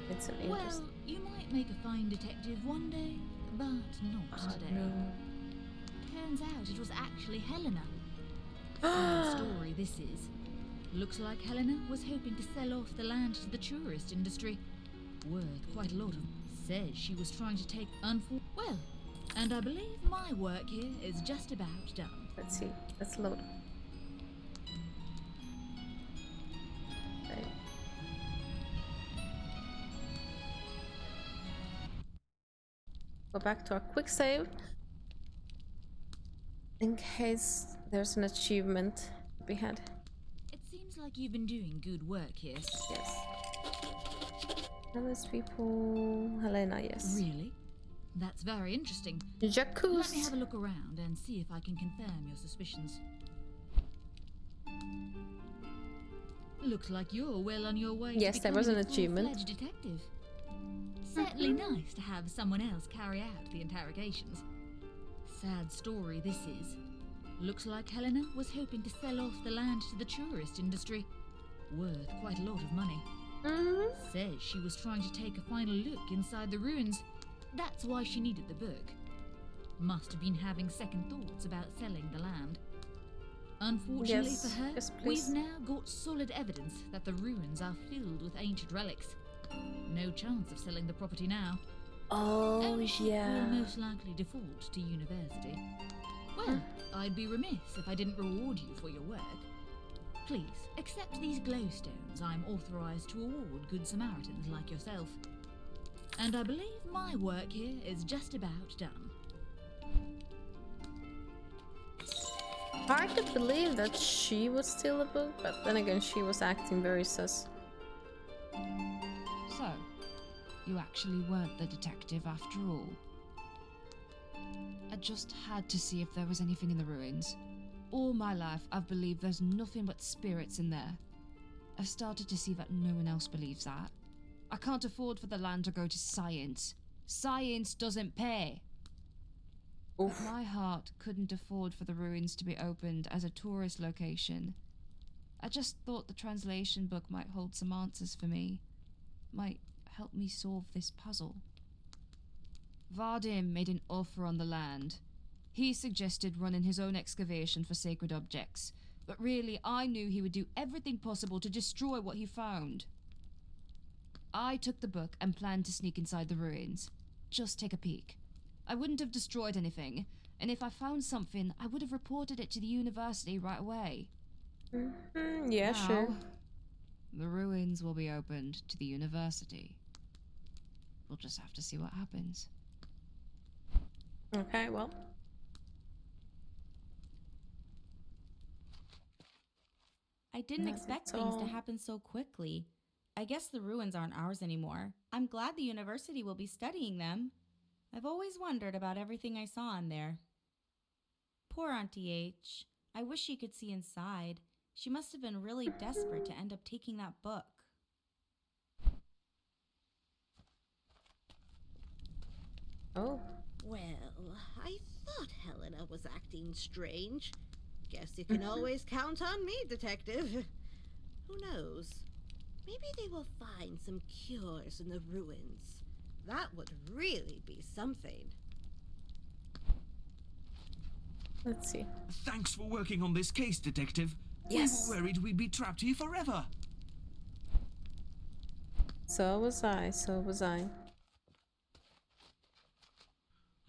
It's an Well, interest. you might make a fine detective one day, but not today. No. Turns out it was actually Helena. Sad story this is. Looks like Helena was hoping to sell off the land to the tourist industry. Worth quite a lot of. Says she was trying to take well, and I believe my work here is just about done. Let's see. Let's load. Okay. Go back to our quick save in case there's an achievement we had. It seems like you've been doing good work here. Yes. And those people. Helena, yes. Really? That's very interesting. Jacques. Let me have a look around and see if I can confirm your suspicions. Looks like you're well on your way. Yes, to there was an becoming a achievement. full-fledged detective. Certainly nice to have someone else carry out the interrogations. Sad story this is. Looks like Helena was hoping to sell off the land to the tourist industry. Worth quite a lot of money. Says she was trying to take a final look inside the ruins. That's why she needed the book. Must have been having second thoughts about selling the land. Unfortunately Yes, for her, yes, we've please. now got solid evidence that the ruins are filled with ancient relics. No chance of selling the property now. Oh, Ownership yeah. will most likely default to university. Well, I'd be remiss if I didn't reward you for your work. Please, accept these glowstones I'm authorized to award good Samaritans like yourself. And I believe my work here is just about done. Hard to believe that she would steal a book, but then again, she was acting very sus. So, you actually weren't the detective after all. I just had to see if there was anything in the ruins. All my life, I've believed there's nothing but spirits in there. I've started to see that no one else believes that. I can't afford for the land to go to science. Science doesn't pay. But my heart couldn't afford for the ruins to be opened as a tourist location. I just thought the translation book might hold some answers for me. Might help me solve this puzzle. Vadim made an offer on the land. He suggested running his own excavation for sacred objects, but really I knew he would do everything possible to destroy what he found. I took the book and planned to sneak inside the ruins. Just take a peek. I wouldn't have destroyed anything, and if I found something, I would have reported it to the university right away. Yeah, Now, sure. The ruins will be opened to the university. We'll just have to see what happens. Okay, well. I didn't That's expect it things to all. happen so quickly. I guess the ruins aren't ours anymore. I'm glad the university will be studying them. I've always wondered about everything I saw in there. Poor Auntie H. I wish she could see inside. She must have been really desperate to end up taking that book. Oh. Well, I thought Helena was acting strange. Guess you can always count on me, Detective. Who knows? Maybe they will find some cures in the ruins. That would really be something. Let's see. Thanks for working on this case, Detective. Yes. We were worried we'd be trapped here forever. So was I, so was I.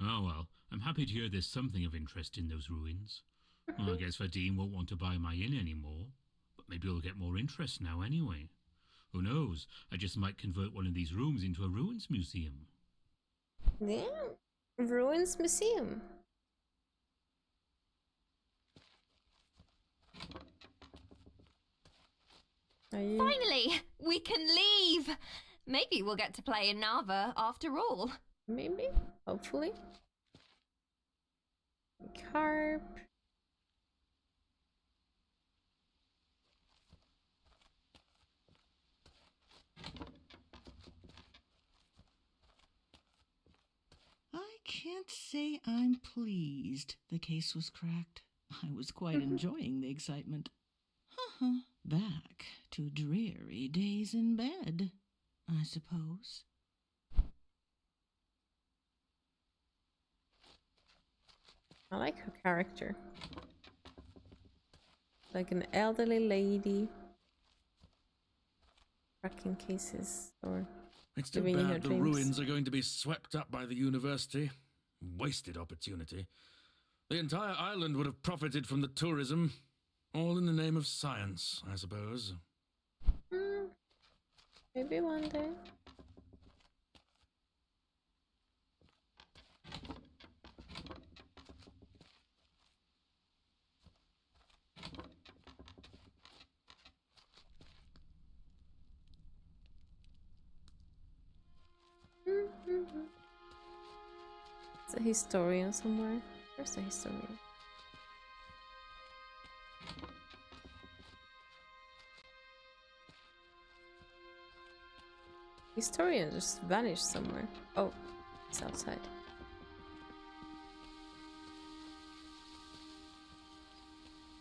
Oh well, I'm happy to hear there's something of interest in those ruins. Well, I guess Vadim won't want to buy my inn anymore, but maybe he'll get more interest now anyway. Who knows? I just might convert one of these rooms into a ruins museum. Yeah, ruins museum. Finally, we can leave. Maybe we'll get to play in Narva after all. Maybe, hopefully. Carp. I can't say I'm pleased the case was cracked. I was quite enjoying the excitement. Back to dreary days in bed, I suppose. I like her character. Like an elderly lady. Cracking cases or It's too living in her bad the dreams. ruins are going to be swept up by the university. Wasted opportunity. The entire island would have profited from the tourism. All in the name of science, I suppose. Maybe one day. It's a historian somewhere. Where's the historian? Historian just vanished somewhere. Oh, it's outside.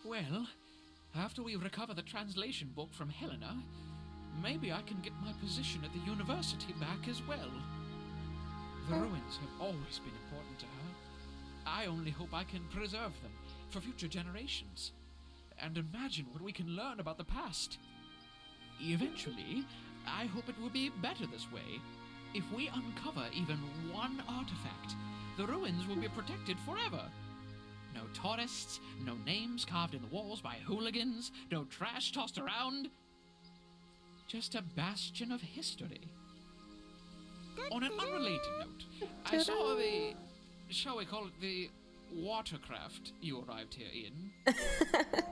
Well, after we recover the translation book from Helena, maybe I can get my position at the university back as well. The ruins have always been important to her. I only hope I can preserve them for future generations. And imagine what we can learn about the past. Eventually, I hope it will be better this way. If we uncover even one artifact, the ruins will be protected forever. No tourists, no names carved in the walls by hooligans, no trash tossed around. Just a bastion of history. On an unrelated note, I saw the, shall we call it the watercraft you arrived here in.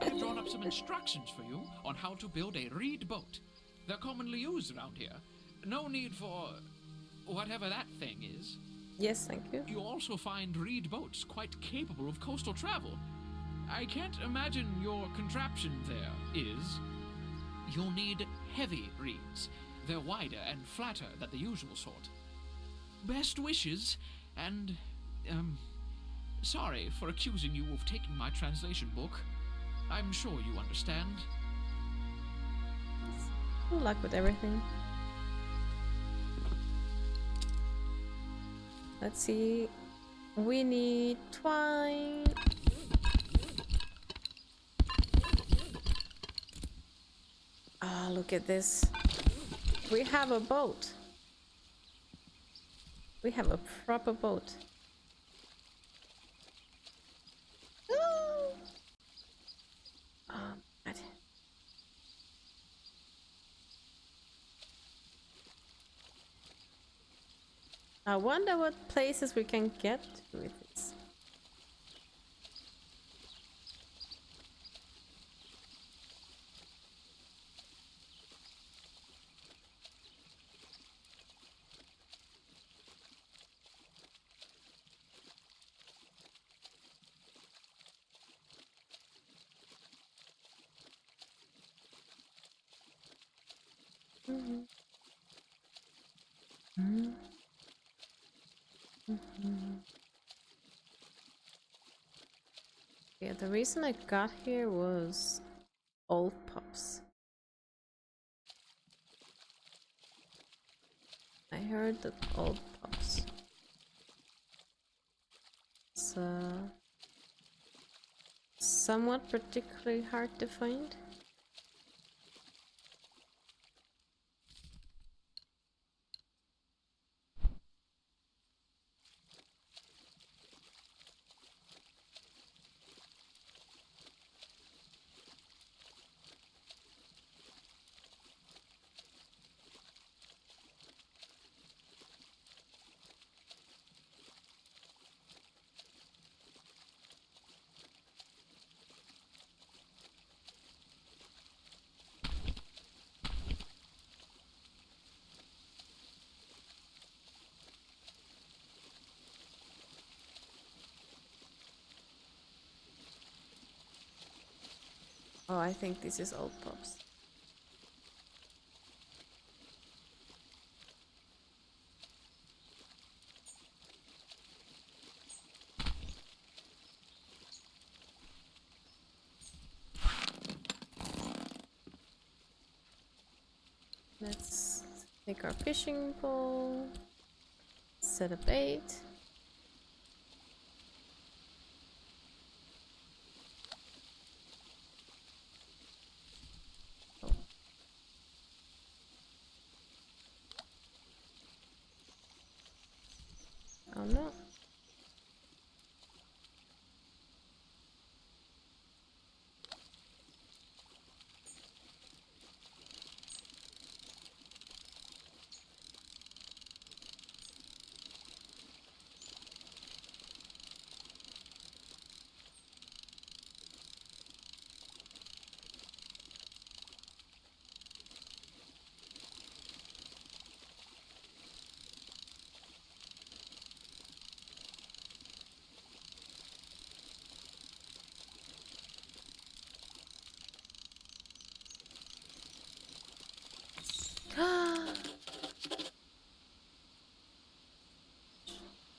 I've drawn up some instructions for you on how to build a reed boat. They're commonly used around here. No need for whatever that thing is. Yes, thank you. You also find reed boats quite capable of coastal travel. I can't imagine your contraption there is. You'll need heavy reeds. They're wider and flatter than the usual sort. Best wishes, and, sorry for accusing you of taking my translation book. I'm sure you understand. Good luck with everything. Let's see. We need twine. Ah, look at this. We have a boat. We have a proper boat. Oh, God. I wonder what places we can get with this. Yeah, the reason I got here was old pups. I heard that old pups. It's somewhat particularly hard to find. Oh, I think this is old pups. Let's take our fishing pole, set a bait. Oh no.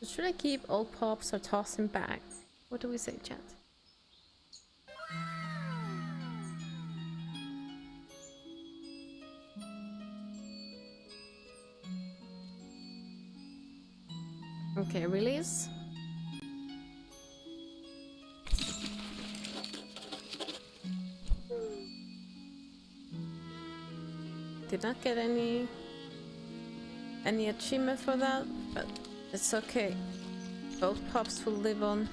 Should I keep old pups or toss him back? What do we say, chat? Okay, release. Did not get any achievement for that, but it's okay. Both pups will live on.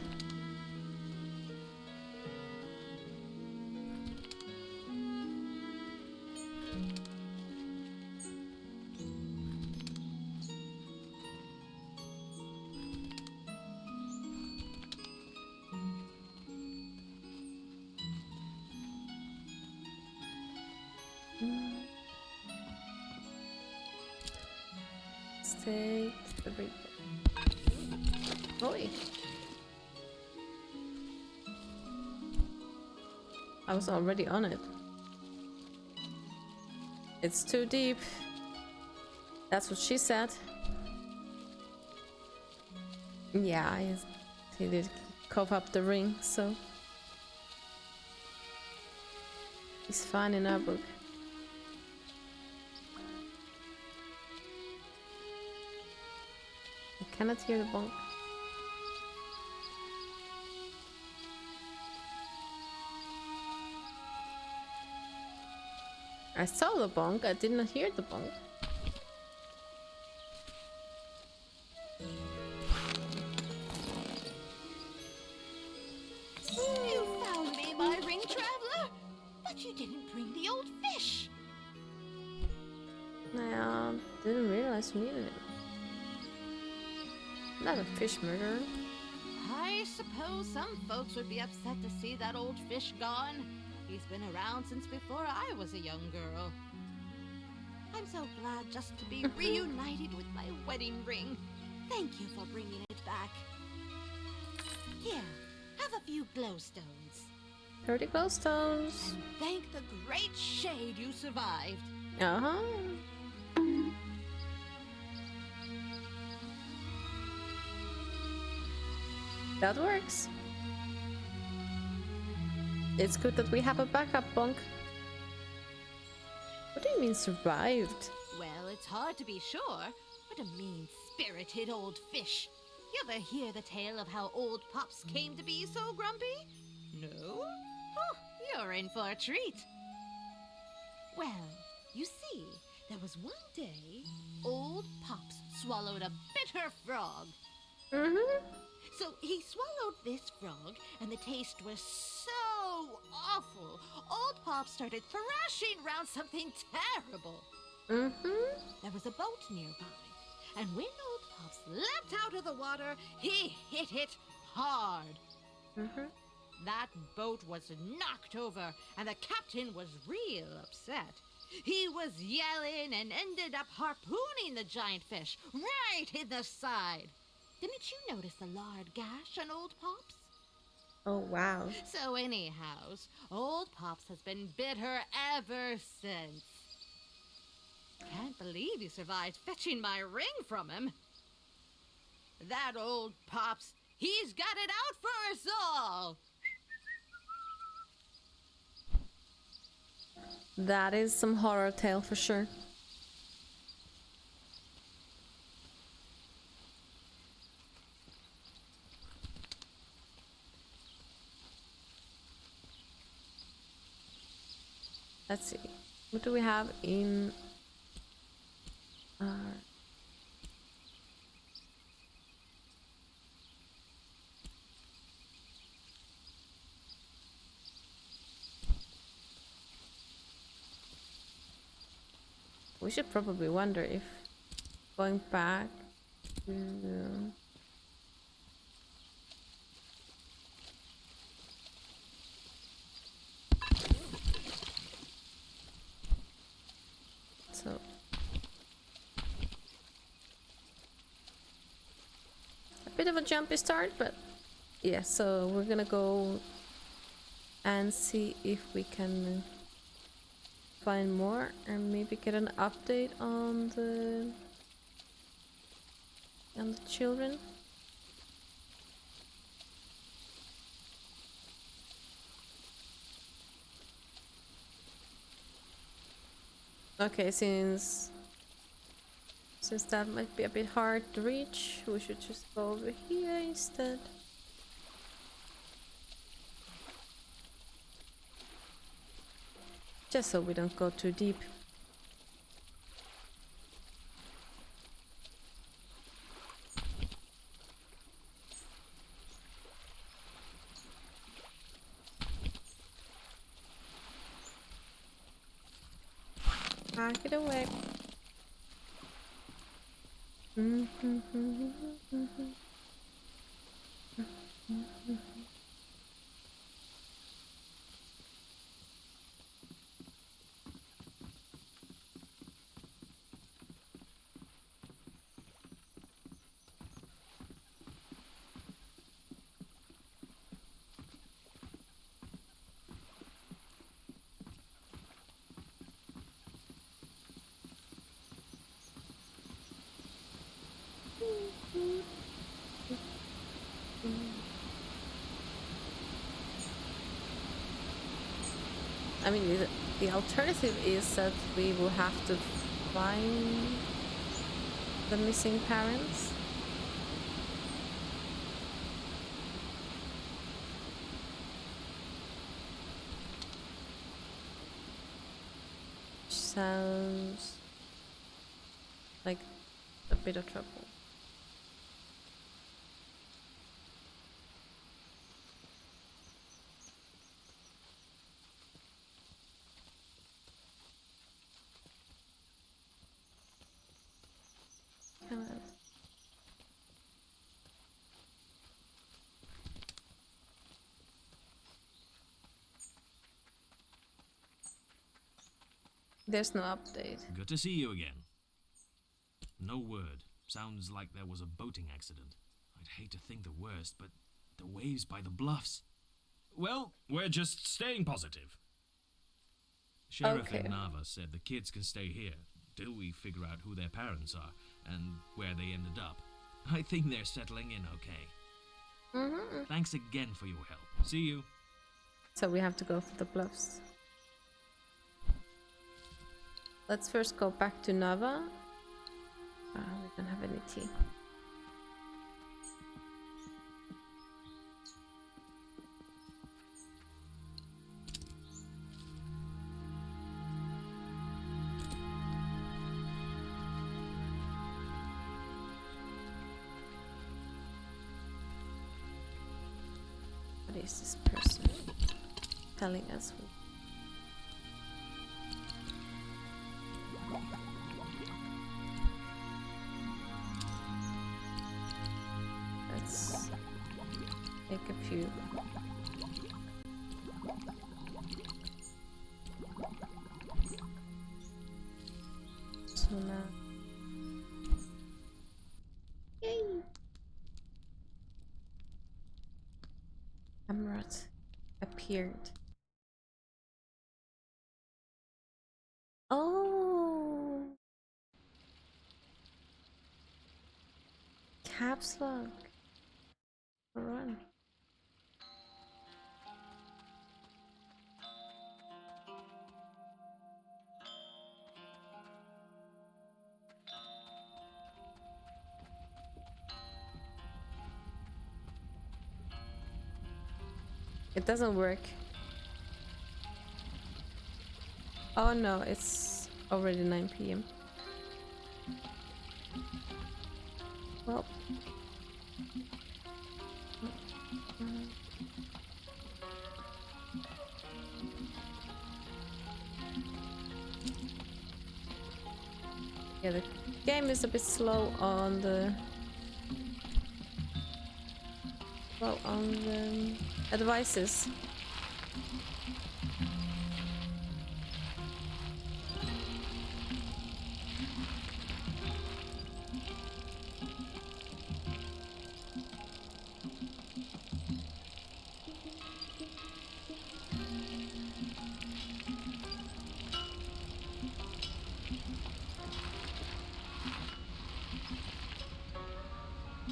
Stay the big. Oi. I was already on it. It's too deep. That's what she said. Yeah, he did cough up the ring, so he's fine in our book. I cannot hear the bonk. I saw the bonk, I did not hear the bonk. You found me, my ring traveler, but you didn't bring the old fish. I didn't realize we needed it. Not a fish murderer. I suppose some folks would be upset to see that old fish gone. He's been around since before I was a young girl. I'm so glad just to be reunited with my wedding ring. Thank you for bringing it back. Here, have a few glowstones. 30 glowstones. And thank the great shade you survived. Uh-huh. That works. It's good that we have a backup bonk. What do you mean survived? Well, it's hard to be sure. What a mean-spirited old fish. You ever hear the tale of how old Pops came to be so grumpy? No? Oh, you're in for a treat. Well, you see, there was one day, old Pops swallowed a bitter frog. Mm-hmm. So he swallowed this frog, and the taste was so awful. Old Pops started thrashing around something terrible. Mm-hmm. There was a boat nearby, and when old Pops leapt out of the water, he hit it hard. Mm-hmm. That boat was knocked over, and the captain was real upset. He was yelling and ended up harpooning the giant fish right in the side. Didn't you notice the lard gash on old Pops? Oh, wow. So anyhow, old Pops has been bitter ever since. Can't believe you survived fetching my ring from him. That old Pops, he's got it out for us all. That is some horror tale for sure. Let's see. What do we have in our... We should probably wonder if going back to... So a bit of a jumpy start, but yeah, so we're gonna go and see if we can find more and maybe get an update on the children. Okay, since that might be a bit hard to reach, we should just go over here instead. Just so we don't go too deep. Pack it away. I mean, the alternative is that we will have to find the missing parents. Sounds like a bit of trouble. Come on. There's no update. Good to see you again. No word. Sounds like there was a boating accident. I'd hate to think the worst, but the waves by the bluffs. Well, we're just staying positive. Sheriff in Nava said the kids can stay here till we figure out who their parents are and where they ended up. I think they're settling in okay. Thanks again for your help. See you. So we have to go for the bluffs. Let's first go back to Nava. We don't have any tea. What is this person telling us? Let's take a few. So now, yay! Amrat appeared. Oh, caps lock. Run. It doesn't work. Oh no, it's already 9 p.m. Well. Yeah, the game is a bit slow on the advices.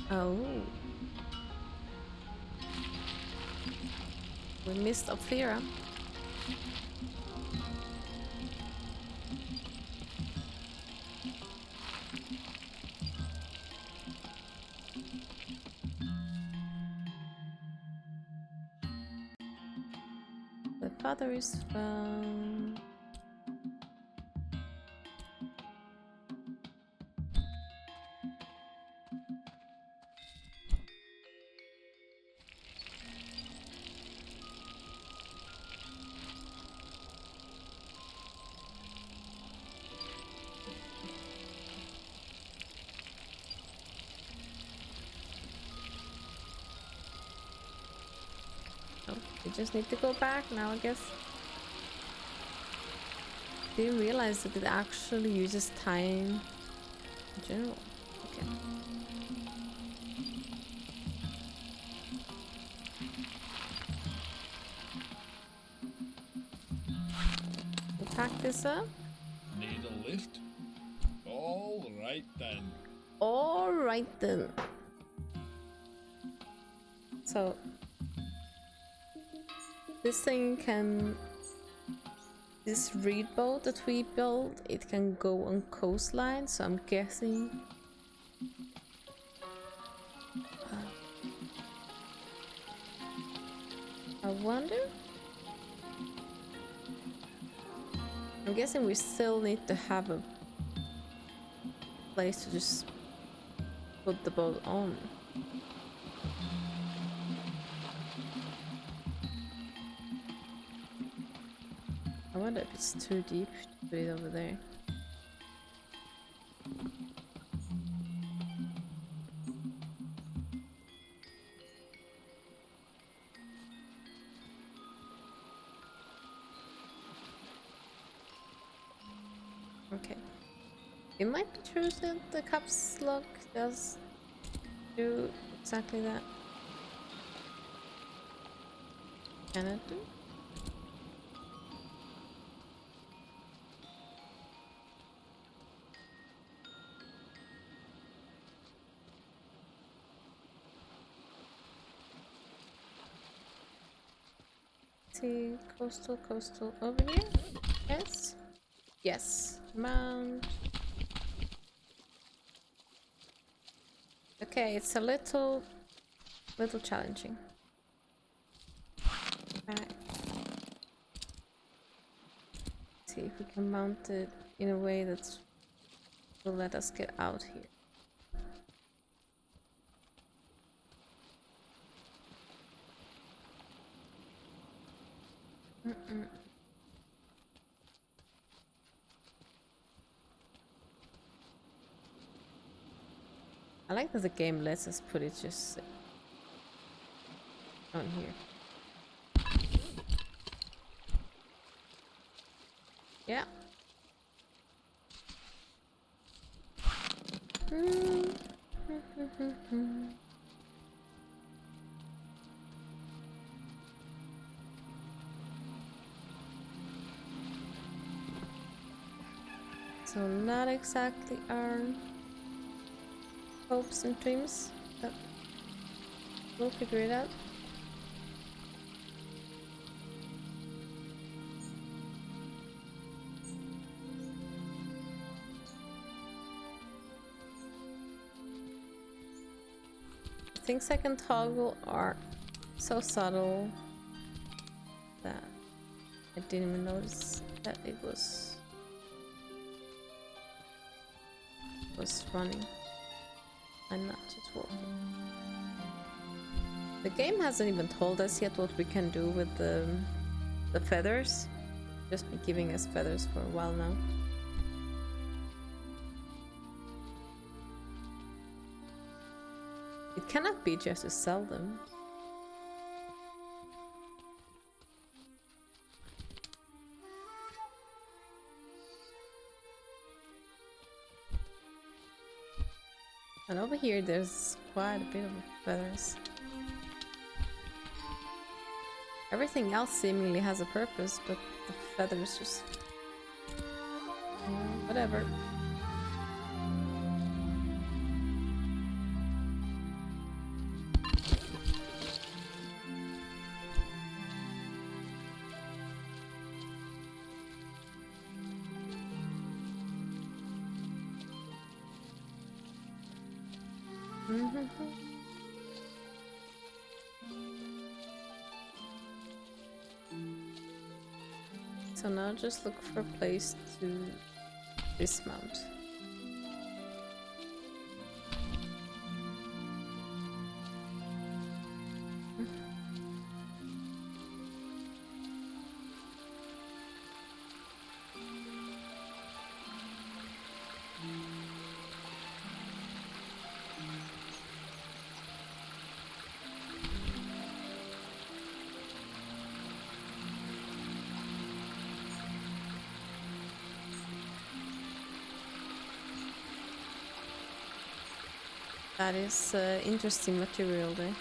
Oh. We missed Ophira. The father is found. We just need to go back now, I guess. Do you realize that it actually uses time in general? Okay. We'll pack this up. Need a lift? All right then. All right then. So this thing can this reed boat that we built, it can go on coastline, so I'm guessing I wonder? I'm guessing we still need to have a place to just put the boat on. I wonder if it's too deep to put it over there. Okay. It might be true that the caps lock does do exactly that. Can it do? See, coastal over here? Yes? Yes. Mount. Okay, it's a little challenging. Alright. See if we can mount it in a way that will let us get out here. I like that the game lets us put it just on here. Yeah. So not exactly our hopes and dreams, but we'll figure it out. Things I can toggle are so subtle that I didn't even notice that it was running and not just walking. The game hasn't even told us yet what we can do with the feathers. Just been giving us feathers for a while now. It cannot be just to sell them. And over here there's quite a bit of feathers. Everything else seemingly has a purpose, but the feathers just... whatever. So now just look for a place to dismount. That is interesting material there.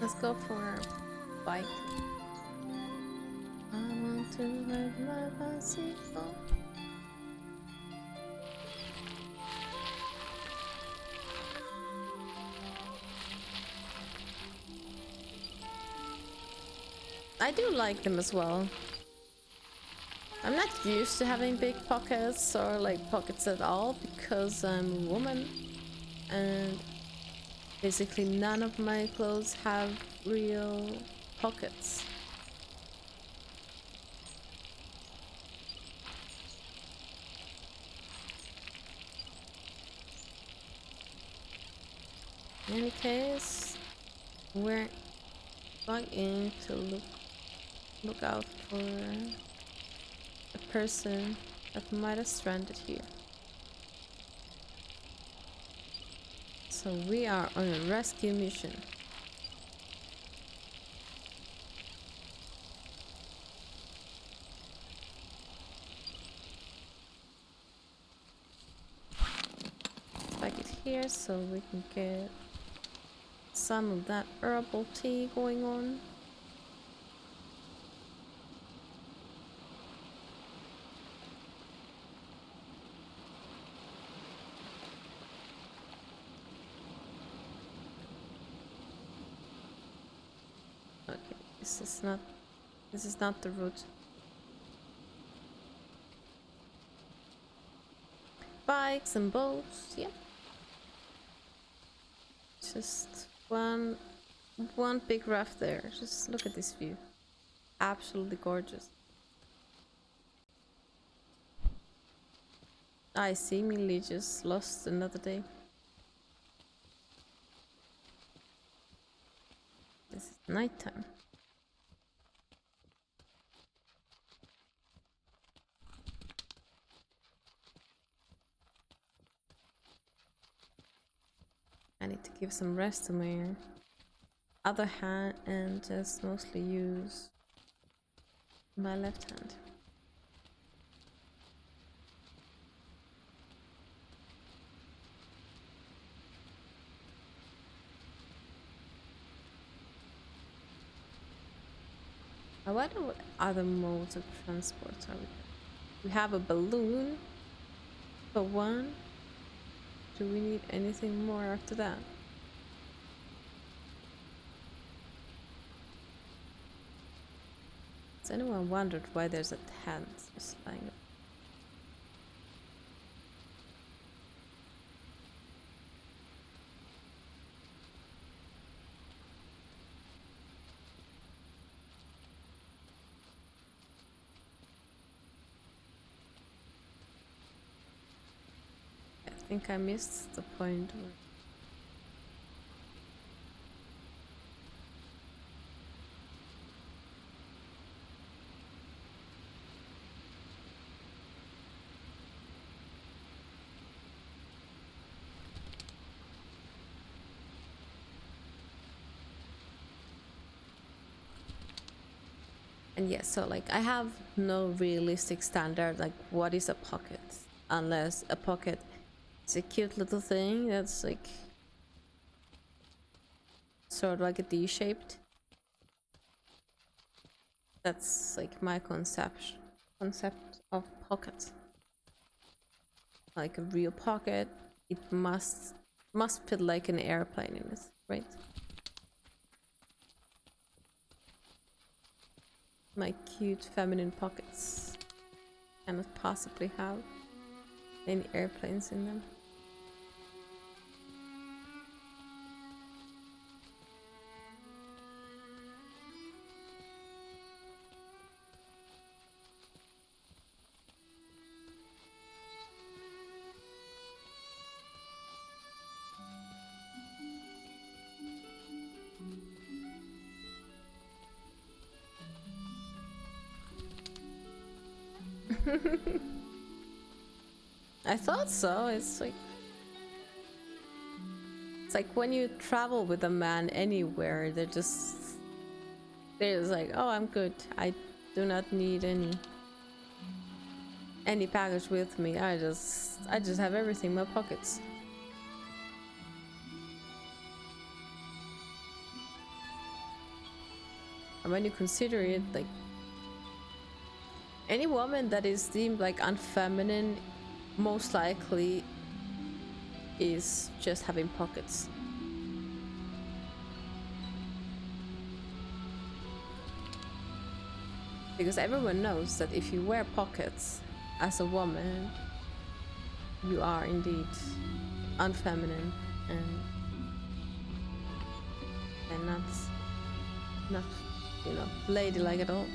Let's go for a bike. I want to ride my bicycle. I do like them as well. I'm not used to having big pockets or like pockets at all because I'm a woman and basically none of my clothes have real pockets. In any case, we're going in to look out for a person that might have stranded here. So we are on a rescue mission. Back it here so we can get some of that herbal tea going on. Okay, this is not the route. Bikes and boats, yeah. Just one big raft there. Just look at this view. Absolutely gorgeous. I seemingly just lost another day. This is nighttime. I need to give some rest to my other hand and just mostly use my left hand. I wonder what other modes of transport are we? We have a balloon for one. Do we need anything more after that? Has anyone wondered why there's a tent just lying up? I think I missed the point where and yes, so like I have no realistic standard like what is a pocket, unless a pocket is a cute little thing that's like sort of like a D-shaped. That's like my concept of pocket. Like a real pocket, it must fit like an airplane in it, right? My cute feminine pockets cannot possibly have any airplanes in them. I thought so. It's like when you travel with a man anywhere, they're just like, oh, I'm good. I do not need any baggage with me. I just have everything in my pockets. And when you consider it, like, any woman that is deemed like unfeminine most likely is just having pockets. Because everyone knows that if you wear pockets as a woman, you are indeed unfeminine and not, you know, ladylike at all.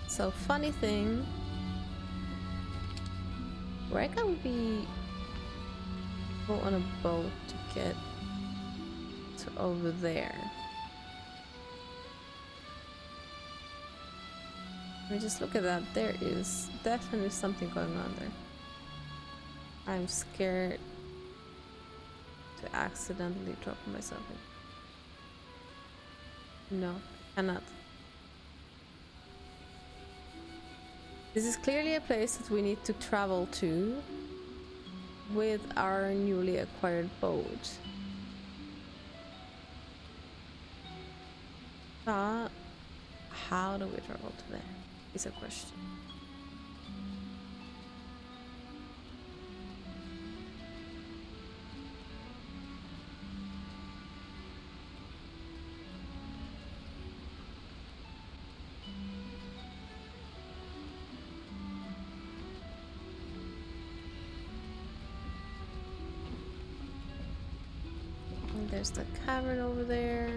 So funny thing, where can we go on a boat to get to over there? Let me just look at that. There is definitely something going on there. I'm scared to accidentally drop myself in. No, cannot. This is clearly a place that we need to travel to with our newly acquired boat. How do we travel to there? Is a question. There's the cavern over there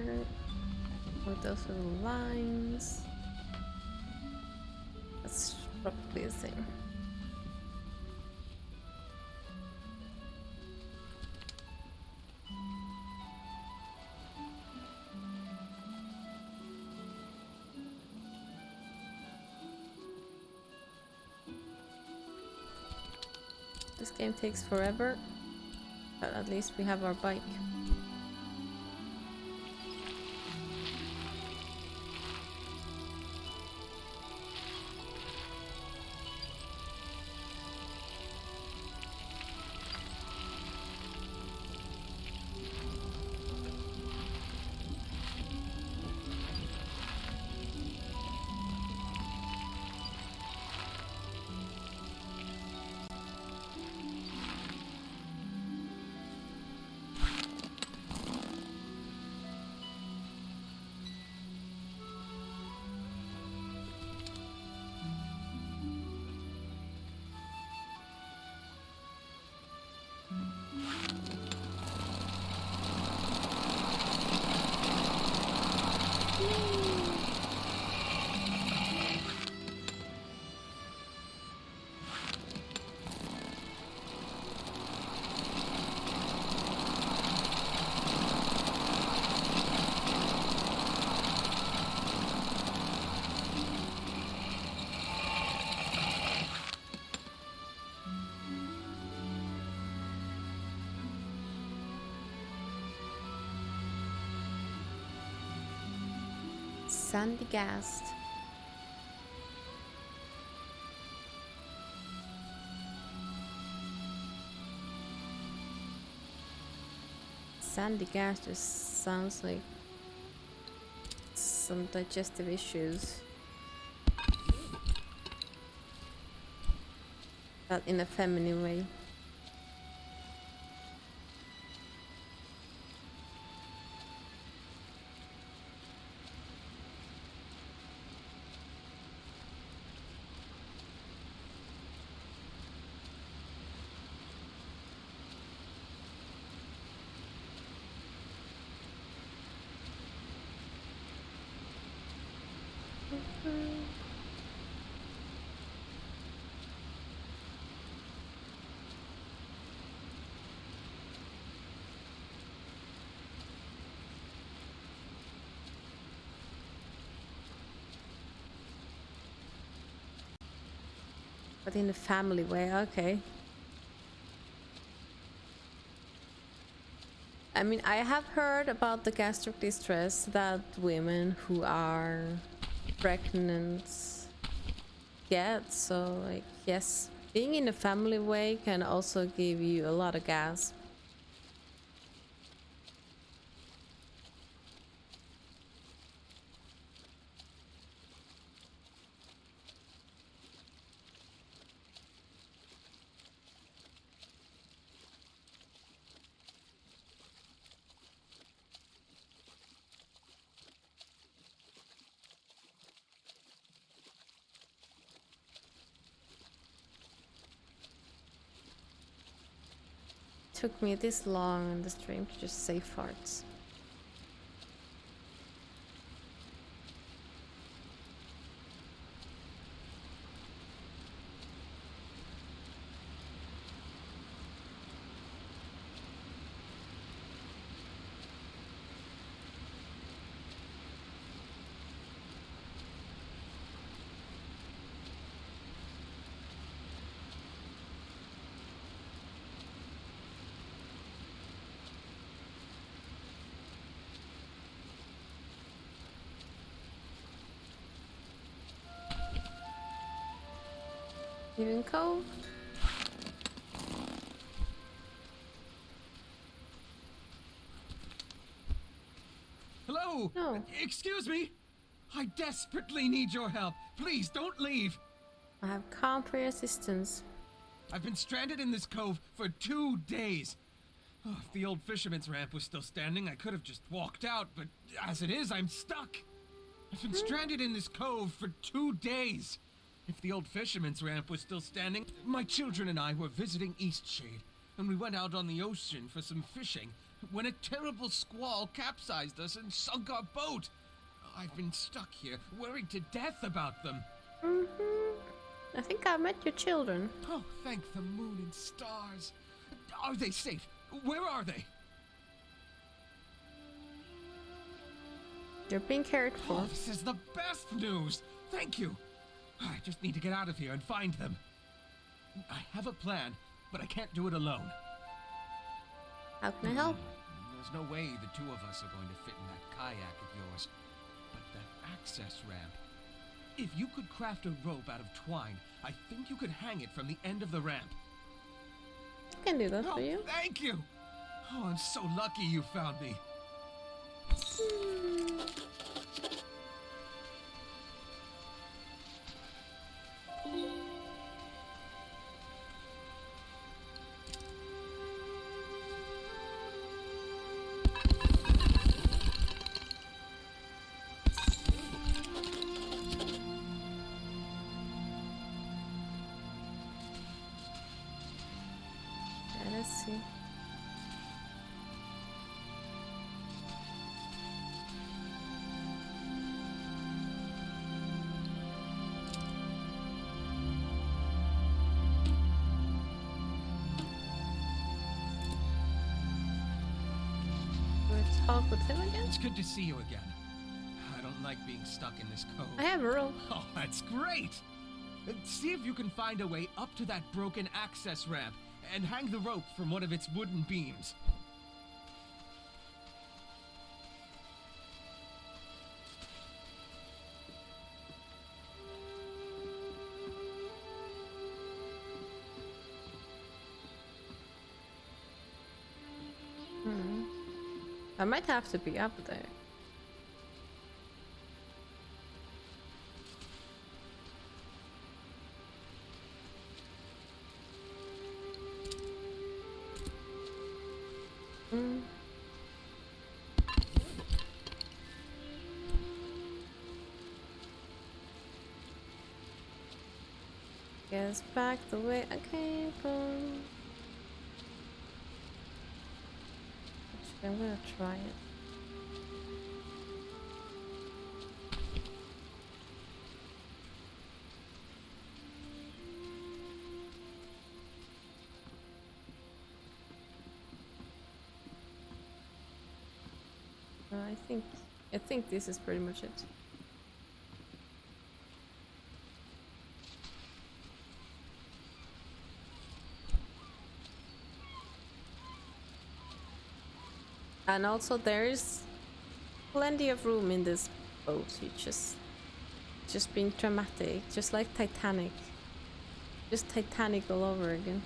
with those little lines. That's probably the same. This game takes forever, but at least we have our bike. Sandygast. Sandygast just sounds like some digestive issues, but in a feminine way. But in a family way, okay. I mean, I have heard about the gastric distress that women who are pregnant get. So, like, yes, being in a family way can also give you a lot of gas. Took me this long on the stream to just say farts. Even Cove? Hello? No. Excuse me? I desperately need your help. Please, don't leave. I have come for your assistance. I've been stranded in this cove for 2 days. Oh, if the old fisherman's ramp was still standing, I could have just walked out, but as it is, I'm stuck. I've been stranded in this cove for 2 days. If the old fisherman's ramp was still standing, my children and I were visiting Eastshade, and we went out on the ocean for some fishing, when a terrible squall capsized us and sunk our boat. I've been stuck here, worried to death about them. I think I met your children. Oh, thank the moon and stars. Are they safe? Where are they? You're being cared for. Oh, this is the best news. Thank you. I just need to get out of here and find them. I have a plan, but I can't do it alone. How can I help? There's no way the two of us are going to fit in that kayak of yours. But that access ramp. If you could craft a rope out of twine, I think you could hang it from the end of the ramp. I can do that for you. Thank you! Oh, I'm so lucky you found me. Let's see. Talk with him again? It's good to see you again. I don't like being stuck in this cove. I have a rope. Oh, that's great! See if you can find a way up to that broken access ramp and hang the rope from one of its wooden beams. I might have to be up there. Guess back the way I came from. Actually, I'm gonna try it. I think this is pretty much it. And also there's plenty of room in this boat. You just being dramatic, just like Titanic. Just Titanic all over again.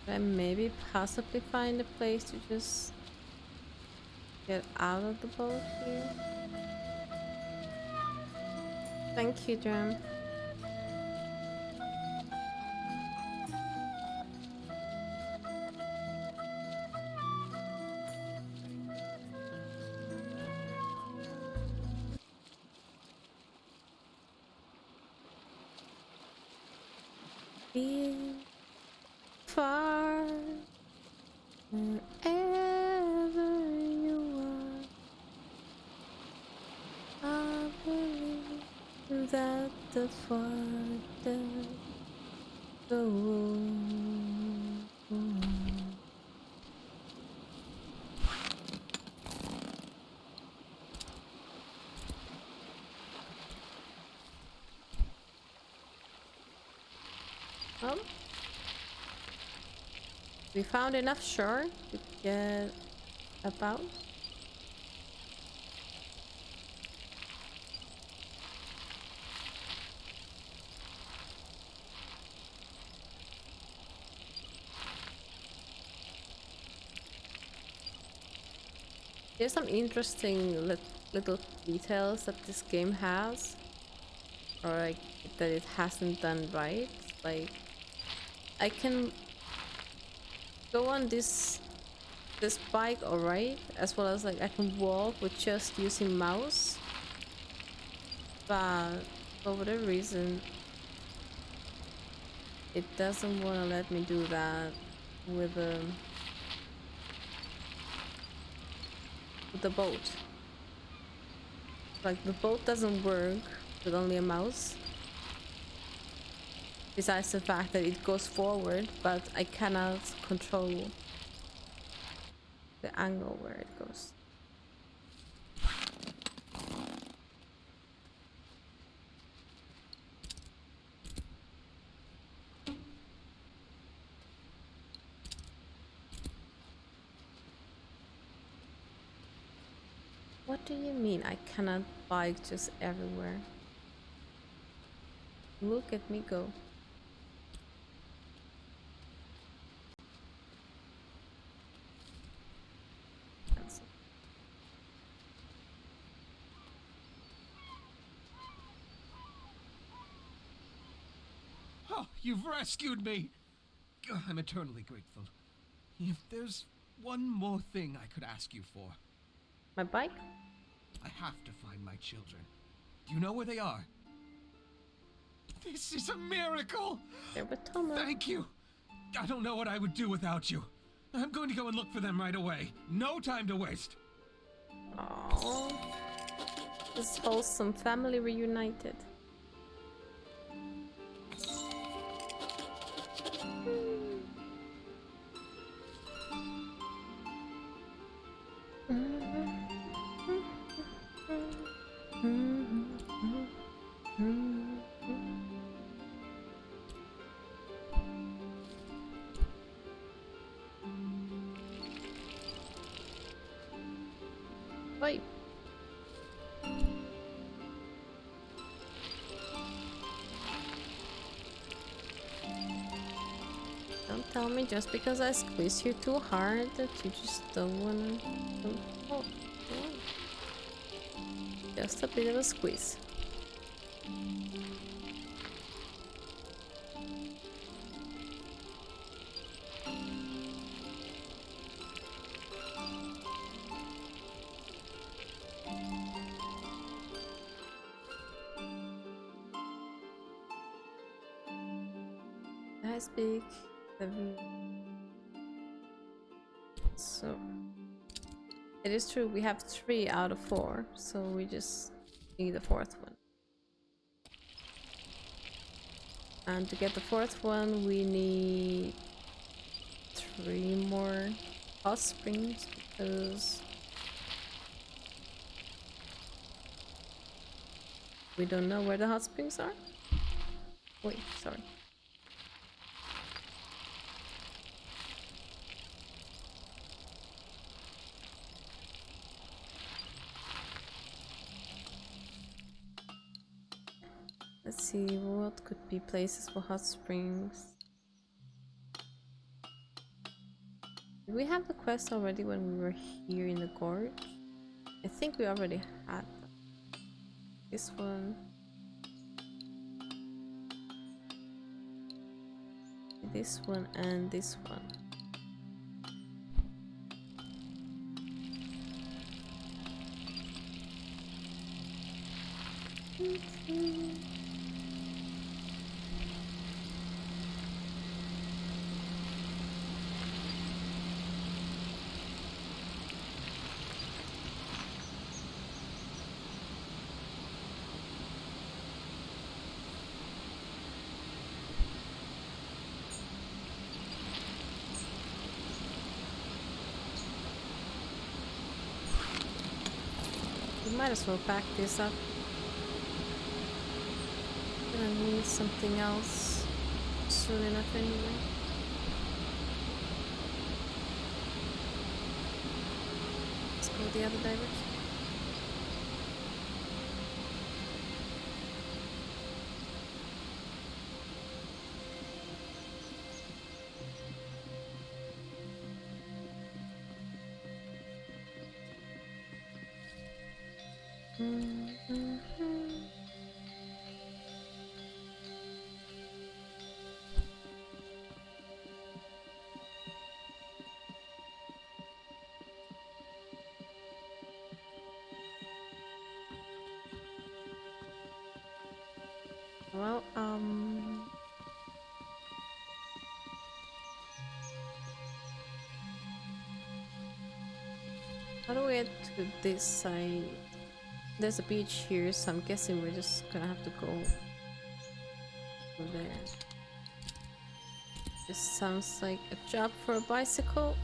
And maybe possibly find a place to just get out of the boat here. Thank you, Drum. Be far wherever you are. I believe that the farther go. We found enough shore to get about. There's some interesting little details that this game has, or like that it hasn't done right. Like I can go on this bike alright, as well as like I can walk with just using mouse, but for whatever reason it doesn't want to let me do that with the boat. Like the boat doesn't work with only a mouse. Besides the fact that it goes forward, but I cannot control the angle where it goes. What do you mean I cannot bike just everywhere? Look at me go. Oh, you've rescued me! I'm eternally grateful. If there's one more thing I could ask you for. My bike? I have to find my children. Do you know where they are? This is a miracle! They're with Tomo. Thank you! I don't know what I would do without you. I'm going to go and look for them right away. No time to waste. Aww. This wholesome family reunited. Wait. Don't tell me just because I squeeze you too hard that you just don't wanna. Oh, just a bit of a squeeze. Nice big heavy. So it is true we have 3 out of 4, so we just need the 4th one. And to get the 4th one we need 3 more hot springs, because We don't know where the hot springs are? Wait, sorry. Let's see, what could be places for hot springs? Did we have the quest already when we were here in the gorge? I think we already had this one. This one and this one. We might as well pack this up. Gonna need something else soon enough anyway. Let's go the other direction. Well, how do we get to this side? There's a beach here, so I'm guessing we're just gonna have to go over there. This sounds like a job for a bicycle.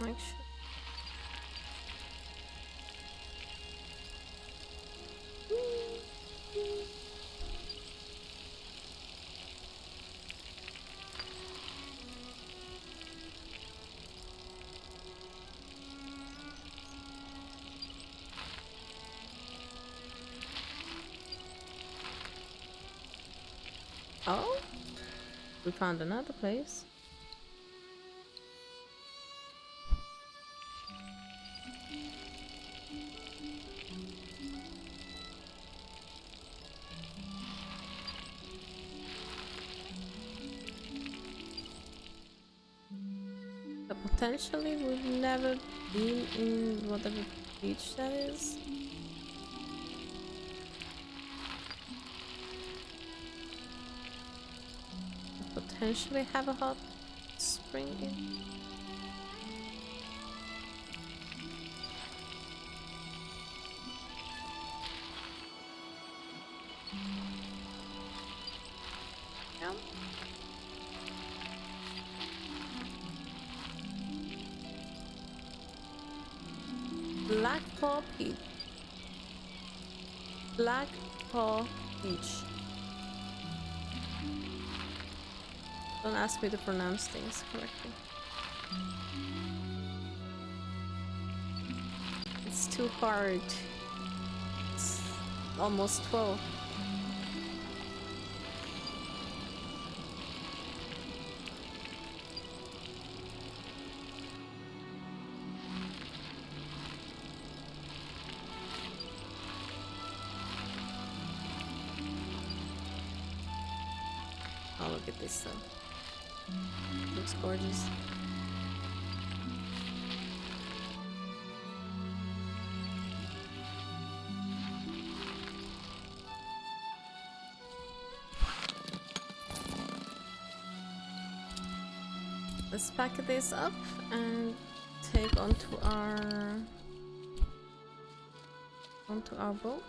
Actually. Oh, we found another place. But potentially we've never been in whatever beach that is. Potentially have a hot spring in. Yeah. Black Paw Beach. Black Paw Beach. Don't ask me to pronounce things correctly. It's too hard. It's almost 12. Oh, look at this though. Looks gorgeous. Let's pack this up and take onto our boat.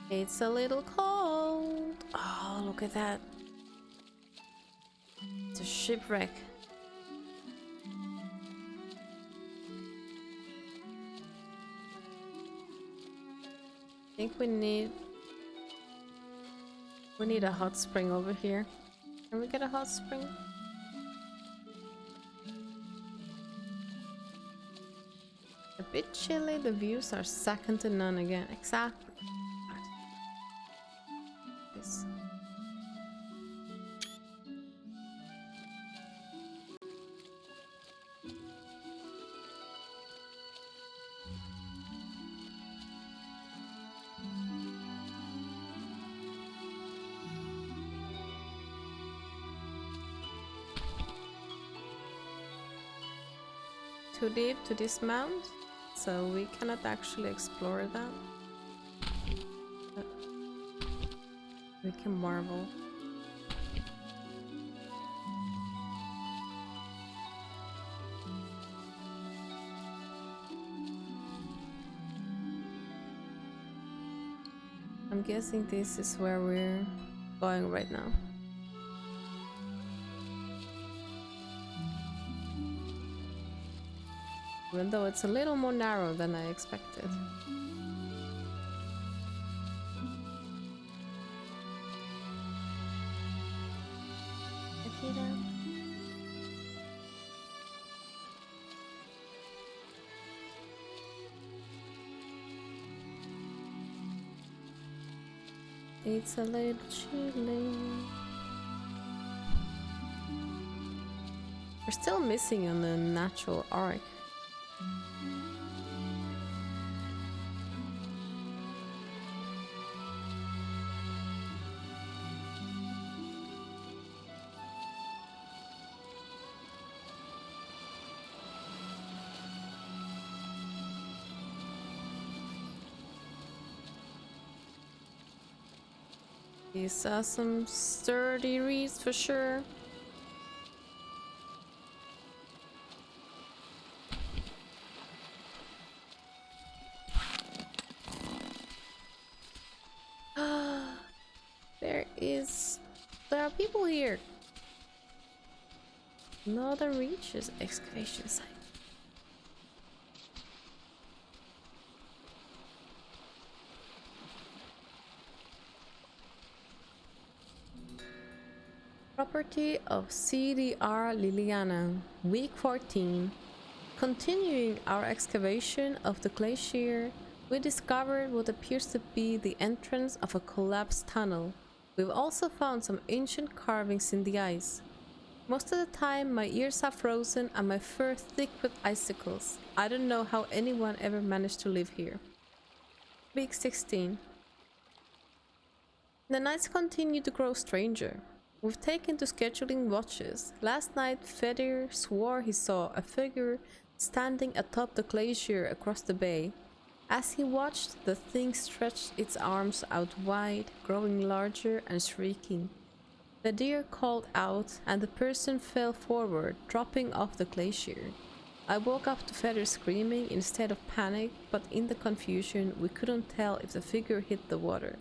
It's a little cold. Oh, look at that. It's a shipwreck. I think we need a hot spring over here. Can we get a hot spring? A bit chilly, the views are second to none again. Exactly. This. Too deep to dismount, so we cannot actually explore that. But we can marvel. I'm guessing this is where we're going right now. Even though it's a little more narrow than I expected. Akira. It's a little chilly. We're still missing on the natural arc. These are some sturdy reeds for sure. There are people here. Northern Reaches excavation site. Property of CDR Liliana, week 14. Continuing our excavation of the glacier, we discovered what appears to be the entrance of a collapsed tunnel. We've also found some ancient carvings in the ice. Most of the time, my ears are frozen and my fur thick with icicles. I don't know how anyone ever managed to live here. Week 16. The nights continue to grow stranger. We've taken to scheduling watches. Last night, Fedir swore he saw a figure standing atop the glacier across the bay. As he watched, the thing stretched its arms out wide, growing larger and shrieking. Fedir called out, and the person fell forward, dropping off the glacier. I woke up to Fedir screaming instead of panic, but in the confusion, we couldn't tell if the figure hit the water.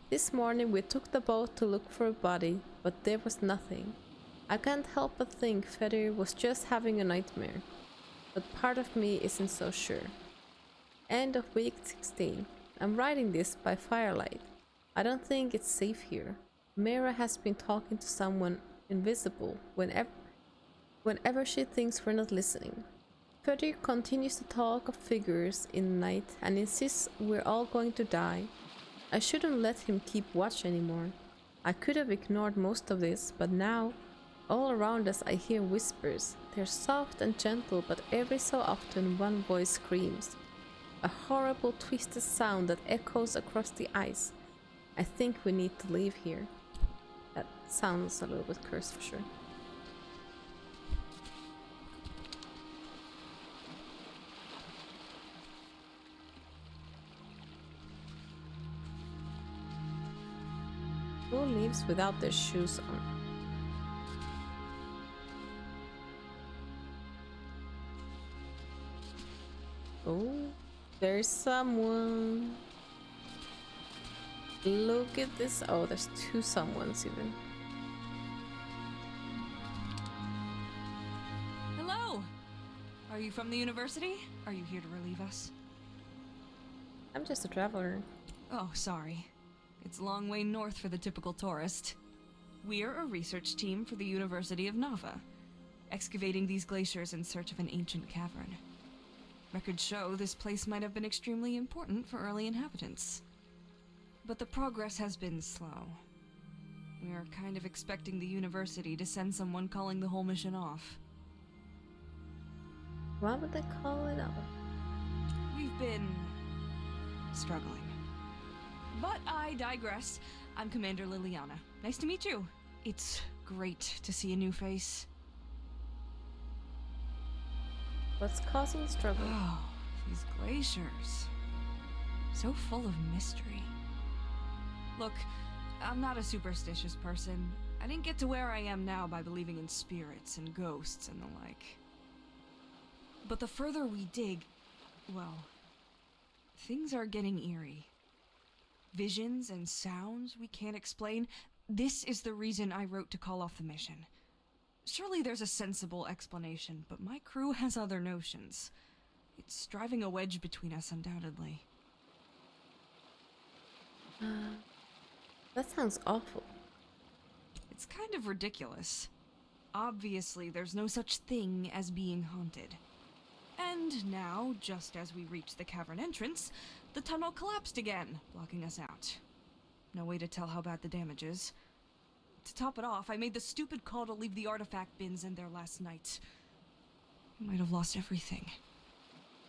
This morning we took the boat to look for a body, but there was nothing. I can't help but think Fedir was just having a nightmare, but part of me isn't so sure. End of week 16. I'm writing this by firelight. I don't think it's safe here. Mira has been talking to someone invisible whenever she thinks we're not listening. Fedir continues to talk of figures in the night and insists we're all going to die. I shouldn't let him keep watch anymore. I could have ignored most of this, but now, all around us I hear whispers. They're soft and gentle, but every so often one voice screams. A horrible twisted sound that echoes across the ice. I think we need to leave here. That sounds a little bit cursed for sure. Who leaves without their shoes on? Oh, there's someone. Look at this. Oh, there's two someones even. Hello! Are you from the university? Are you here to relieve us? I'm just a traveler. Oh, sorry. It's a long way north for the typical tourist. We're a research team for the University of Nava, excavating these glaciers in search of an ancient cavern. Records show this place might have been extremely important for early inhabitants. But the progress has been slow. We are kind of expecting the university to send someone calling the whole mission off. Why would they call it off? We've been struggling. But I digress. I'm Commander Liliana. Nice to meet you. It's great to see a new face. What's causing struggle? Oh, these glaciers. So full of mystery. Look, I'm not a superstitious person. I didn't get to where I am now by believing in spirits and ghosts and the like. But the further we dig, well, things are getting eerie. Visions and sounds we can't explain. This is the reason I wrote to call off the mission. Surely there's a sensible explanation, but my crew has other notions. It's driving a wedge between us, undoubtedly. That sounds awful. It's kind of ridiculous. Obviously, there's no such thing as being haunted. And now, just as we reach the cavern entrance, the tunnel collapsed again, blocking us out. No way to tell how bad the damage is. To top it off, I made the stupid call to leave the artifact bins in there last night. We might have lost everything.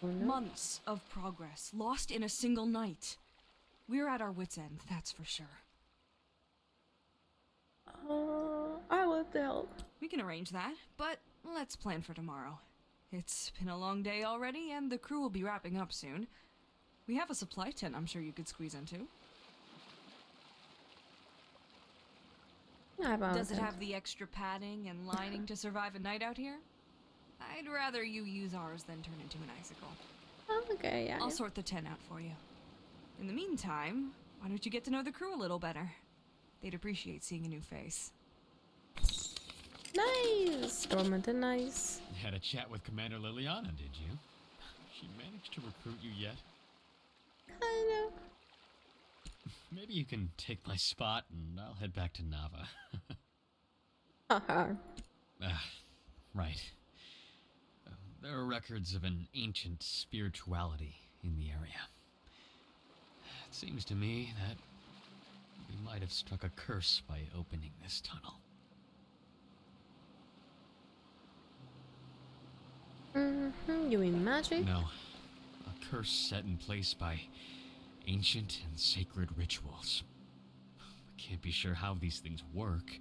Oh, no. Months of progress, lost in a single night. We're at our wits' end, that's for sure. I want help. We can arrange that, but let's plan for tomorrow. It's been a long day already, and the crew will be wrapping up soon. We have a supply tent I'm sure you could squeeze into. Does it have the extra padding and lining to survive a night out here? I'd rather you use ours than turn into an icicle. Okay, yeah. I'll sort the tent out for you. In the meantime, why don't you get to know the crew a little better? They'd appreciate seeing a new face. Nice! Dormant and nice. Had a chat with Commander Liliana, did you? She managed to recruit you yet? I know. Maybe you can take my spot and I'll head back to Nava. Right. There are records of an ancient spirituality in the area. It seems to me that we might have struck a curse by opening this tunnel. You mean magic? No. A curse set in place by ancient and sacred rituals. We can't be sure how these things work,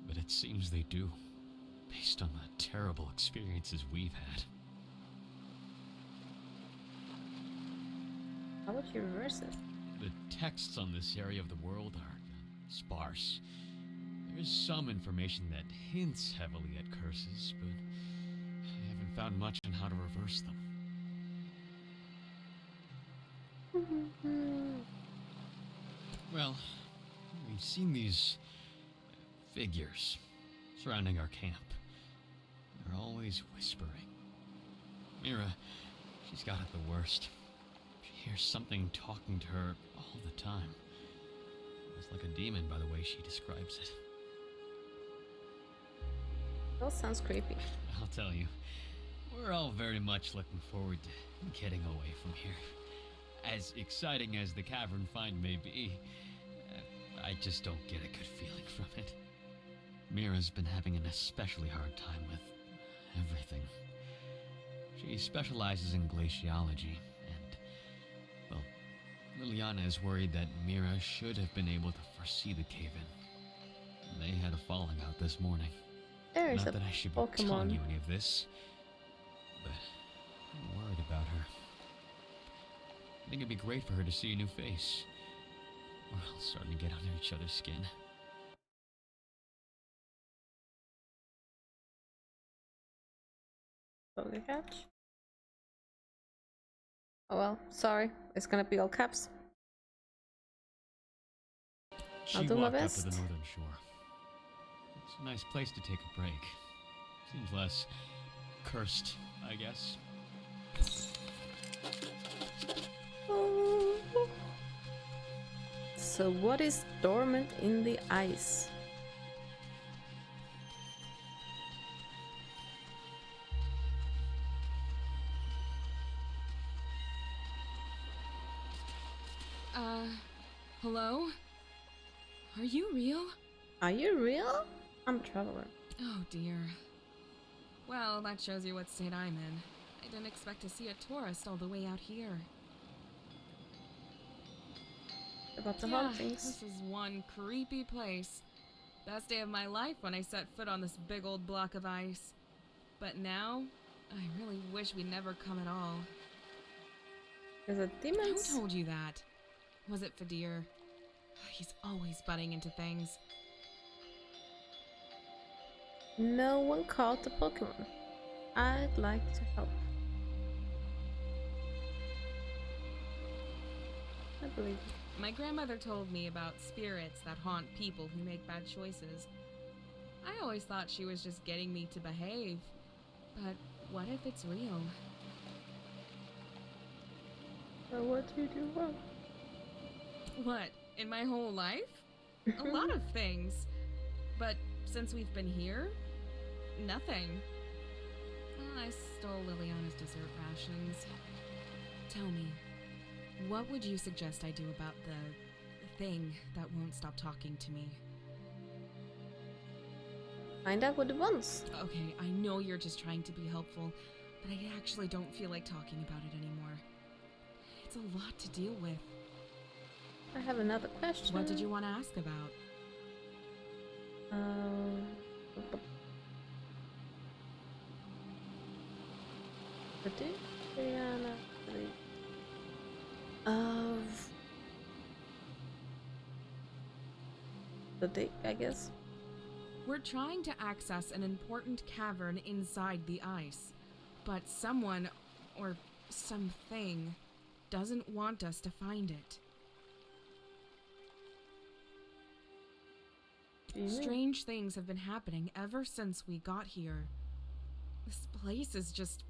but it seems they do, based on the terrible experiences we've had. How would you reverse it? The texts on this area of the world are sparse. There is some information that hints heavily at curses, but I haven't found much on how to reverse them. Well, we've seen these figures surrounding our camp. They're always whispering. Mira, she's got it the worst. She hears something talking to her all the time. It's like a demon by the way she describes it. That sounds creepy. I'll tell you, we're all very much looking forward to getting away from here. As exciting as the cavern find may be, I just don't get a good feeling from it. Mira's been having an especially hard time with everything. She specializes in glaciology, and, well, Liliana is worried that Mira should have been able to foresee the cave-in. They had a falling out this morning. There's Not a that I should be Pokemon. telling you any of this, but I'm worried about her. I think it'd be great for her to see a new face. We're all starting to get under each other's skin. Catch? Oh well, sorry. It's gonna be all caps. She do my walked up best. to the northern shore. It's a nice place to take a break. Seems less cursed, I guess. So what is dormant in the ice? Hello? Are you real? Are you real? I'm a traveler. Oh dear. Well, that shows you what state I'm in. I didn't expect to see a tourist all the way out here. About the Yeah, hauntings. this is one creepy place. Best day of my life when I set foot on this big old block of ice. But now, I really wish we'd never come at all. Is it demons? Who told you that? Was it Fadir? He's always butting into things. No one caught the Pokemon. I'd like to help. I believe you. My grandmother told me about spirits that haunt people who make bad choices. I always thought she was just getting me to behave. But what if it's real? So what do you do wrong? What? In my whole life? A lot of things. But since we've been here, nothing. I stole Liliana's dessert rations. Tell me, what would you suggest I do about the thing that won't stop talking to me? Find out what it wants. Okay, I know you're just trying to be helpful, but I actually don't feel like talking about it anymore. It's a lot to deal with. I have another question. What did you want to ask about? Diana of the dig, I guess. We're trying to access an important cavern inside the ice, but someone, or something, doesn't want us to find it. Strange things have been happening ever since we got here. This place is just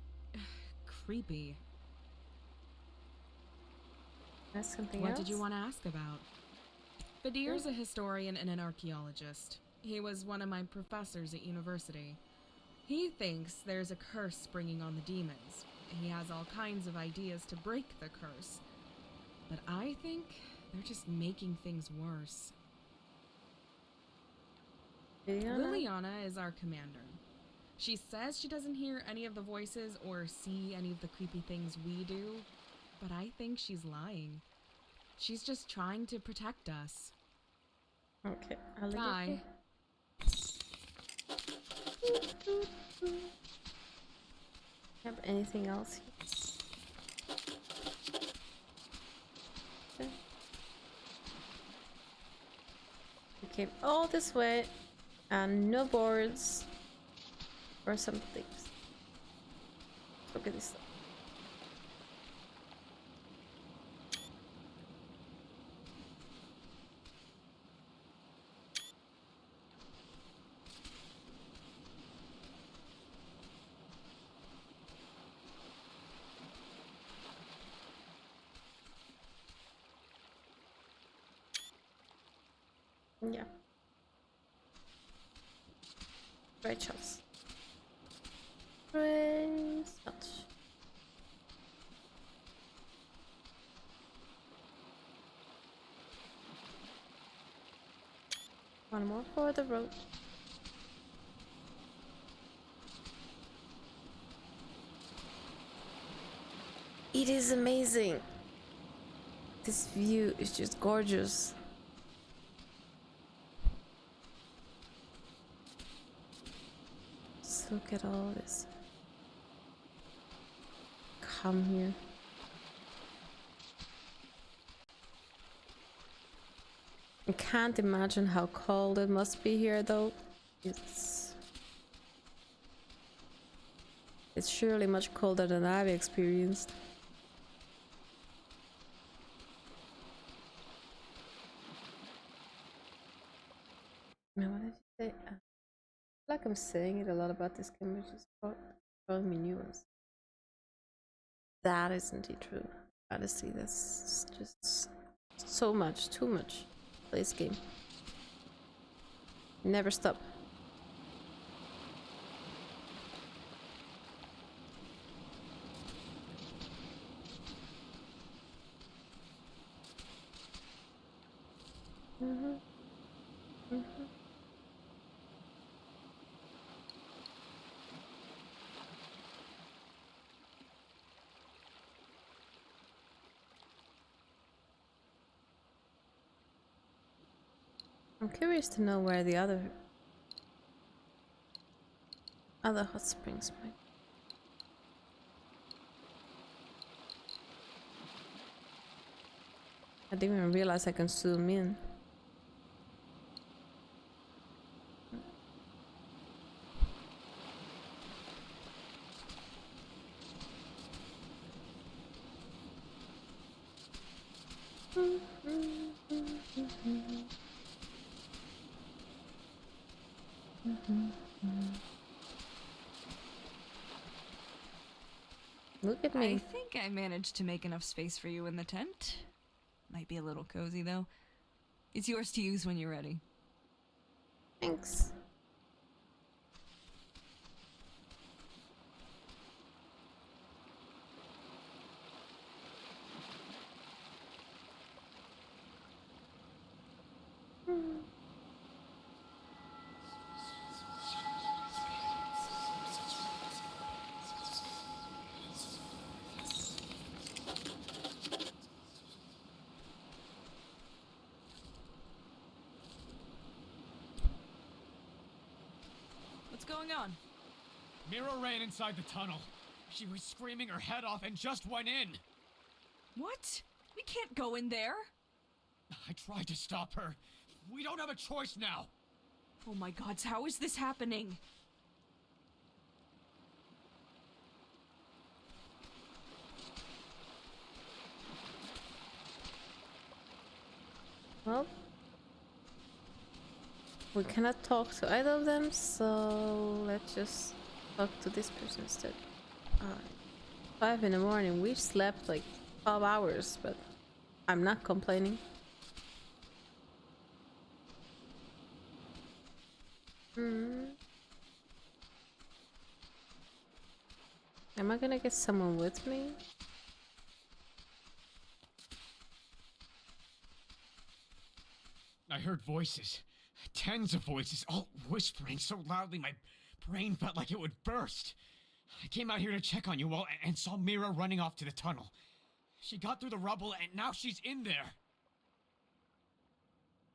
creepy. That's something What else? did you want to ask about? Fadir's a historian and an archaeologist. He was one of my professors at university. He thinks there's a curse springing on the demons. He has all kinds of ideas to break the curse. But I think they're just making things worse. Liliana is our commander. She says she doesn't hear any of the voices or see any of the creepy things we do, but I think she's lying. She's just trying to protect us. Okay, I'll let Bye. Have anything else? Okay. We came all this way and no boards or some things. Look at this stuff. Yeah. Great shots. Great shots. One more for the road. It is amazing. This view is just gorgeous. Just look at all this. Come here. I can't imagine how cold it must be here though. It's surely much colder than I've experienced. like I'm saying it a lot about this game, but just throwing me new ones. That isn't it true. Honestly, that's just so much, too much. Play this game. Never stop. I'm curious to know where the other hot springs might. I didn't even realize I can zoom in. Look at me. I think I managed to make enough space for you in the tent. Might be a little cozy though. It's yours to use when you're ready. Thanks. What's going on? Mira ran inside the tunnel. She was screaming her head off and just went in. What? We can't go in there. I tried to stop her. We don't have a choice now. Oh my gods, how is this happening? Well, we cannot talk to either of them, so let's just talk to this person instead. 5 in the morning. We slept like 12 hours, but I'm not complaining. Am I gonna get someone with me? I heard voices. Tens of voices, all whispering so loudly my brain felt like it would burst. I came out here to check on you all and saw Mira running off to the tunnel. She got through the rubble and now she's in there.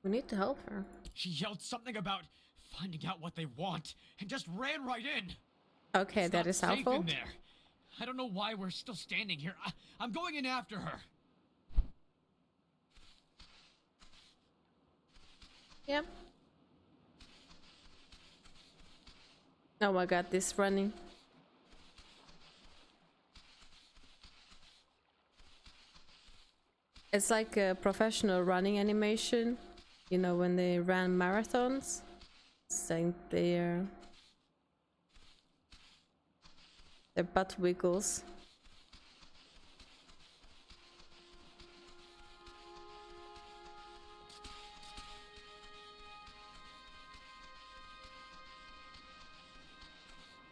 We need to help her. She yelled something about finding out what they want and just ran right in. Okay, It's that not is our safe fault. in there. I don't know why we're still standing here. I'm going in after her. Yep. Oh my god, this running. It's like a professional running animation. You know, when they ran marathons. It's like their butt wiggles.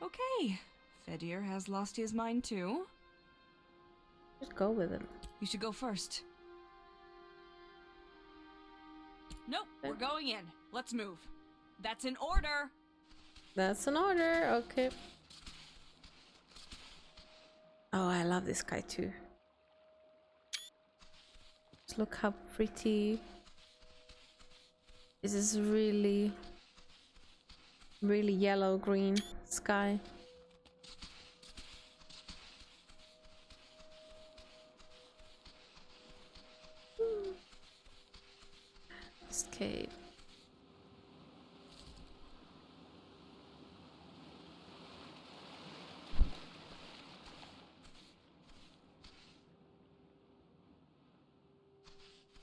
Okay, Fedir has lost his mind too. Just go with him. You should go first. Nope, we're going in. Let's move. That's an order. That's an order, okay. Oh, I love this guy too. Just look how pretty. This is really yellow green sky. Escape.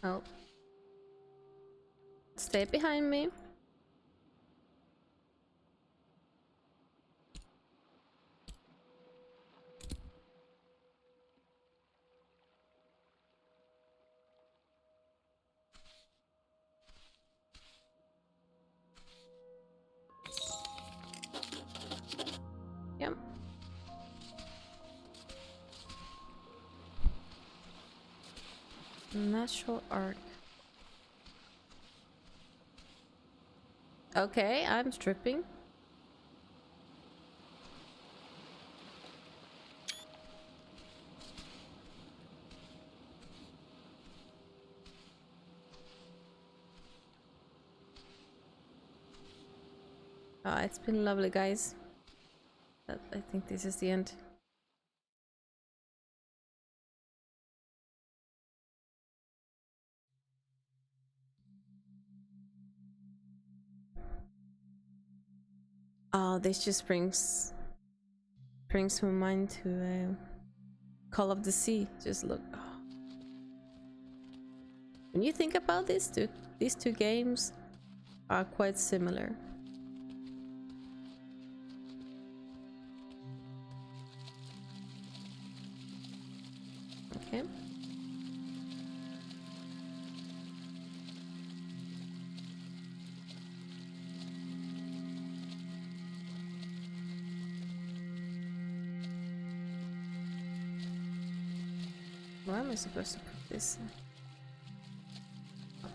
Oh. Stay behind me. Natural art. Okay, I'm stripping. It's been lovely, guys. But I think this is the end. Oh, this just brings my mind to Call of the Sea. Just look. Oh. When you think about these two games are quite similar. Okay. Where am I supposed to put this?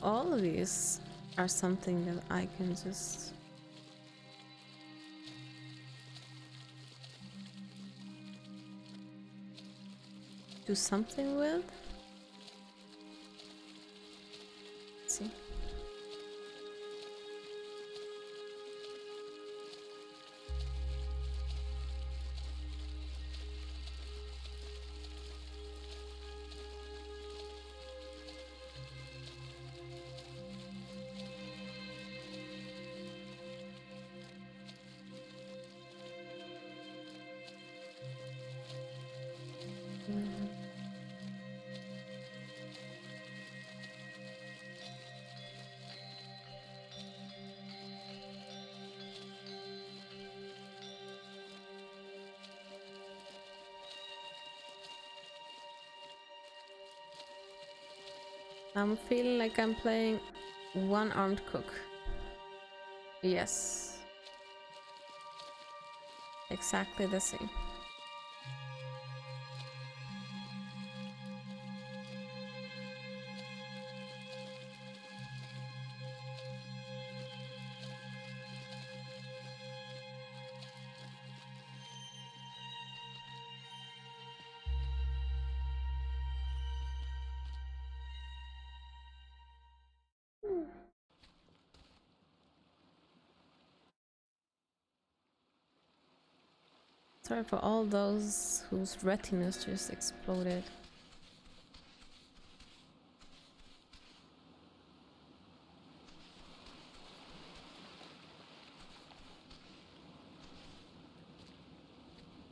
All of these are something that I can just do something with. Let's see. I'm feeling like I'm playing one-armed cook. Yes. Exactly the same. Sorry for all those whose retinas just exploded.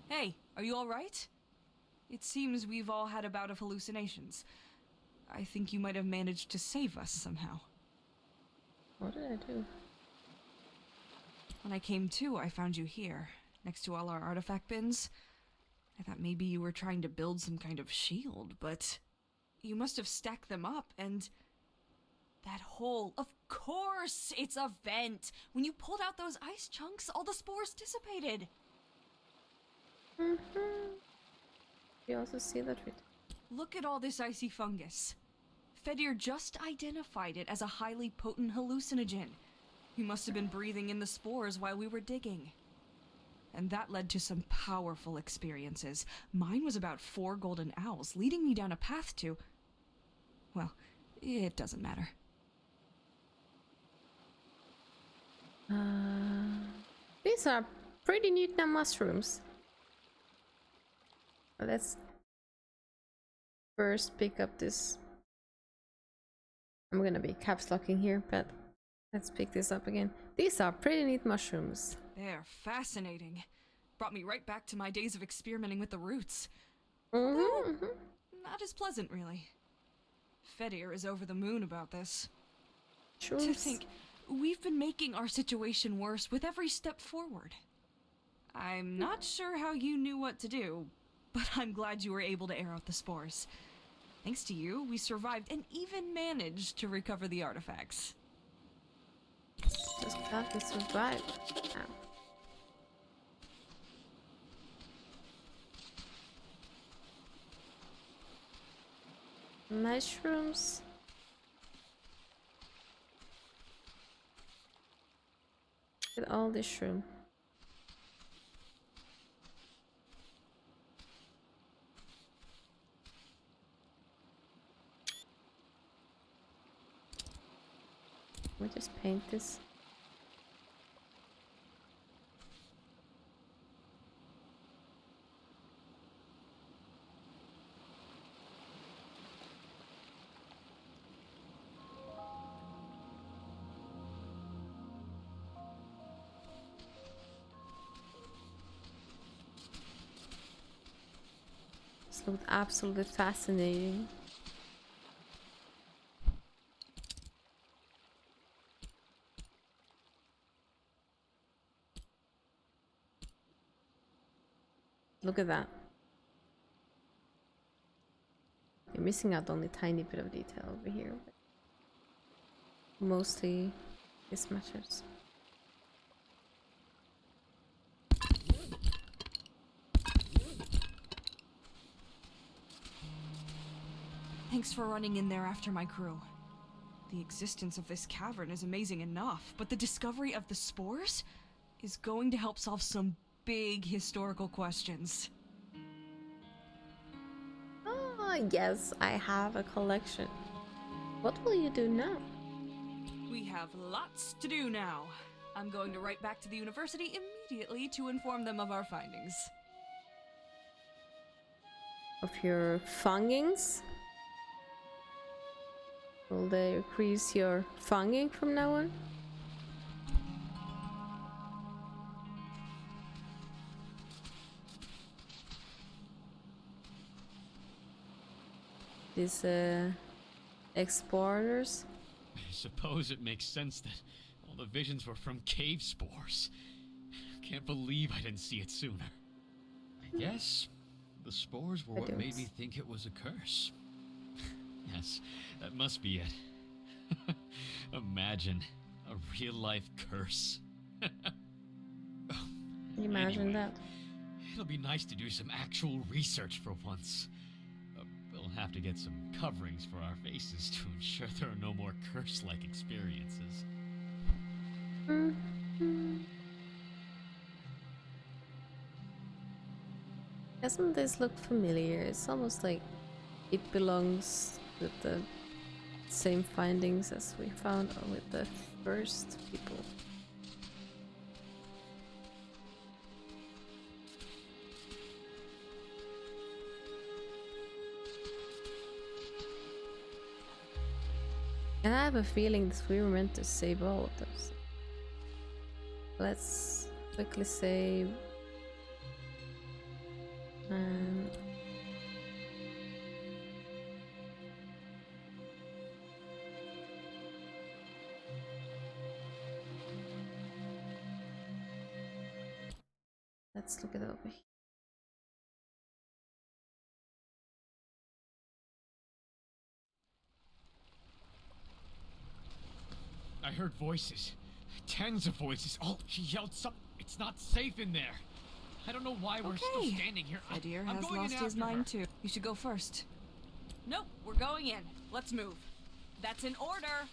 Hey, are you alright? It seems we've all had a bout of hallucinations. I think you might have managed to save us somehow. What did I do? When I came to, I found you here, next to all our artifact bins. I thought maybe you were trying to build some kind of shield, but you must have stacked them up, and that hole, of course, it's a vent. When you pulled out those ice chunks, all the spores dissipated. You also see that right? Look at all this icy fungus. Fedir just identified it as a highly potent hallucinogen. You must have been breathing in the spores while we were digging. And that led to some powerful experiences. Mine was about 4 golden owls, leading me down a path to... Well, it doesn't matter. These are pretty neat now mushrooms. Let's first pick up this. I'm gonna be caps locking here, but let's pick this up again. These are pretty neat mushrooms. They're fascinating. Brought me right back to my days of experimenting with the roots. Not as pleasant, really. Fedir is over the moon about this. To think, we've been making our situation worse with every step forward. I'm not sure how you knew what to do, but I'm glad you were able to air out the spores. Thanks to you, we survived and even managed to recover the artifacts. Just glad we survived. Ow. Mushrooms. Look at all this shroom. Can we just paint this? This looked absolutely fascinating. Look at that. You're missing out on a tiny bit of detail over here. But mostly this matters. Thanks for running in there after my crew. The existence of this cavern is amazing enough, but the discovery of the spores is going to help solve some big historical questions. Ah, yes, I have a collection. What will you do now? We have lots to do now. I'm going to write back to the university immediately to inform them of our findings. Of your findings? Will they increase your funging from now on? These exporters? I suppose it makes sense that all the visions were from cave spores. Can't believe I didn't see it sooner. I guess the spores were what made me think it was a curse. Yes, that must be it. Imagine a real-life curse. Can you imagine that? It'll be nice to do some actual research for once. We'll have to get some coverings for our faces to ensure there are no more curse-like experiences. Doesn't this look familiar? It's almost like it belongs with the same findings as we found with the first people. And I have a feeling that we were meant to save all of those. Let's quickly save. Let's look it over here. I heard voices. Tens of voices. Oh, she yelled something. It's not safe in there. I don't know why we're still standing here. Freddy I'm has going lost in his after her. mind too. You should go first. Nope, we're going in. Let's move. That's an order.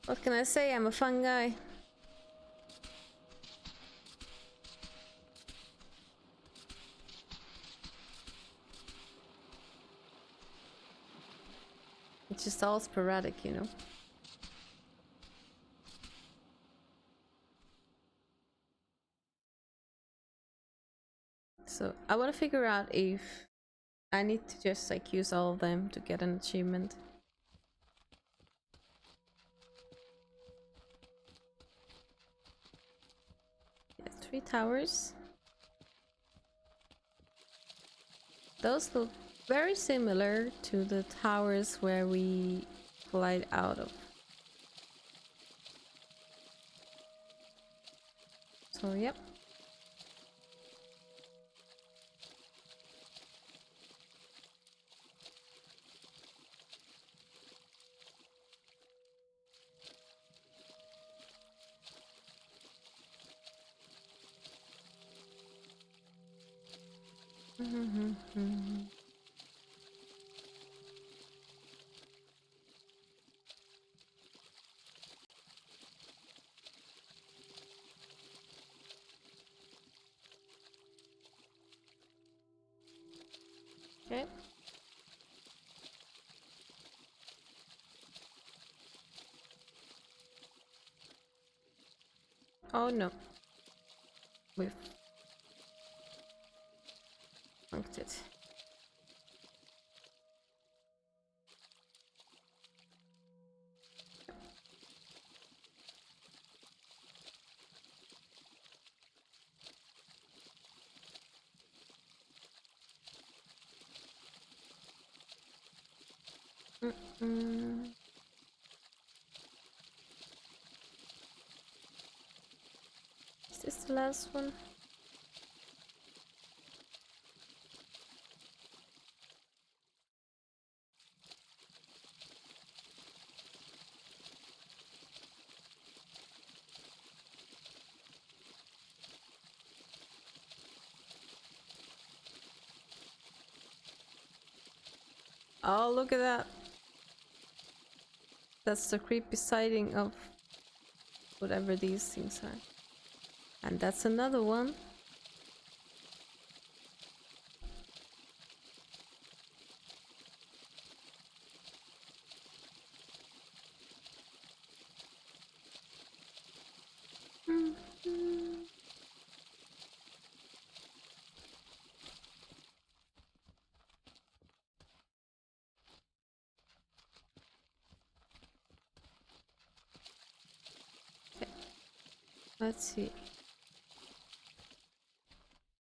What can I say? I'm a fun guy. It's just all sporadic, you know. So I want to figure out if I need to just like use all of them to get an achievement. Yeah, 3 towers. Those look very similar to the towers where we glide out of. So, yep. Okay. Oh no. We've funked it. Is this the last one? Oh, look at that. That's the creepy sighting of whatever these things are. And that's another one. Let's see.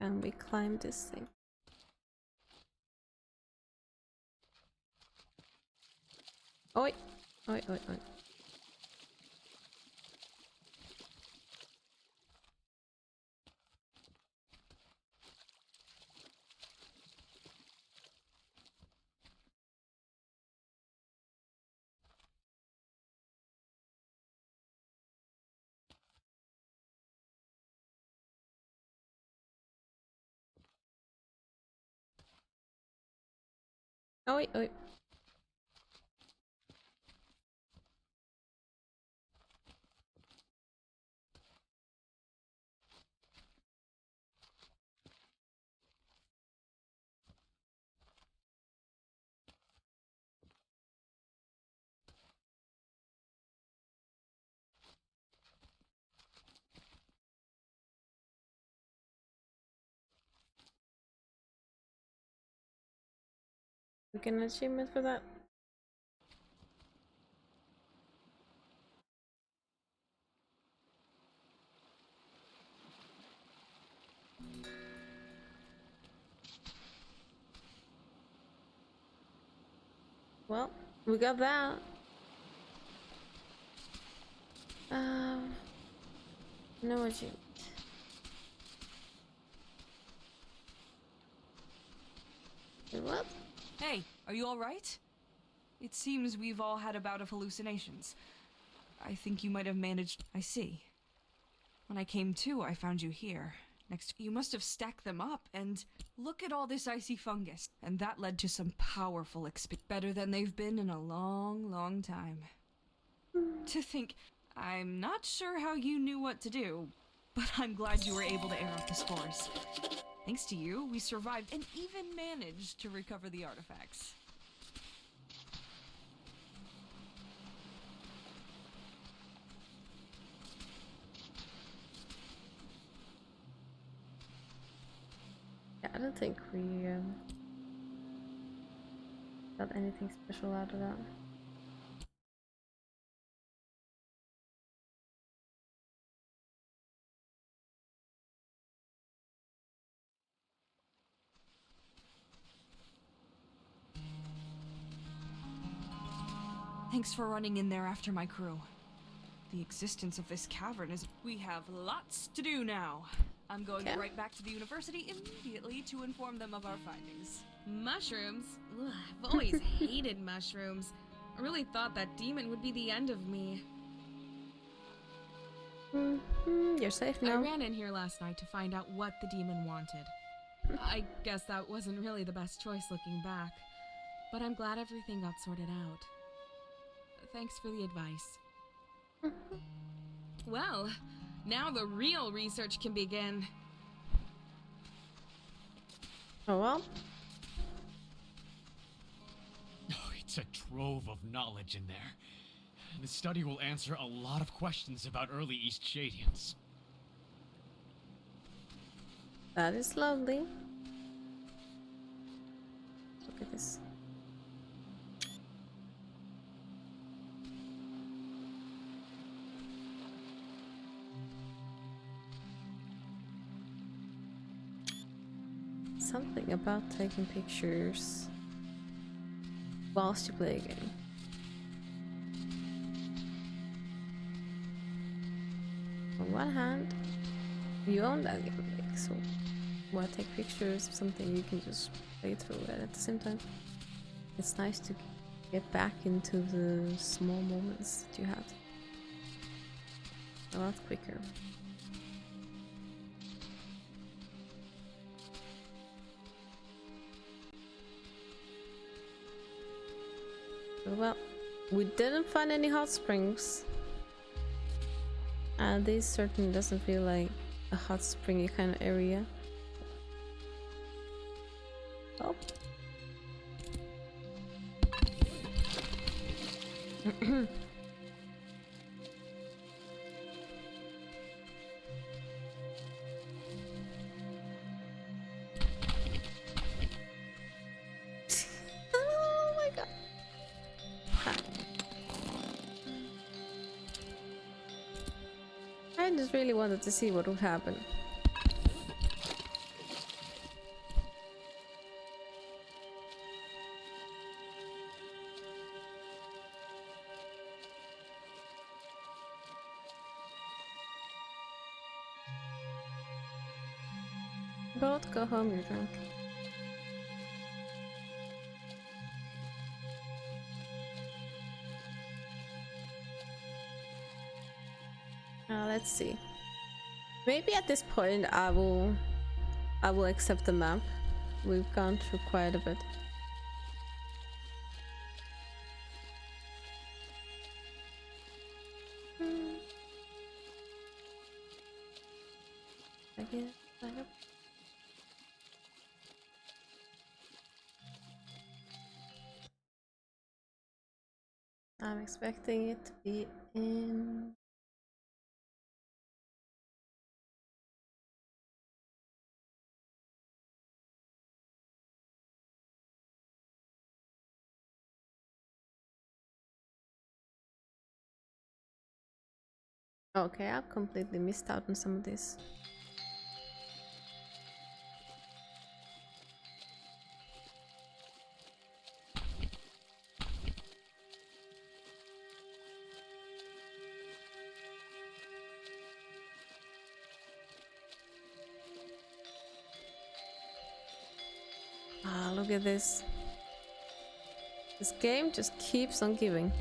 Can we climb this thing? Oi! Oi, oi, oi. Oi, oi. We get an achievement for that. Well, we got that. No achievement. What? Hey, are you alright? It seems we've all had a bout of hallucinations. I think you might have managed. I see. When I came to, I found you here. Next, you must have stacked them up, and look at all this icy fungus. And that led to some powerful better than they've been in a long, long time. To think, I'm not sure how you knew what to do, but I'm glad you were able to air out the spores. Thanks to you, we survived and even managed to recover the artifacts. Yeah, I don't think we got anything special out of that. Thanks for running in there after my crew. The existence of this cavern is... We have lots to do now. I'm going right back to the university immediately to inform them of our findings. Mushrooms? Ugh, I've always hated mushrooms. I really thought that demon would be the end of me. You're safe now. I ran in here last night to find out what the demon wanted. I guess that wasn't really the best choice looking back, but I'm glad everything got sorted out. Thanks for the advice. Well, now the real research can begin. Oh well. Oh, it's a trove of knowledge in there. The study will answer a lot of questions about early East Shadians. That is lovely. Look at this. Something about taking pictures whilst you play a game. On one hand, you own that game, like, so why take pictures of something you can just play through it at the same time? It's nice to get back into the small moments that you had. A lot quicker. Well, we didn't find any hot springs. And this certainly doesn't feel like a hot springy kind of area. Oh. Oh my god. I just really wanted to see what would happen. Go home, you're drunk. Let's see. Maybe at this point I will accept the map. We've gone through quite a bit. Again, I hope. I'm expecting it to be in. Okay, I've completely missed out on some of this. Ah, look at this. This game just keeps on giving.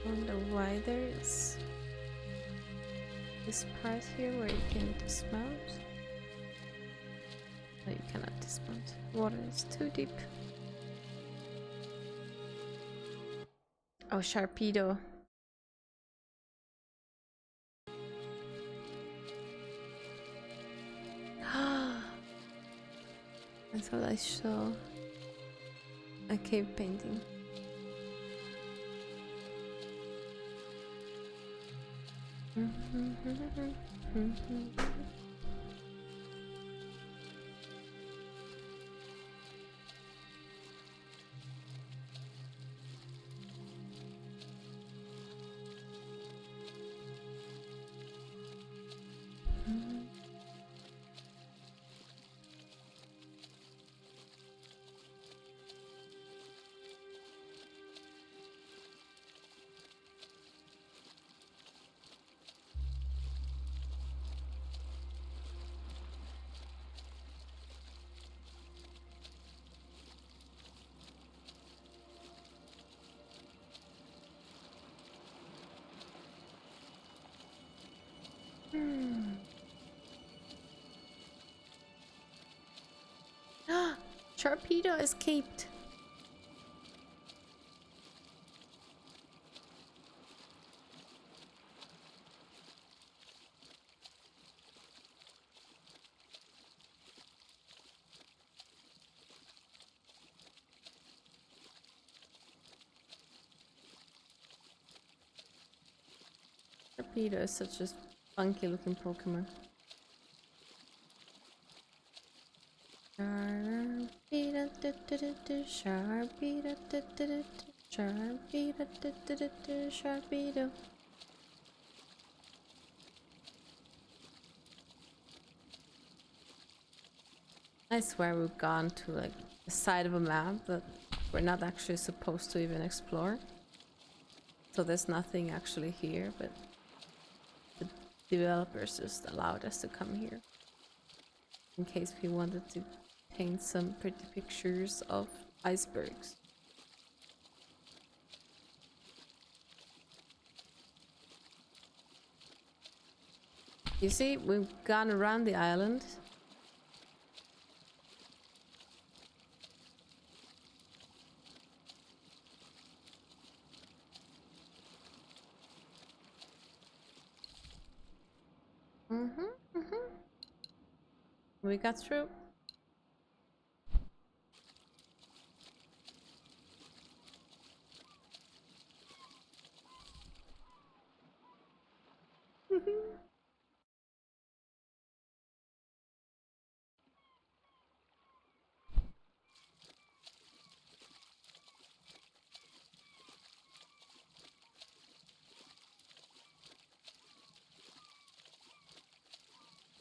Wonder why there is this part here where you can dismount. No, you cannot dismount. Water is too deep. Oh, Sharpedo. I thought I saw a cave painting. Sharpedo escaped. Sharpedo is such a funky looking Pokemon. Sharpedo, Sharpedo, Sharpedo, Sharpedo. I swear we've gone to like the side of a map that we're not actually supposed to even explore. So there's nothing actually here, but the developers just allowed us to come here in case we wanted to paint some pretty pictures of icebergs. You see, we've gone around the island. We got through.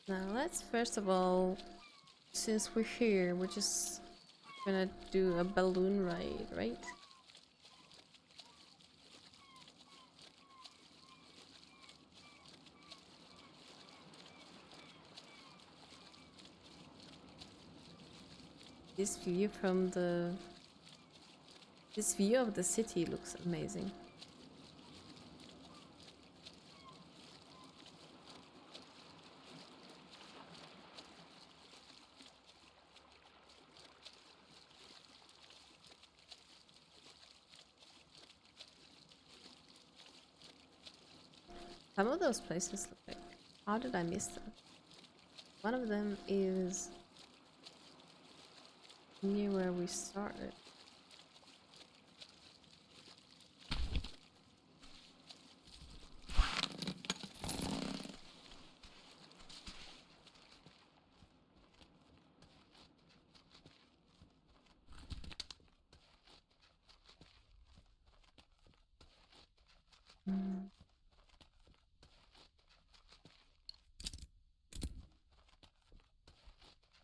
Now let's first of all, since we're here, we're just gonna do a balloon ride, right? This view from this view of the city looks amazing. Some of those places look like, how did I miss them? One of them is near where we started.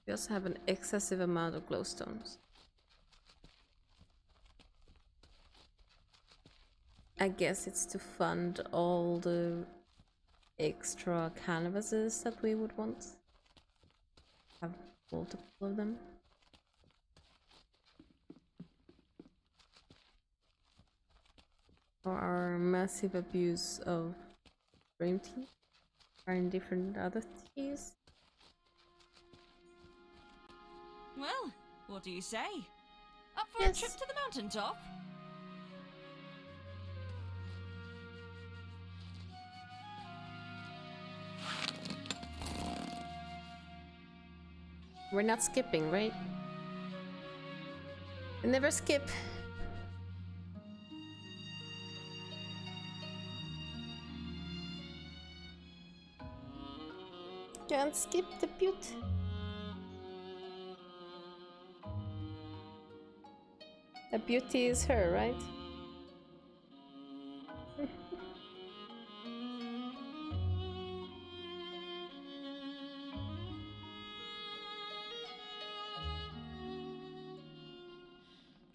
We also have an excessive amount of glowstones. I guess it's to fund all the extra canvases that we would want. Have multiple of them. For our massive abuse of Dream Tea and different other teas. Well, what do you say? Up for a trip to the mountaintop? We're not skipping, right? We never skip. Can't skip the beauty. The beauty is her, right?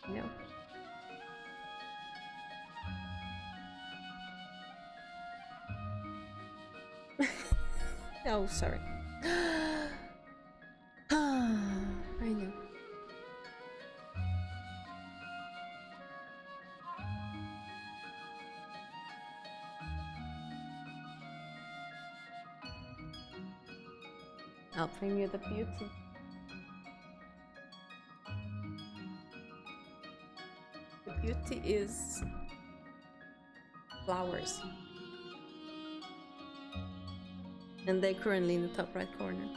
No. Oh, sorry. I know. I'll bring you the beauty. The beauty is flowers. And they're currently in the top right corner.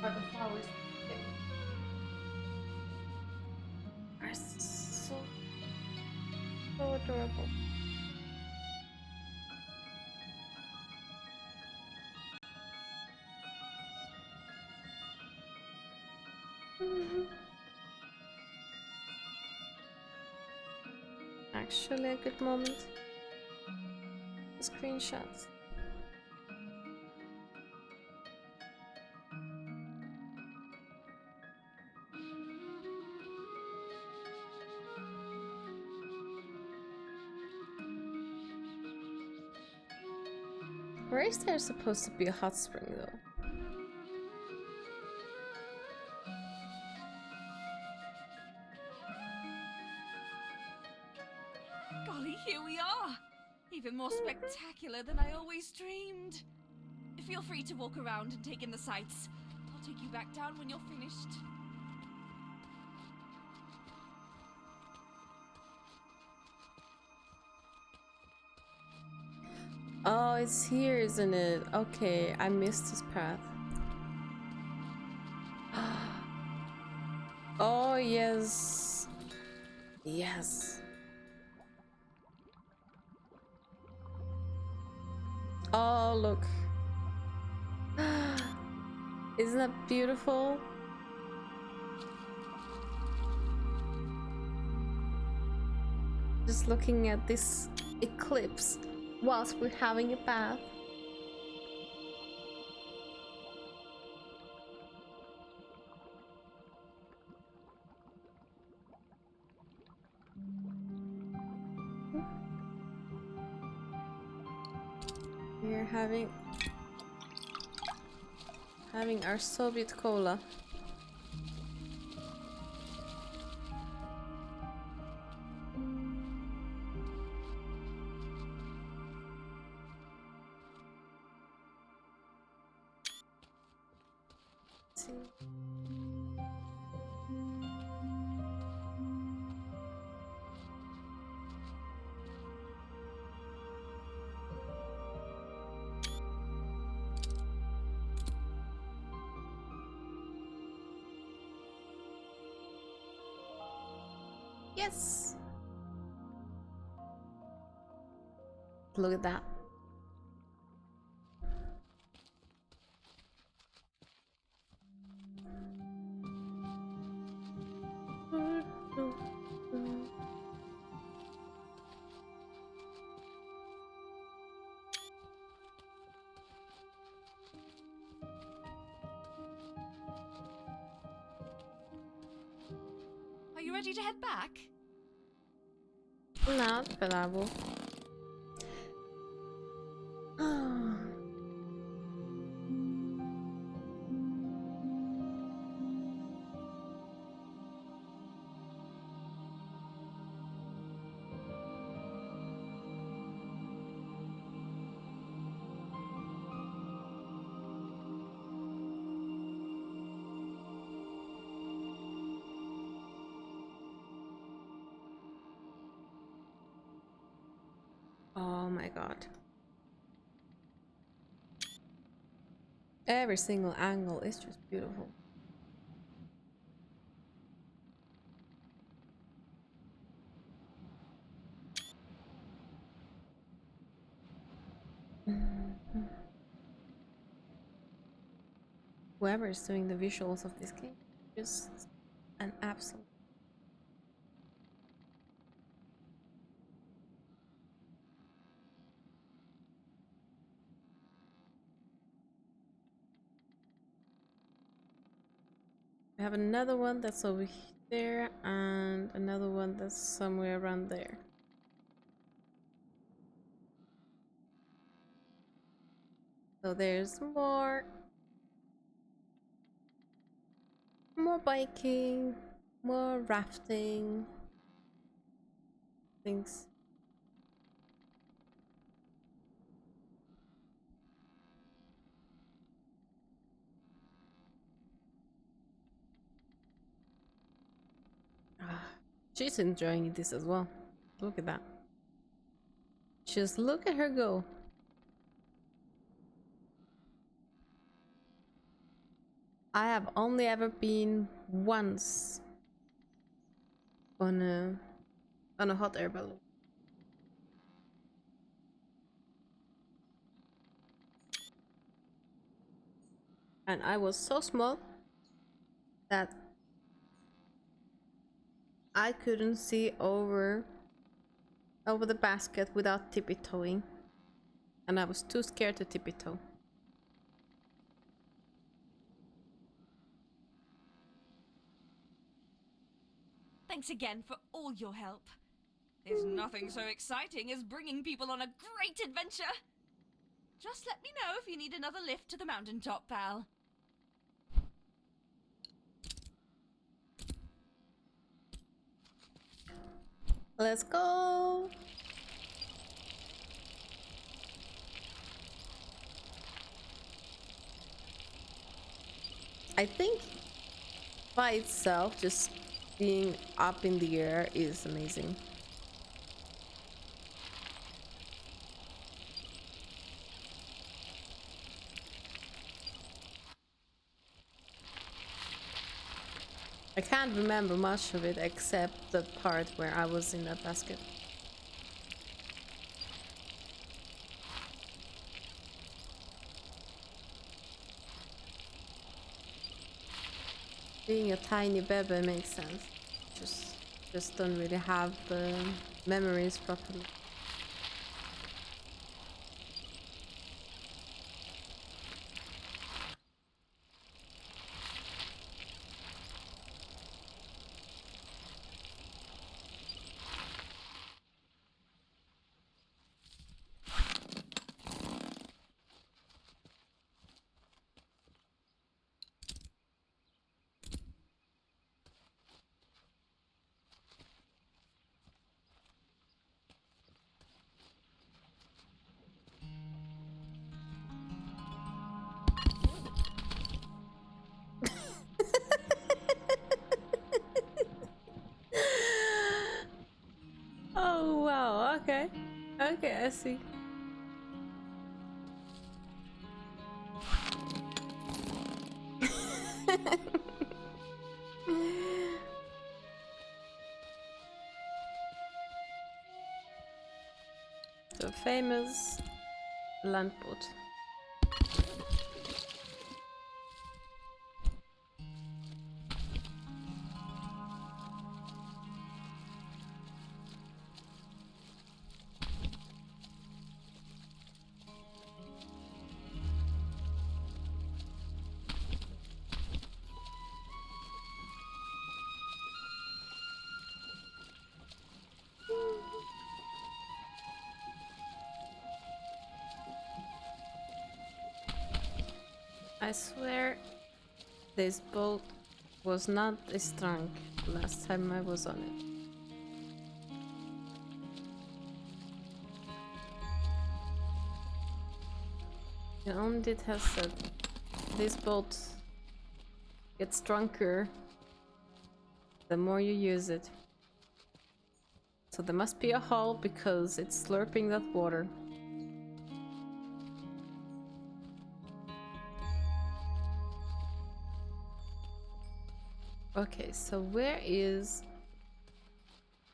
Are the flowers are so adorable. Actually, a good moment. Screenshots. Where is there supposed to be a hot spring though? Golly, here we are! Even more spectacular than I always dreamed. Feel free to walk around and take in the sights. I'll take you back down when you're finished. Oh, it's here, isn't it? Okay, I missed this path. Oh, yes. Yes. Oh, look. Isn't that beautiful? Just looking at this eclipse whilst we're having a bath. We're having our Soviet cola. Yes. Look at that. Are you ready to head back? No, esperavo. Oh my god. Every single angle is just beautiful. Whoever is doing the visuals of this game is an absolute. We have another one that's over there and another one that's somewhere around there. So there's more biking, more rafting things. She's enjoying this as well. Look at that. Just look at her go. I have only ever been once on a hot air balloon. And I was so small that I couldn't see over the basket without tippy-toeing, and I was too scared to tippy-toe. Thanks again for all your help. There's nothing so exciting as bringing people on a great adventure. Just let me know if you need another lift to the mountaintop, pal. Let's go! I think by itself, just being up in the air is amazing. I can't remember much of it except the part where I was in that basket. Being a tiny baby makes sense. Just don't really have the memories properly. Oh wow, okay. Okay, I see. The famous landboat. I swear this boat was not as strong last time I was on it. The only it has said this boat gets stronger the more you use it. So there must be a hull because it's slurping that water. Okay, so where is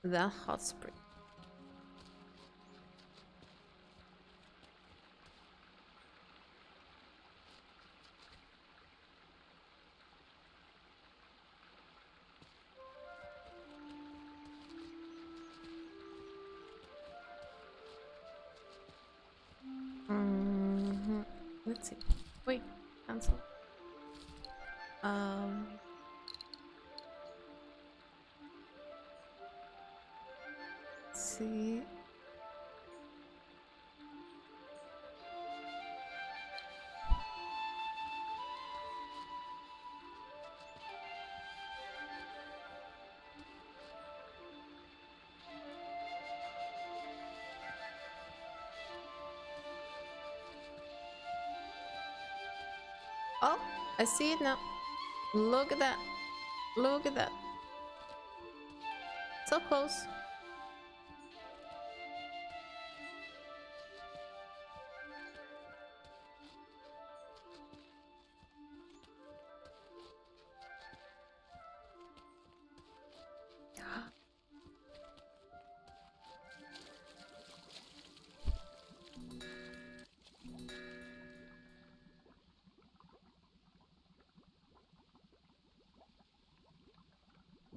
the hot spring? Let's see. Wait, cancel. Let's see. Oh, I see it now. Look at that. Look at that. So close.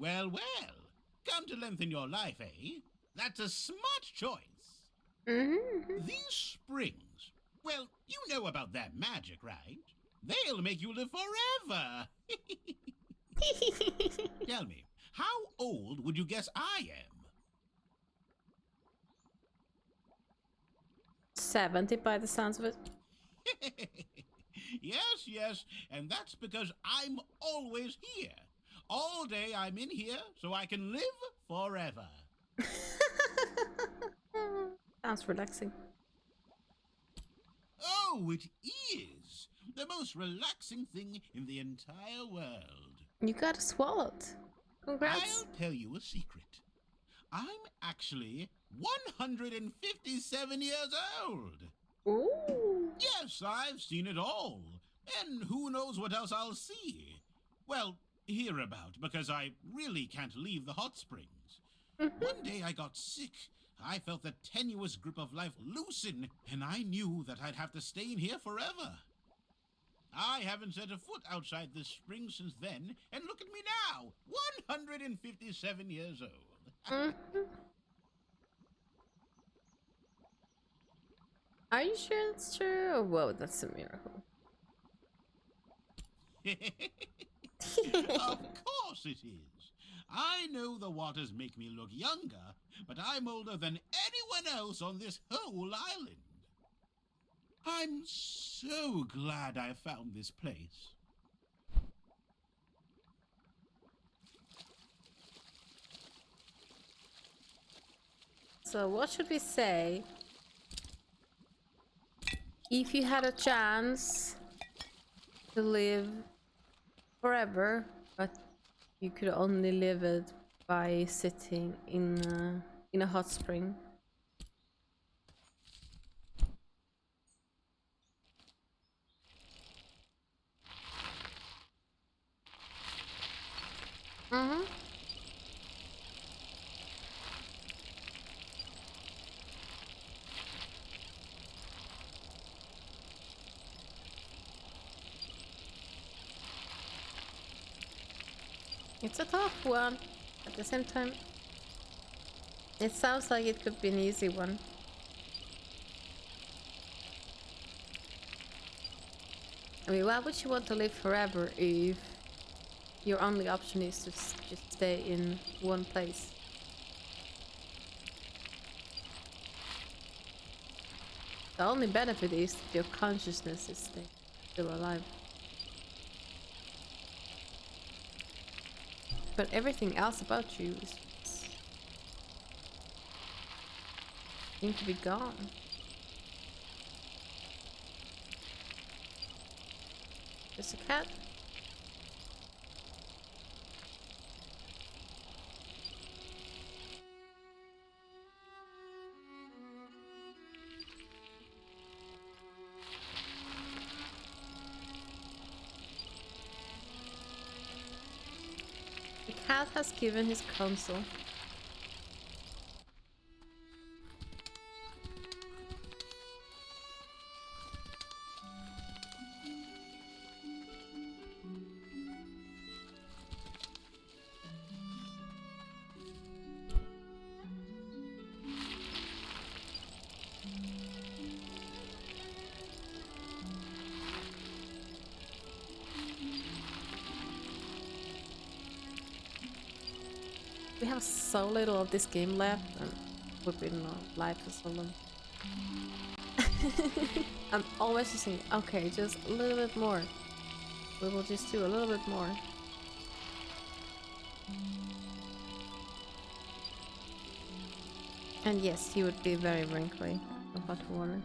Well, well. Come to lengthen your life, eh? That's a smart choice. These springs. Well, you know about that magic, right? They'll make you live forever. Tell me, how old would you guess I am? 70 by the sounds of it. Yes, yes, and that's because I'm always here. All day I'm in here so I can live forever. Sounds relaxing. Oh, it is the most relaxing thing in the entire world. You got it swallowed. Congrats. I'll tell you a secret. I'm actually 157 years old. Ooh. Yes, I've seen it all. And who knows what else I'll see. Well, hear about, because I really can't leave the hot springs. One day I got sick. I felt the tenuous grip of life loosen, and I knew that I'd have to stay in here forever. I haven't set a foot outside this spring since then, and look at me now, 157 years old. Are you sure it's true? Oh, whoa, that's a miracle. Of course it is. I know the waters make me look younger, but I'm older than anyone else on this whole island. I'm so glad I found this place. So what should we say if you had a chance to live forever, but you could only live it by sitting in a hot spring? It's a tough one. At the same time, it sounds like it could be an easy one. I mean, why would you want to live forever if your only option is to just stay in one place? The only benefit is that your consciousness is still alive. But everything else about you is seems to be gone. There's a cat. The cat has given his counsel. We have so little of this game left, and we've been live for so long. I'm always just saying, okay, just a little bit more. We will just do a little bit more. And yes, he would be very wrinkly, of hot water.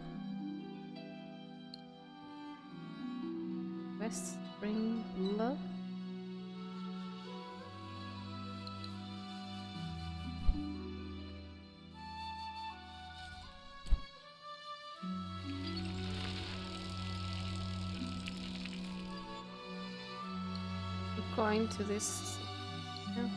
West. Love. Going to this. Yeah.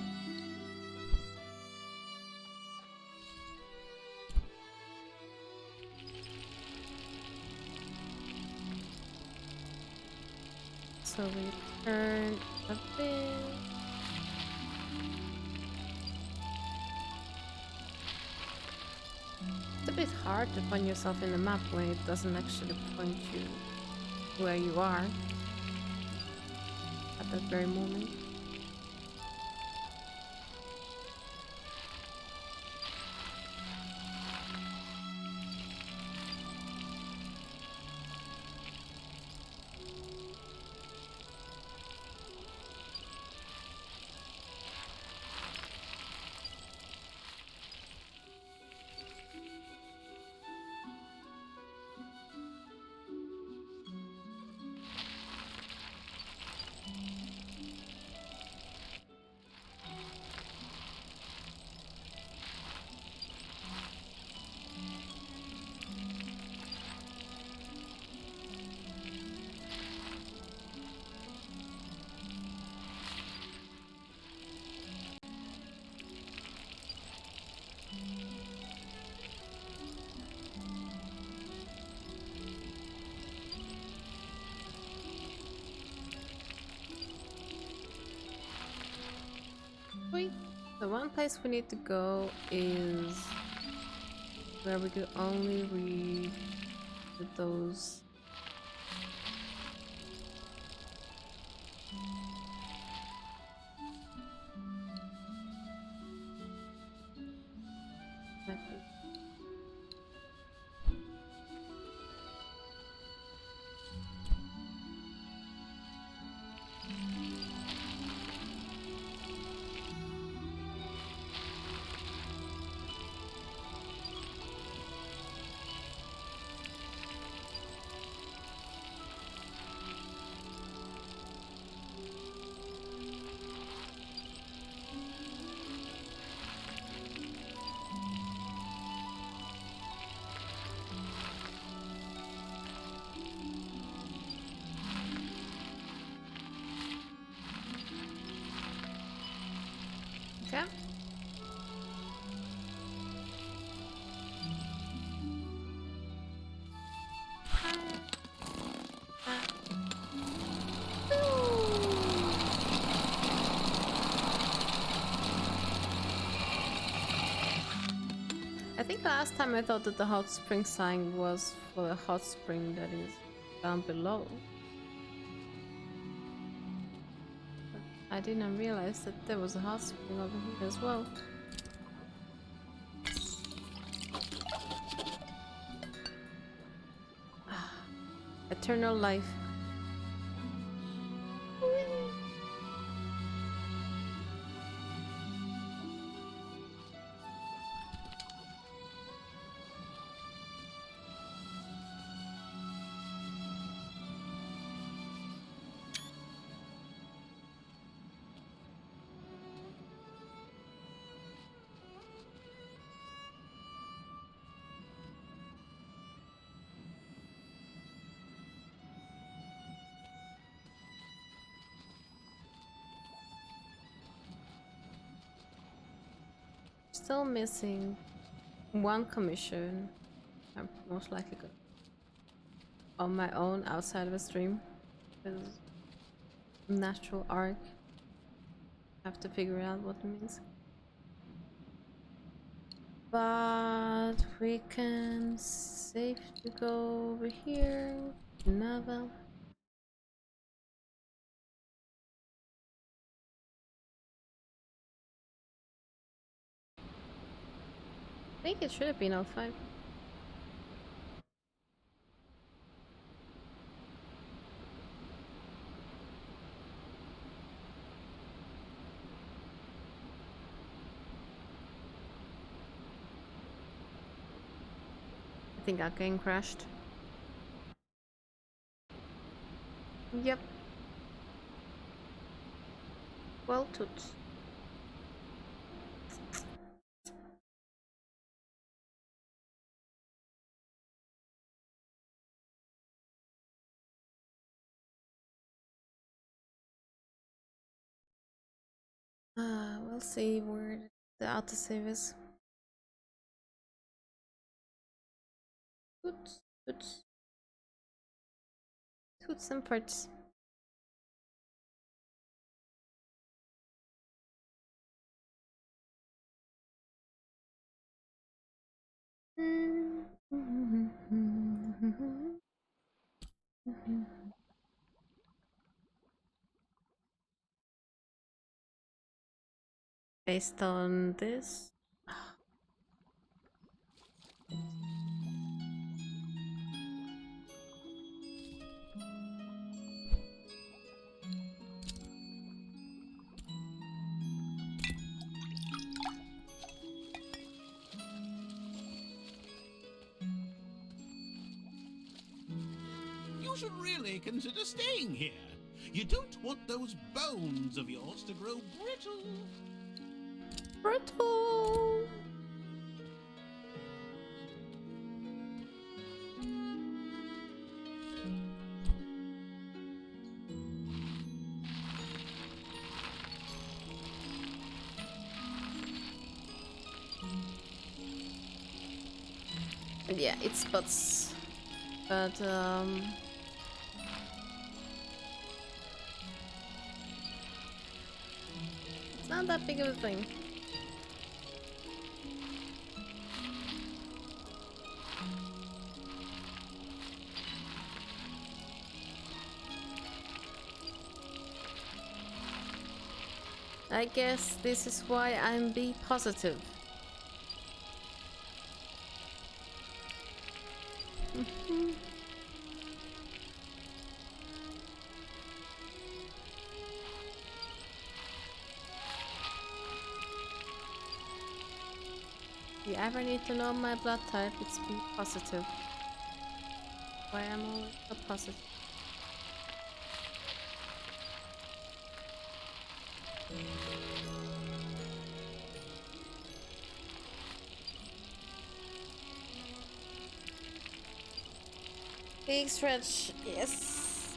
So we turn a bit. It's a bit hard to find yourself in the map when it doesn't actually point you where you are at that very moment. The one place we need to go is where we could only read those. Okay. I think last time I thought that the hot spring sign was for the hot spring that is down below. I didn't realize that there was a hot spring over here as well. Eternal life. Still missing one commission. I'm most likely going on my own outside of a stream. Because natural arc. Have to figure out what it means. But we can safely go over here. Novel. I think it should have been L5. I think our game crashed. Yep. Well, toots. We'll see where the autosave is. Toots, toots. Toots and farts. Based on this. You should really consider staying here. You don't want those bones of yours to grow brittle. Brittle! Yeah, it's butts. But it's not that big of a thing. I guess this is why I'm B positive. If you ever need to know my blood type, it's B positive. Why I'm always so positive. Big stretch, yes.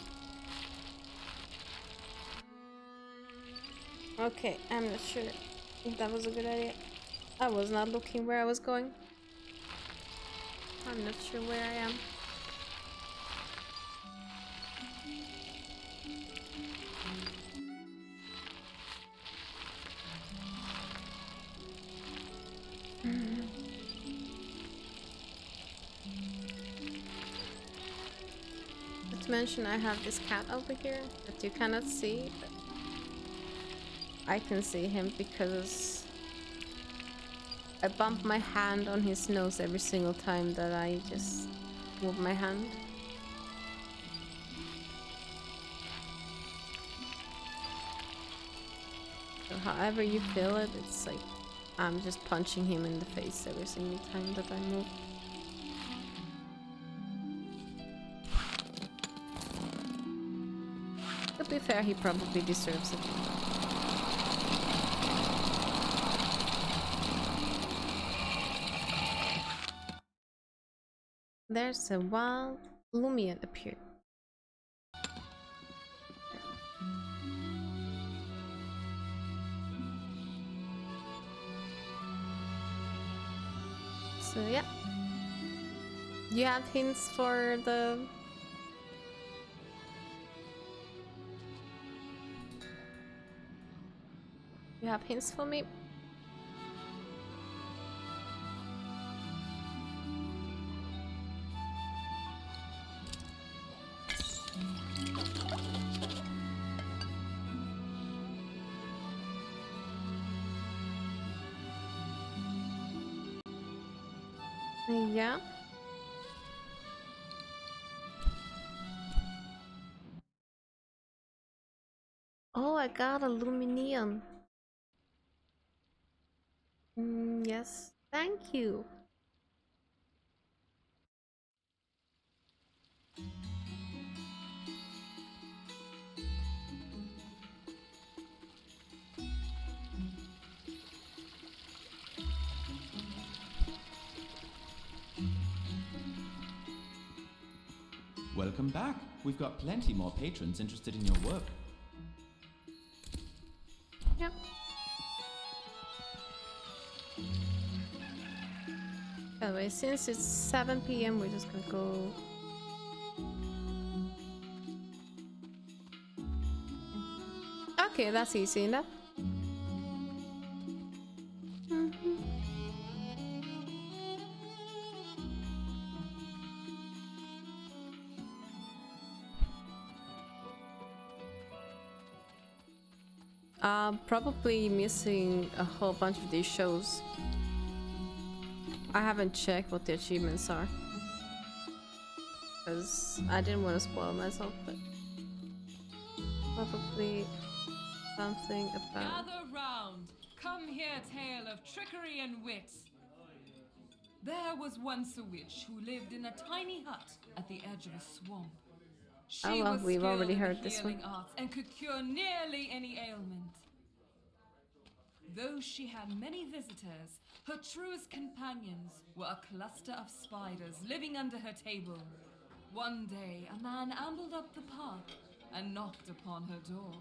Okay, I'm not sure if that was a good idea. I was not looking where I was going. I'm not sure where I am. Not to mention I have this cat over here that you cannot see, but I can see him because I bump my hand on his nose every single time that I just move my hand. So however you feel it, it's like I'm just punching him in the face every single time that I move. To be fair, he probably deserves it. There's a wild Lumion appear. So yeah. You have hints for the... You have hints for me? Yeah. Oh, I got a Luminium. Yes. Thank you. Welcome back. We've got plenty more patrons interested in your work. Yep. Anyway, since it's 7 p.m., we're just gonna go. Okay, that's easy enough. Probably missing a whole bunch of these shows. I haven't checked what the achievements are, because I didn't want to spoil myself, but probably something about... Gather round, come hear tale of trickery and wit. There was once a witch who lived in a tiny hut at the edge of a swamp. She Oh well, was we've skilled already in the heard this one. healing arts and could cure nearly any ailment. Though she had many visitors, her truest companions were a cluster of spiders living under her table. One day, a man ambled up the path and knocked upon her door.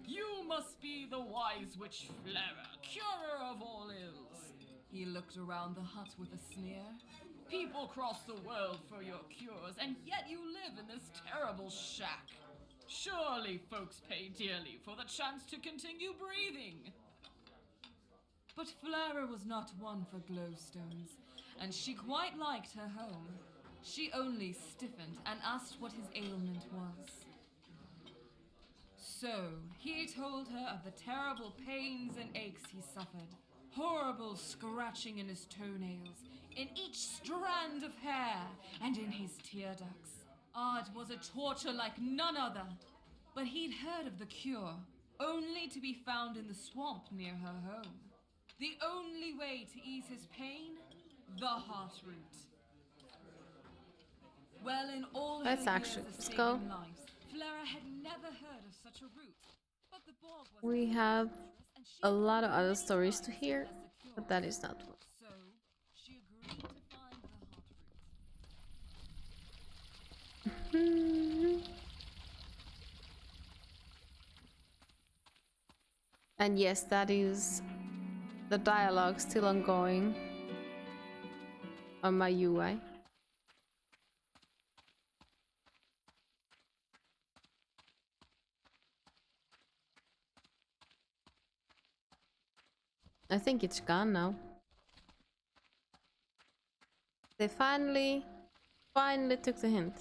You must be the wise witch Flera, curer of all ills. He looked around the hut with a sneer. People cross the world for your cures, and yet you live in this terrible shack. Surely folks pay dearly for the chance to continue breathing. But Flera was not one for glowstones, and she quite liked her home. She only stiffened and asked what his ailment was. So, he told her of the terrible pains and aches he suffered. Horrible scratching in his toenails, in each strand of hair, and in his tear ducts. Ah, it was a torture like none other. But he'd heard of the cure, only to be found in the swamp near her home. The only way to ease his pain? The heart root. Well, in all her Let's years actually of let's saving go. lives, Flera had never heard of such a root. But the borg was We have a lot of other stories to hear, but that is not one. so she agreed to find the heart root. And yes, that is the dialogue still ongoing on my UI. I think it's gone now. They finally took the hint.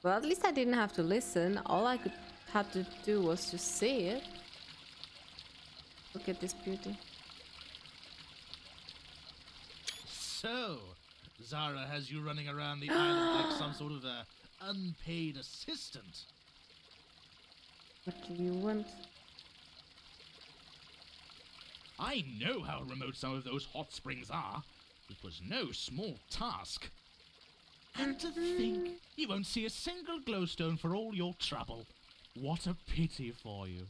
Well, at least I didn't have to listen. All I had to do was to see it. Look at this beauty. So, Zara has you running around the island like some sort of unpaid assistant. What do you want? I know how remote some of those hot springs are. It was no small task. And to think, you won't see a single glowstone for all your trouble. What a pity for you.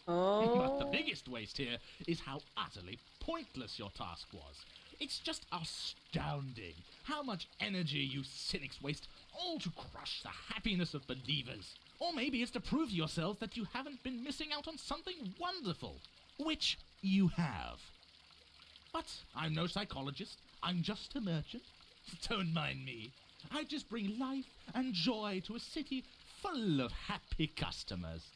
Oh. But the biggest waste here is how utterly pointless your task was. It's just astounding how much energy you cynics waste, all to crush the happiness of believers. Or maybe it's to prove to yourself that you haven't been missing out on something wonderful, which you have. But I'm no psychologist, I'm just a merchant. Don't mind me. I just bring life and joy to a city full of happy customers.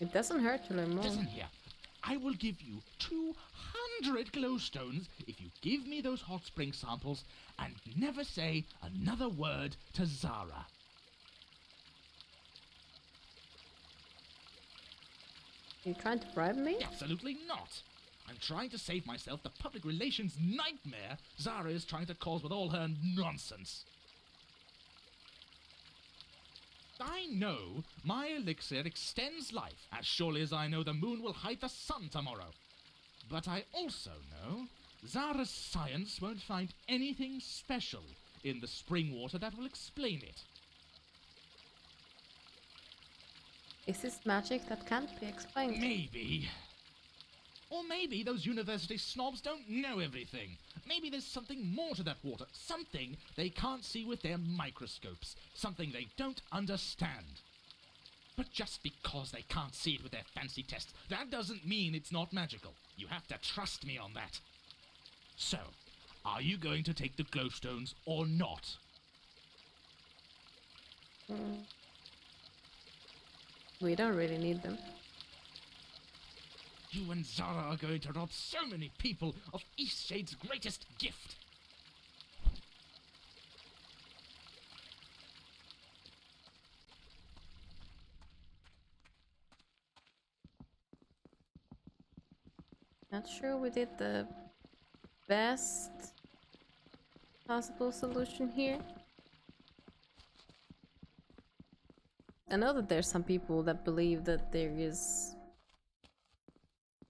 It doesn't hurt to learn more. Listen here. I will give you 200 glowstones if you give me those hot spring samples and never say another word to Zara. You trying to bribe me? Absolutely not. I'm trying to save myself the public relations nightmare Zara is trying to cause with all her nonsense. I know my elixir extends life, as surely as I know the moon will hide the sun tomorrow. But I also know Zara's science won't find anything special in the spring water that will explain it. Is this magic that can't be explained? Maybe. Or maybe those university snobs don't know everything. Maybe there's something more to that water. Something they can't see with their microscopes. Something they don't understand. But just because they can't see it with their fancy tests, that doesn't mean it's not magical. You have to trust me on that. So, are you going to take the glowstones or not? We don't really need them. You and Zara are going to rob so many people of Eastshade's greatest gift. Not sure we did the best possible solution here. I know that there's some people that believe that there is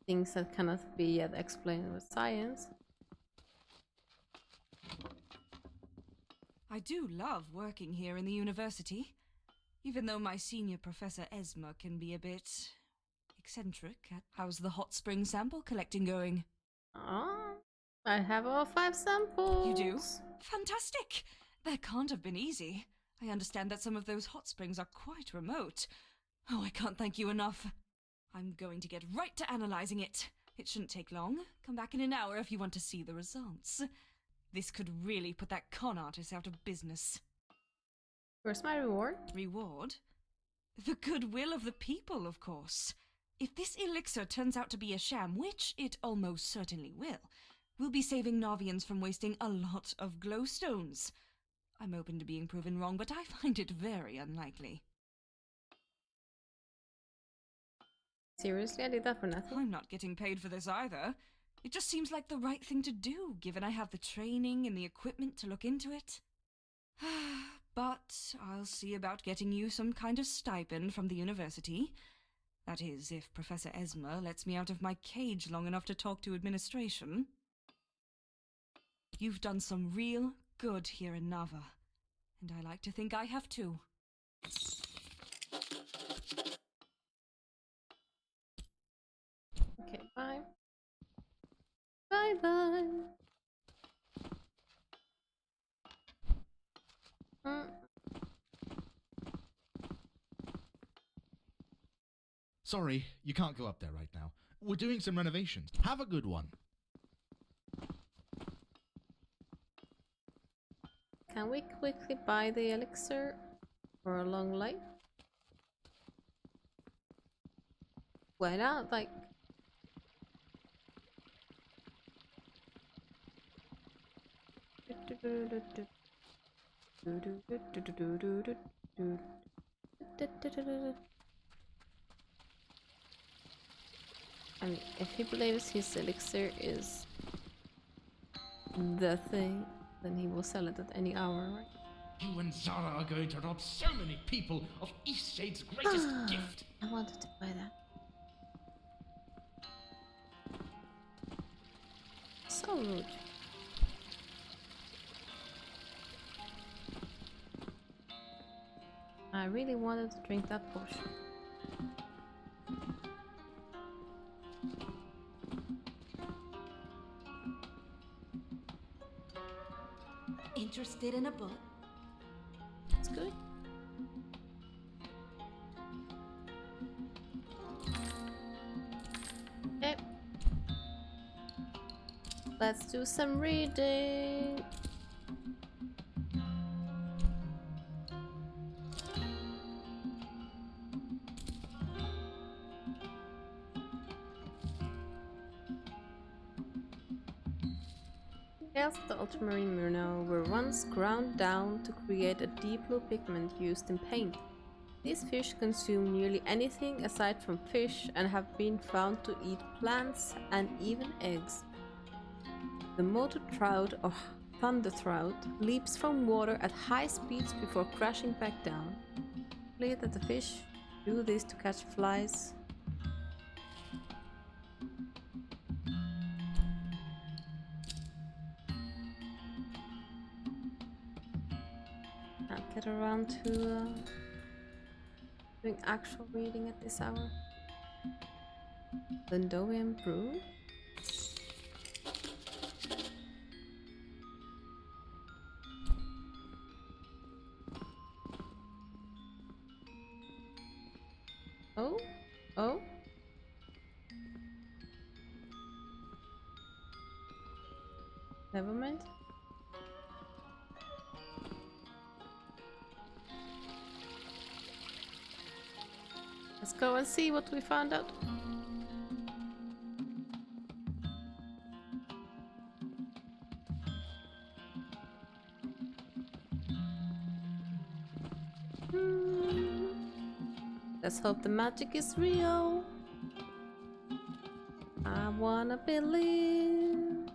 things that cannot be yet explained with science. I do love working here in the university, even though my senior professor Esma can be a bit eccentric. How's the hot spring sample collecting going? I have all 5 samples. You do? Fantastic! That can't have been easy. I understand that some of those hot springs are quite remote. Oh, I can't thank you enough. I'm going to get right to analyzing it. It shouldn't take long. Come back in an hour if you want to see the results. This could really put that con artist out of business. Where's my reward? Reward? The goodwill of the people, of course. If this elixir turns out to be a sham, which it almost certainly will, we'll be saving Navians from wasting a lot of glowstones. I'm open to being proven wrong, but I find it very unlikely. Seriously, I did that for nothing? I'm not getting paid for this either. It just seems like the right thing to do, given I have the training and the equipment to look into it. But I'll see about getting you some kind of stipend from the university. That is, if Professor Esma lets me out of my cage long enough to talk to administration. You've done some real good here in Nava, and I like to think I have too. Okay, bye. Bye-bye. Sorry, you can't go up there right now. We're doing some renovations. Have a good one. Can we quickly buy the elixir for a long life? Why not? Like, I mean, if he believes his elixir is the thing, then he will sell it at any hour, right? You and Zara are going to rob so many people of Eastshade's greatest gift. I wanted to buy that. So rude. I really wanted to drink that potion. Interested in a book? That's good. Okay. Let's do some reading. Scales of the ultramarine minnow were once ground down to create a deep blue pigment used in paint. These fish consume nearly anything aside from fish and have been found to eat plants and even eggs. The motor trout or thunder trout leaps from water at high speeds before crashing back down. Clear that the fish do this to catch flies. I'll get around to doing actual reading at this hour. Lindovian brew? Oh? Oh? Never mind. Let's go and see what we found out. Let's hope the magic is real. I wanna believe.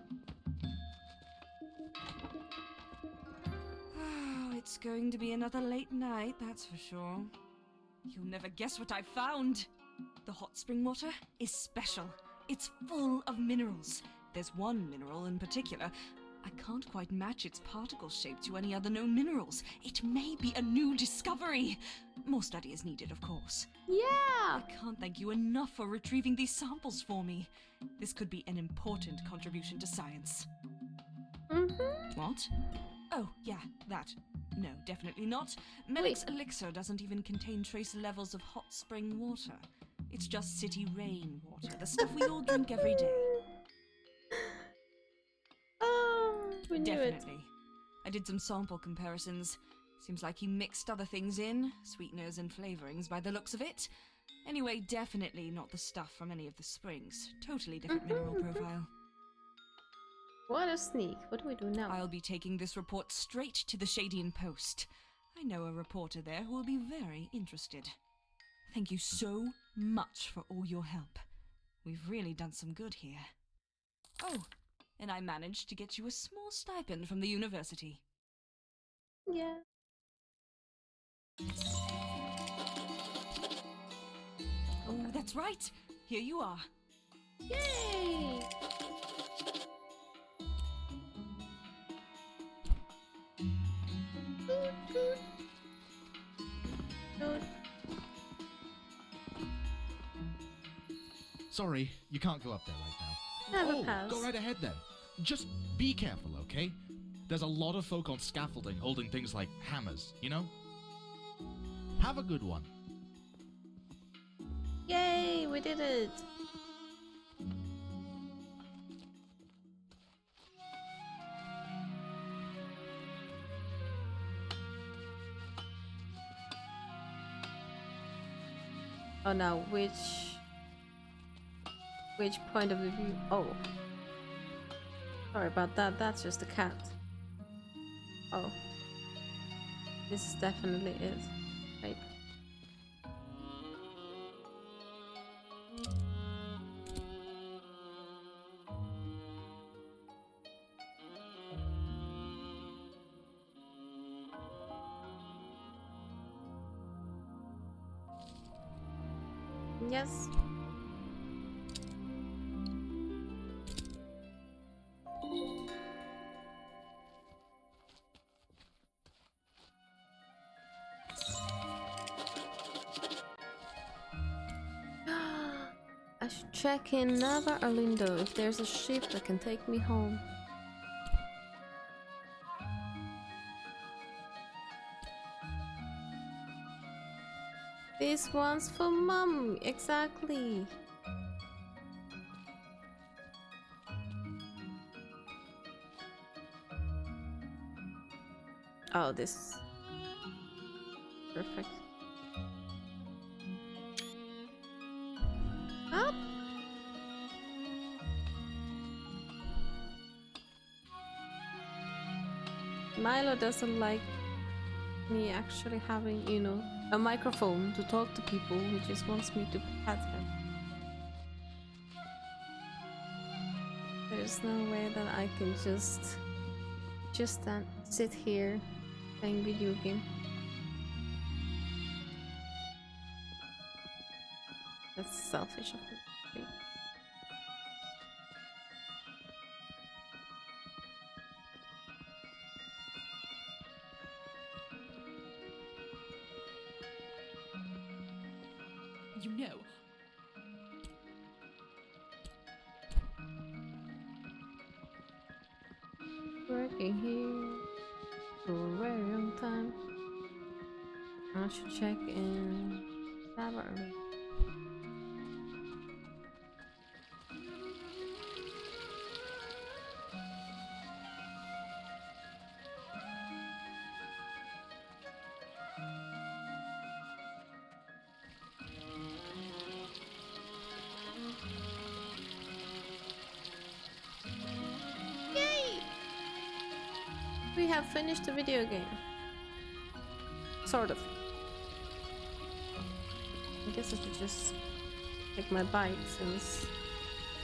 Oh, it's going to be another late night, that's for sure. You'll never guess what I found. The hot spring water is special. It's full of minerals. There's one mineral in particular. I can't quite match its particle shape to any other known minerals. It may be a new discovery. More study is needed, of course. Yeah! I can't thank you enough for retrieving these samples for me. This could be an important contribution to science. What? Oh, yeah, that. No, definitely not. Melic's elixir doesn't even contain trace levels of hot spring water. It's just city rain water, the stuff we all drink every day. Oh, we knew Definitely. it. I did some sample comparisons. Seems like he mixed other things in, sweeteners and flavorings by the looks of it. Anyway, definitely not the stuff from any of the springs. Totally different mineral profile. What a sneak. What do we do now? I'll be taking this report straight to the Shadian Post. I know a reporter there who will be very interested. Thank you so much for all your help. We've really done some good here. Oh, and I managed to get you a small stipend from the university. Yeah. Oh, that's right. Here you are. Yay! Sorry, you can't go up there right now. Have a pass. Go right ahead then. Just be careful, okay? There's a lot of folk on scaffolding holding things like hammers, you know? Have a good one. Yay, we did it! Oh now, which point of the view? Oh, sorry about that. That's just a cat. Oh, this is definitely it, right? Yes. I should check in Nava Arlindo if there's a ship that can take me home. This one's for Mum, exactly. Oh, this. Perfect. Up. Milo doesn't like me actually having, you know, a microphone to talk to people. He just wants me to pet him. There's no way that I can just sit here playing video game. That's selfish of me. You know, checking here for a very long time. I should check in tavern. Yay! We have finished the video game. Sort of. I guess I should just take my bike since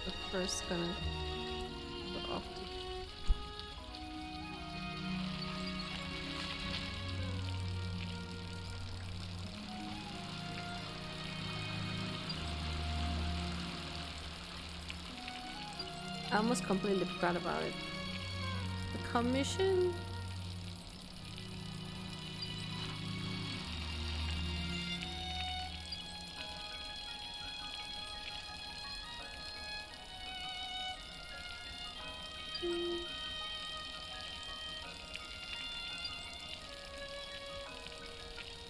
the first gonna go off. I almost completely forgot about it. The commission?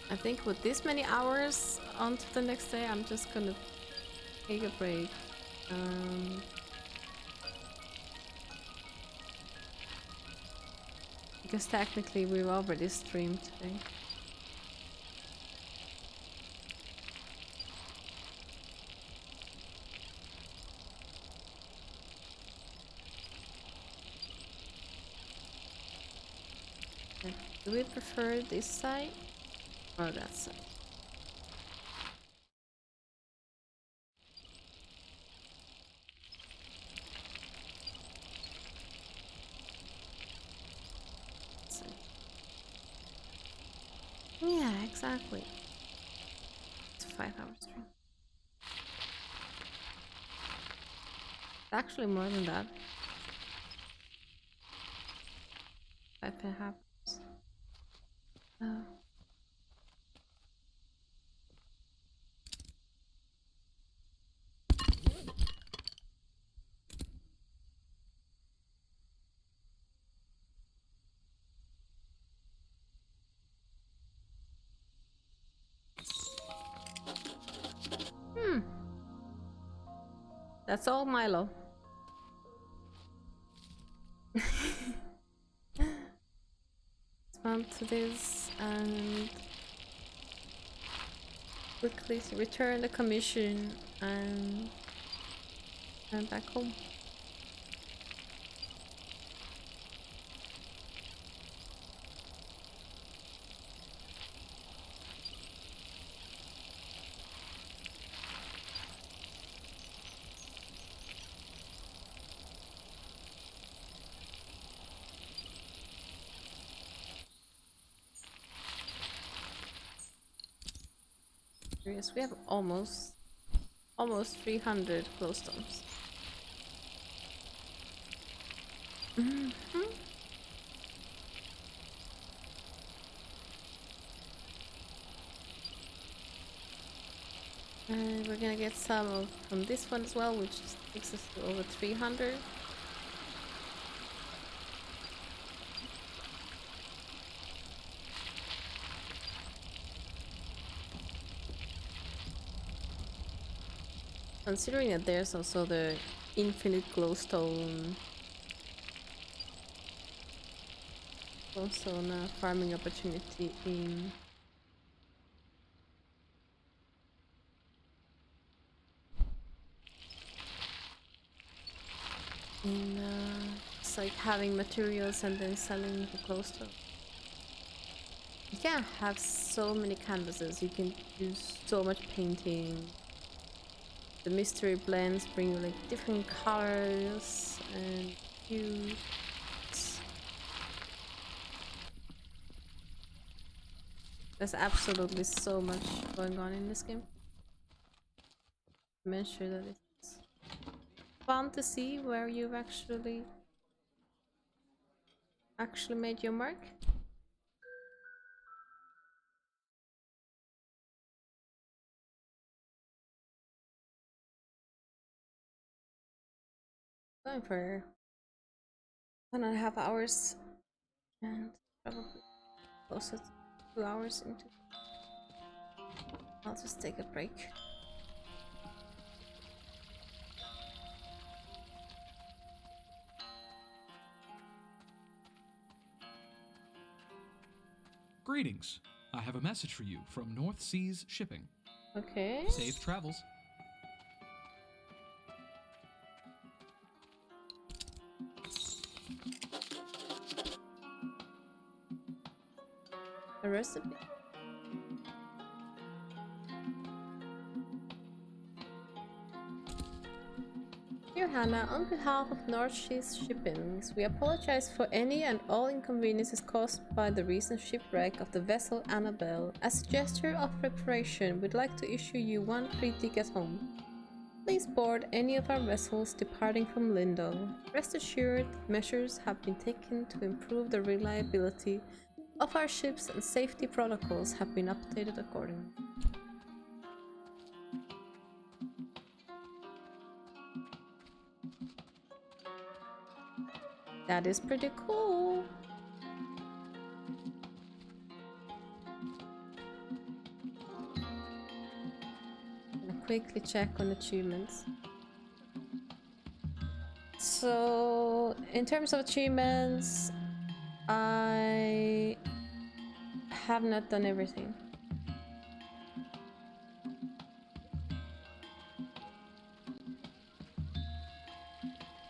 I think with this many hours on to the next day, I'm just gonna take a break. Because technically we've already streamed today. Do we prefer this side or that side? Yeah, exactly. It's a 5-hour stream. Actually more than that. 5.5 hours. That's all, Milo. Let's to this and quickly return the commission and back home. Yes, we have almost 300 glowstones. And we're gonna get some from this one as well, which takes us to over 300. Considering that there's also the infinite glowstone farming opportunity in it's like having materials and then selling the glowstone. You can have so many canvases, you can do so much painting. The mystery blends bring you like different colors and hues. There's absolutely so much going on in this game. I'm sure that it's fun to see where you've actually made your mark. Going for 1.5 hours And probably closer to 2 hours into. I'll just take a break. Greetings. I have a message for you from North Seas Shipping. Okay. Safe travels. A recipe. Dear Hannah, on behalf of North Seas Shippings, we apologize for any and all inconveniences caused by the recent shipwreck of the vessel Annabelle. As a gesture of reparation, we'd like to issue you one free ticket home. Please board any of our vessels departing from Lindau. Rest assured, measures have been taken to improve the reliability of our ships and safety protocols have been updated accordingly. That is pretty cool. Gonna quickly check on achievements. So, in terms of achievements, I have not done everything.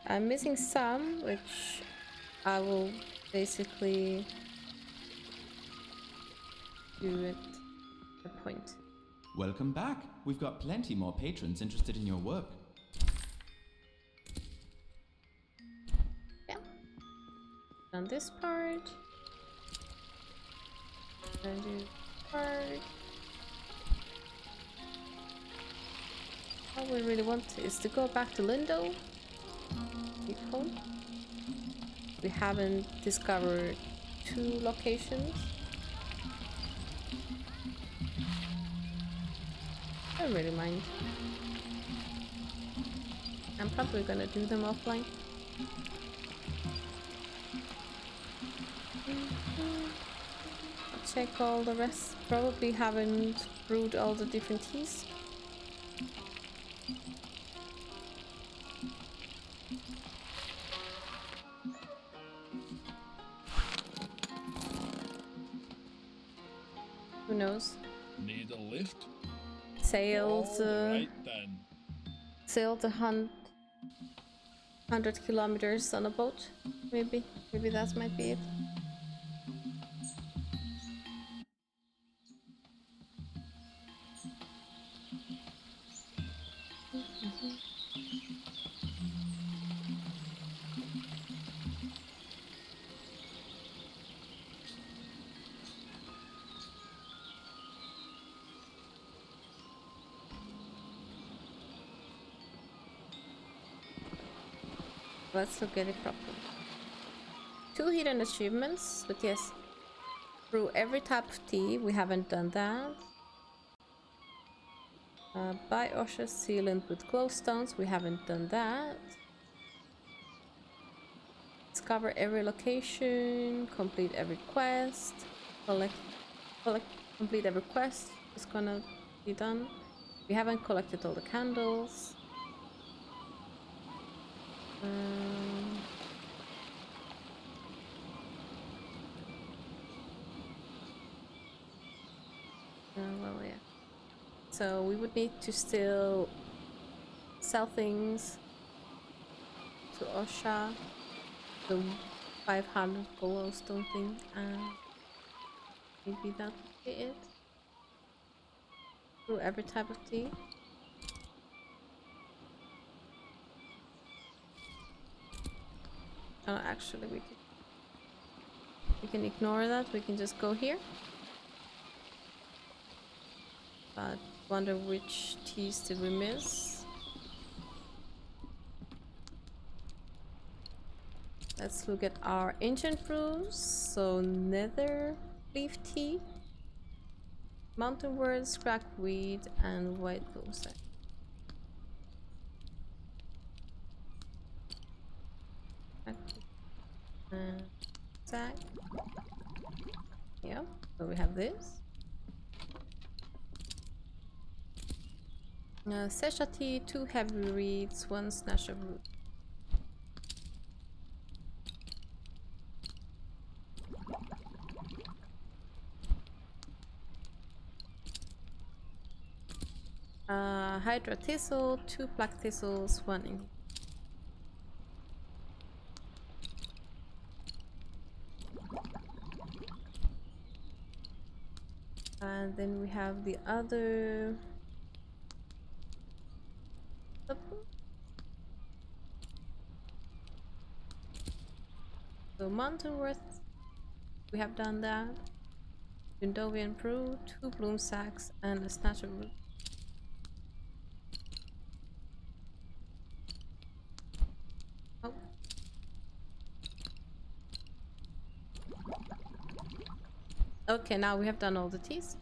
I'm missing some, which I will basically do at a point. Welcome back. We've got plenty more patrons interested in your work. Yeah. Done this part. Then do this part. All we really want is to go back to Lindau. Keep home. We haven't discovered 2 locations. I don't really mind. I'm probably gonna do them offline. I'll check all the rest. Probably haven't brewed all the different teas. Who knows? Need a lift? Sailed, Right then. sailed 100 kilometers on a boat. Maybe that might be it. Let's look at it properly. 2 hidden achievements, but yes. Brew every type of tea, we haven't done that. Buy Osha sealant with glowstones, we haven't done that. Discover every location, complete every quest, complete every quest is gonna be done. We haven't collected all the candles. Well, yeah. So we would need to still sell things to Osha, the 500 glowstone thing, and maybe that would be it. Do every type of tea. Oh, actually, we can ignore that. We can just go here. But wonder which teas did we miss? Let's look at our ancient brews. So nether leaf tea, mountain wort, scragweed, and white boomsack. Sack. So we have this. Sesha tea, 2 heavy reeds, 1 snatch of root. Hydra thistle, 2 black thistles, 1 ink. And then we have the other. So Mountainworth, we have done that. Windovian brew, 2 bloom sacks, and a snatch of root. Oh. Okay, now we have done all the teas.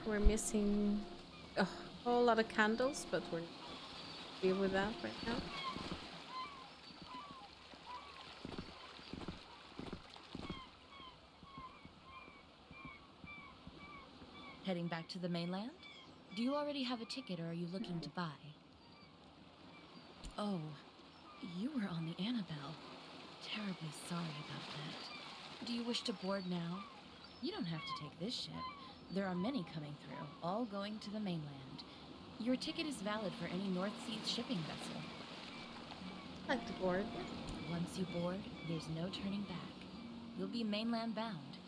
We're missing a whole lot of candles, but we're deal with that right now. Heading back to the mainland? Do you already have a ticket or are you looking to buy? Oh, you were on the Annabelle. Terribly sorry about that. Do you wish to board now? You don't have to take this ship. There are many coming through, all going to the mainland. Your ticket is valid for any North Seas shipping vessel. I'd like to board. Once you board, there's no turning back. You'll be mainland bound.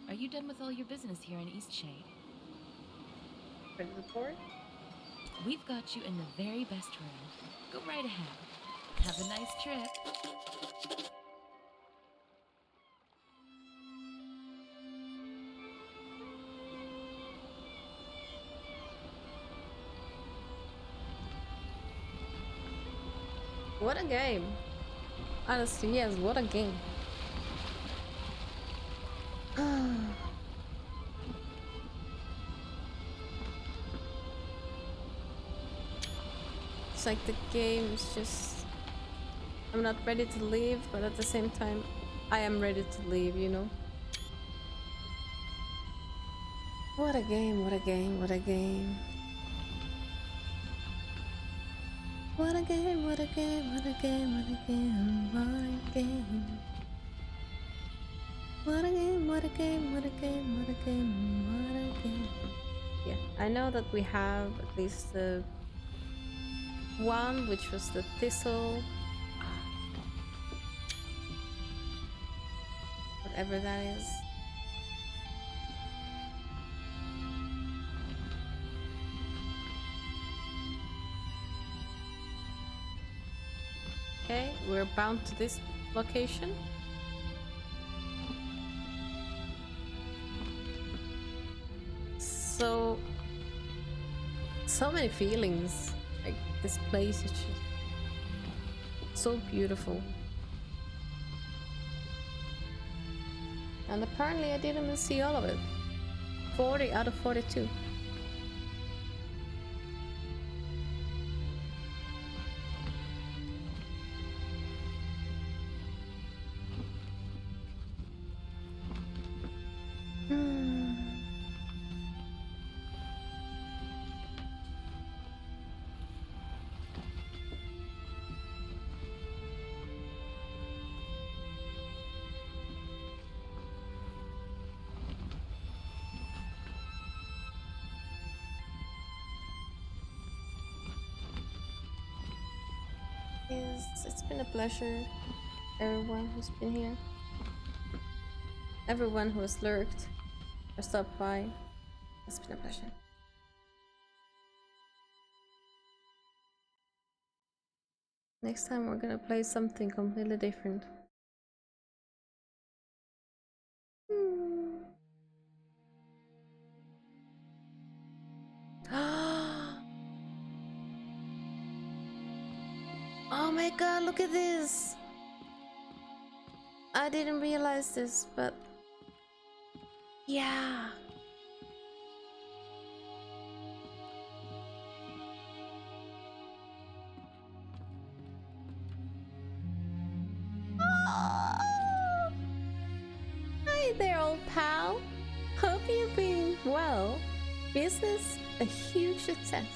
Are you done with all your business here in Eastshade? Ready to board? We've got you in the very best room. Go right ahead. Have a nice trip. What a game. Honestly, yes, what a game. It's like the game is just... I'm not ready to leave, but at the same time, I am ready to leave, you know? What a game, what a game, what a game. What a game, what a game, what a game, what a game, what a game. What a game, what a game, what a game, what a game, what a game. Yeah, I know that we have at least one, which was the thistle. Whatever that is. Okay, we're bound to this location. So many feelings. Like, this place is just so beautiful. And apparently I didn't even see all of it. 40 out of 42. It's been a pleasure, everyone who's been here. Everyone who has lurked or stopped by. It's been a pleasure. Next time we're gonna play something completely different. Oh my god, look at this! I didn't realize this, but yeah. Oh. Hi there, old pal. Hope you've been well. Business a huge success.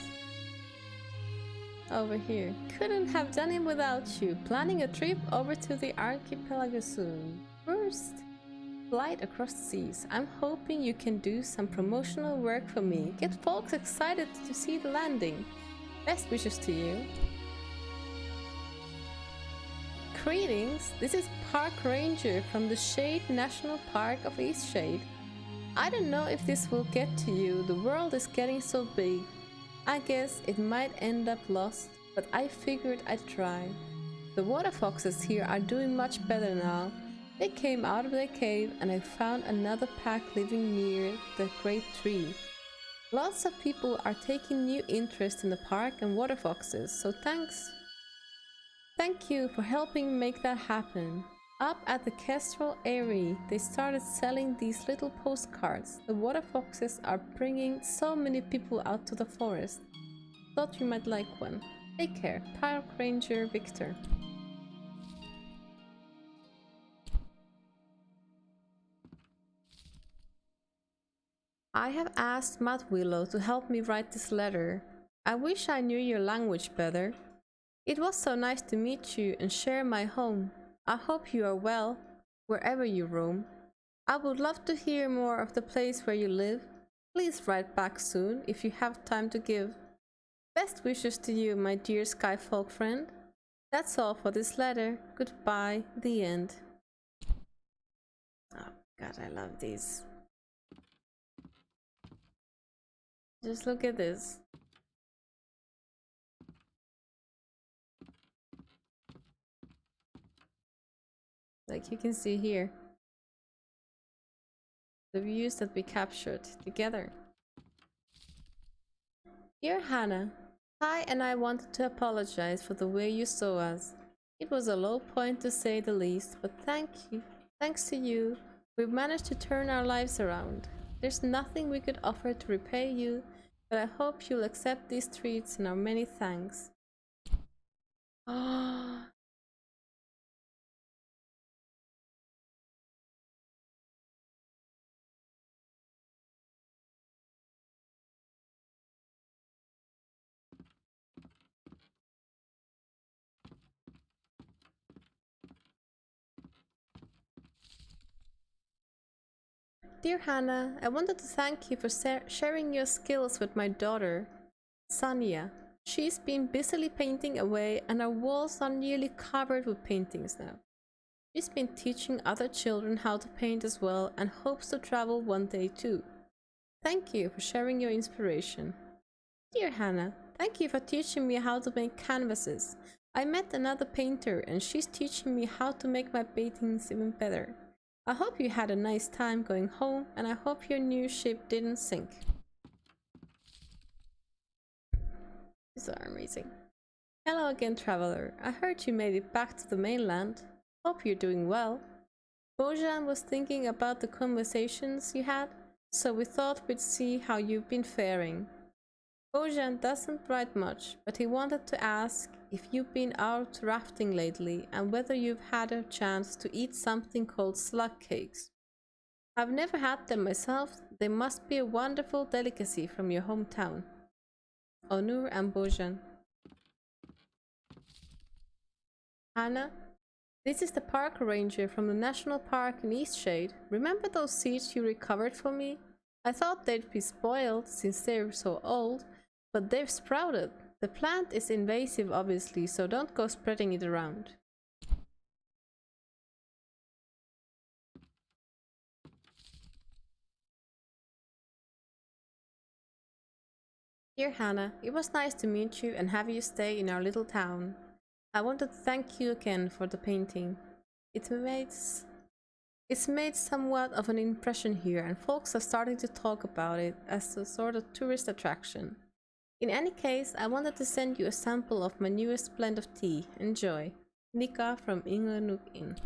Over here. Couldn't have done it without you. Planning a trip over to the archipelago soon. First flight across the seas. I'm hoping you can do some promotional work for me. Get folks excited to see the landing. Best wishes to you. Greetings, this is Park Ranger from the Shade National Park of Eastshade. I don't know if this will get to you, the world is getting so big. I guess it might end up lost, but I figured I'd try. The water foxes here are doing much better now. They came out of their cave and I found another pack living near the great tree. Lots of people are taking new interest in the park and water foxes, so thanks. Thank you for helping make that happen. Up at the Kestrel Eyrie, they started selling these little postcards. The water foxes are bringing so many people out to the forest. Thought you might like one. Take care. Park Ranger Victor. I have asked Matt Willow to help me write this letter. I wish I knew your language better. It was so nice to meet you and share my home. I hope you are well, wherever you roam. I would love to hear more of the place where you live. Please write back soon if you have time to give. Best wishes to you, my dear Skyfolk friend. That's all for this letter. Goodbye, the end. Oh god, I love these. Just look at this. Like you can see here, the views that we captured together. Dear Hannah, Ty and I wanted to apologize for the way you saw us. It was a low point to say the least, but thanks to you, we've managed to turn our lives around. There's nothing we could offer to repay you, but I hope you'll accept these treats and our many thanks. Oh. Dear Hannah, I wanted to thank you for sharing your skills with my daughter, Sanya. She's been busily painting away and our walls are nearly covered with paintings now. She's been teaching other children how to paint as well and hopes to travel one day too. Thank you for sharing your inspiration. Dear Hannah, thank you for teaching me how to make canvases. I met another painter and she's teaching me how to make my paintings even better. I hope you had a nice time going home and I hope your new ship didn't sink. These are amazing. Hello again, traveler. I heard you made it back to the mainland. Hope you're doing well. Bojan was thinking about the conversations you had, so we thought we'd see how you've been faring. Bojan doesn't write much, but he wanted to ask if you've been out rafting lately and whether you've had a chance to eat something called slug cakes. I've never had them myself. They must be a wonderful delicacy from your hometown. Onur and Bojan. Hannah, this is the park ranger from the National Park in Eastshade. Remember those seeds you recovered for me? I thought they'd be spoiled since they're so old, but they've sprouted. The plant is invasive obviously, so don't go spreading it around. Dear Hannah, it was nice to meet you and have you stay in our little town. I wanted to thank you again for the painting. It's made somewhat of an impression here and folks are starting to talk about it as a sort of tourist attraction. In any case, I wanted to send you a sample of my newest blend of tea. Enjoy. Nika from Inglenook Inn.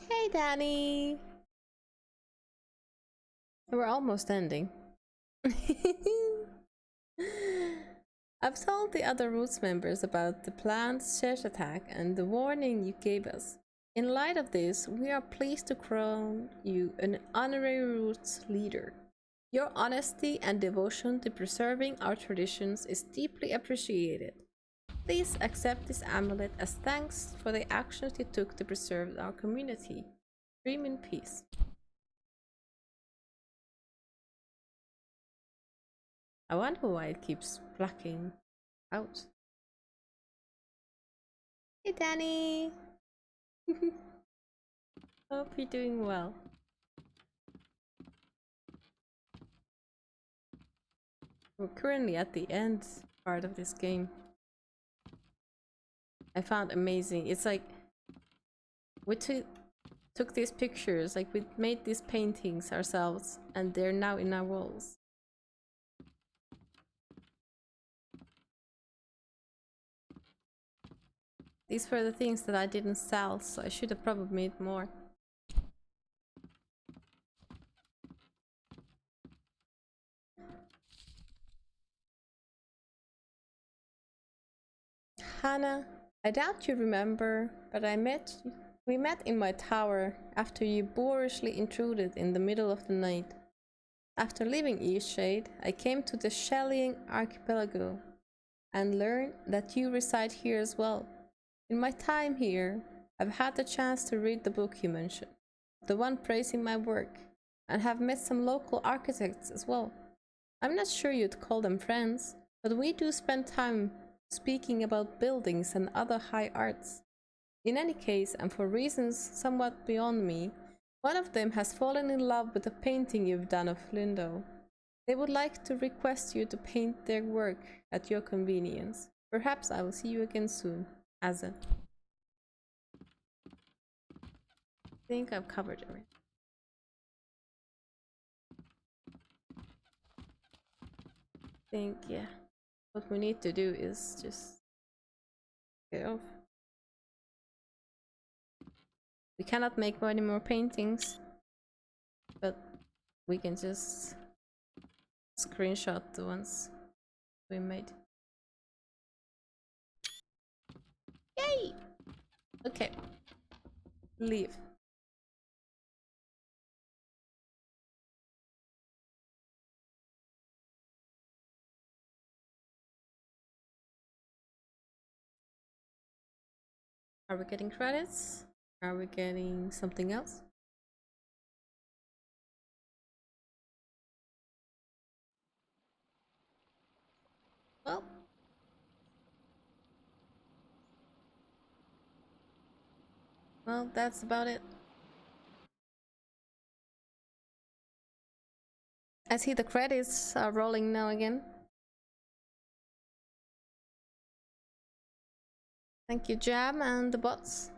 Hey, Danny. We're almost ending. I've told the other Roots members about the planned search attack and the warning you gave us. In light of this, we are pleased to crown you an honorary Roots leader. Your honesty and devotion to preserving our traditions is deeply appreciated. Please accept this amulet as thanks for the actions you took to preserve our community. Dream in peace. I wonder why it keeps blacking out. Hey, Danny! Hope you're doing well. We're currently at the end part of this game. I found amazing. It's like we took these pictures, like we made these paintings ourselves, and they're now in our walls. These were the things that I didn't sell, so I should have probably made more. Hannah, I doubt you remember, but we met in my tower after you boorishly intruded in the middle of the night. After leaving Eastshade, I came to the Shellying Archipelago and learned that you reside here as well. In my time here, I've had the chance to read the book you mentioned, the one praising my work, and have met some local architects as well. I'm not sure you'd call them friends, but we do spend time speaking about buildings and other high arts. In any case, and for reasons somewhat beyond me, one of them has fallen in love with a painting you've done of Lindo. They would like to request you to paint their work at your convenience. Perhaps I will see you again soon. Azen. I think I've covered everything. I think, yeah. What we need to do is just get off. We cannot make any more paintings, but we can just screenshot the ones we made. Yay! Okay. Leave. Are we getting credits? Are we getting something else? Well, that's about it. I see the credits are rolling now again. Thank you, Jam and the bots.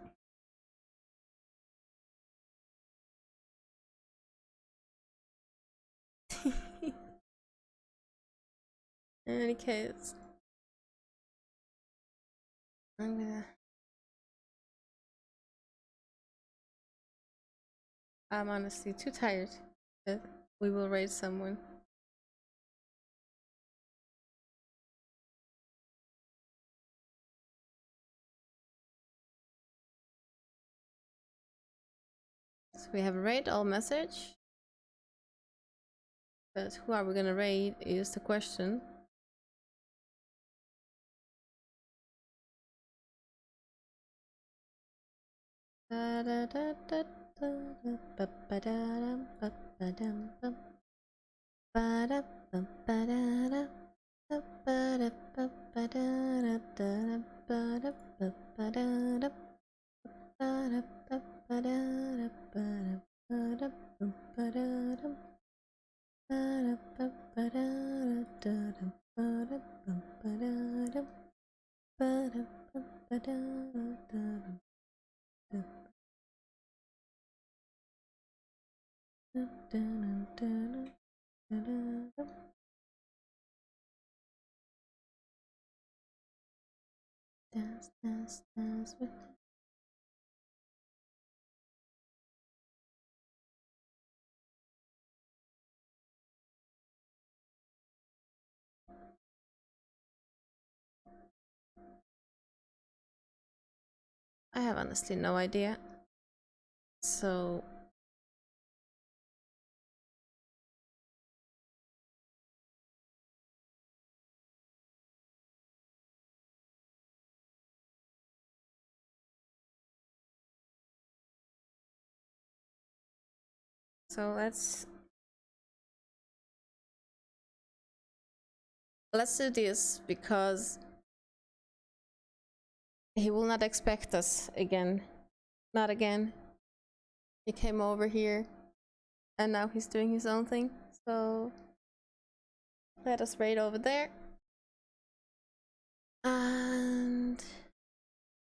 In any case, I'm honestly too tired, but we will raid someone. So we have a raid all message, but who are we gonna raid is the question. Dance, dance, dance with I have honestly no idea. So let's do this, because he will not expect us again. Not again. He came over here and now he's doing his own thing. So let us raid over there. And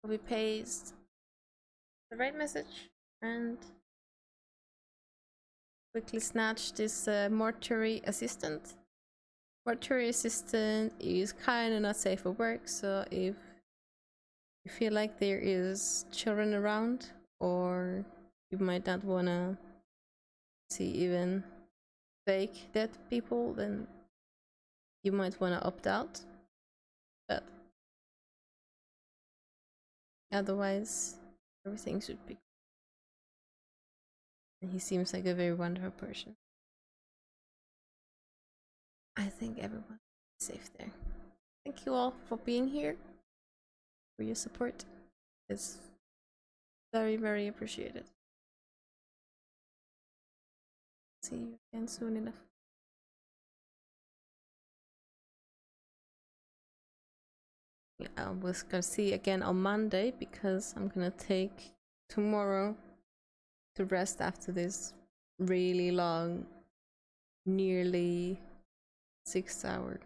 we paste the raid message and quickly snatch this mortuary assistant. Mortuary assistant is kind of not safe for work, so if you feel like there is children around, or you might not want to see even fake dead people, then you might want to opt out. But otherwise, everything should be. And he seems like a very wonderful person. I think everyone is safe there. Thank you all for being here, for your support. It's very, very appreciated. See you again soon enough. Yeah, I was gonna see you again on Monday, because I'm gonna take tomorrow to rest after this really long, nearly 6-hour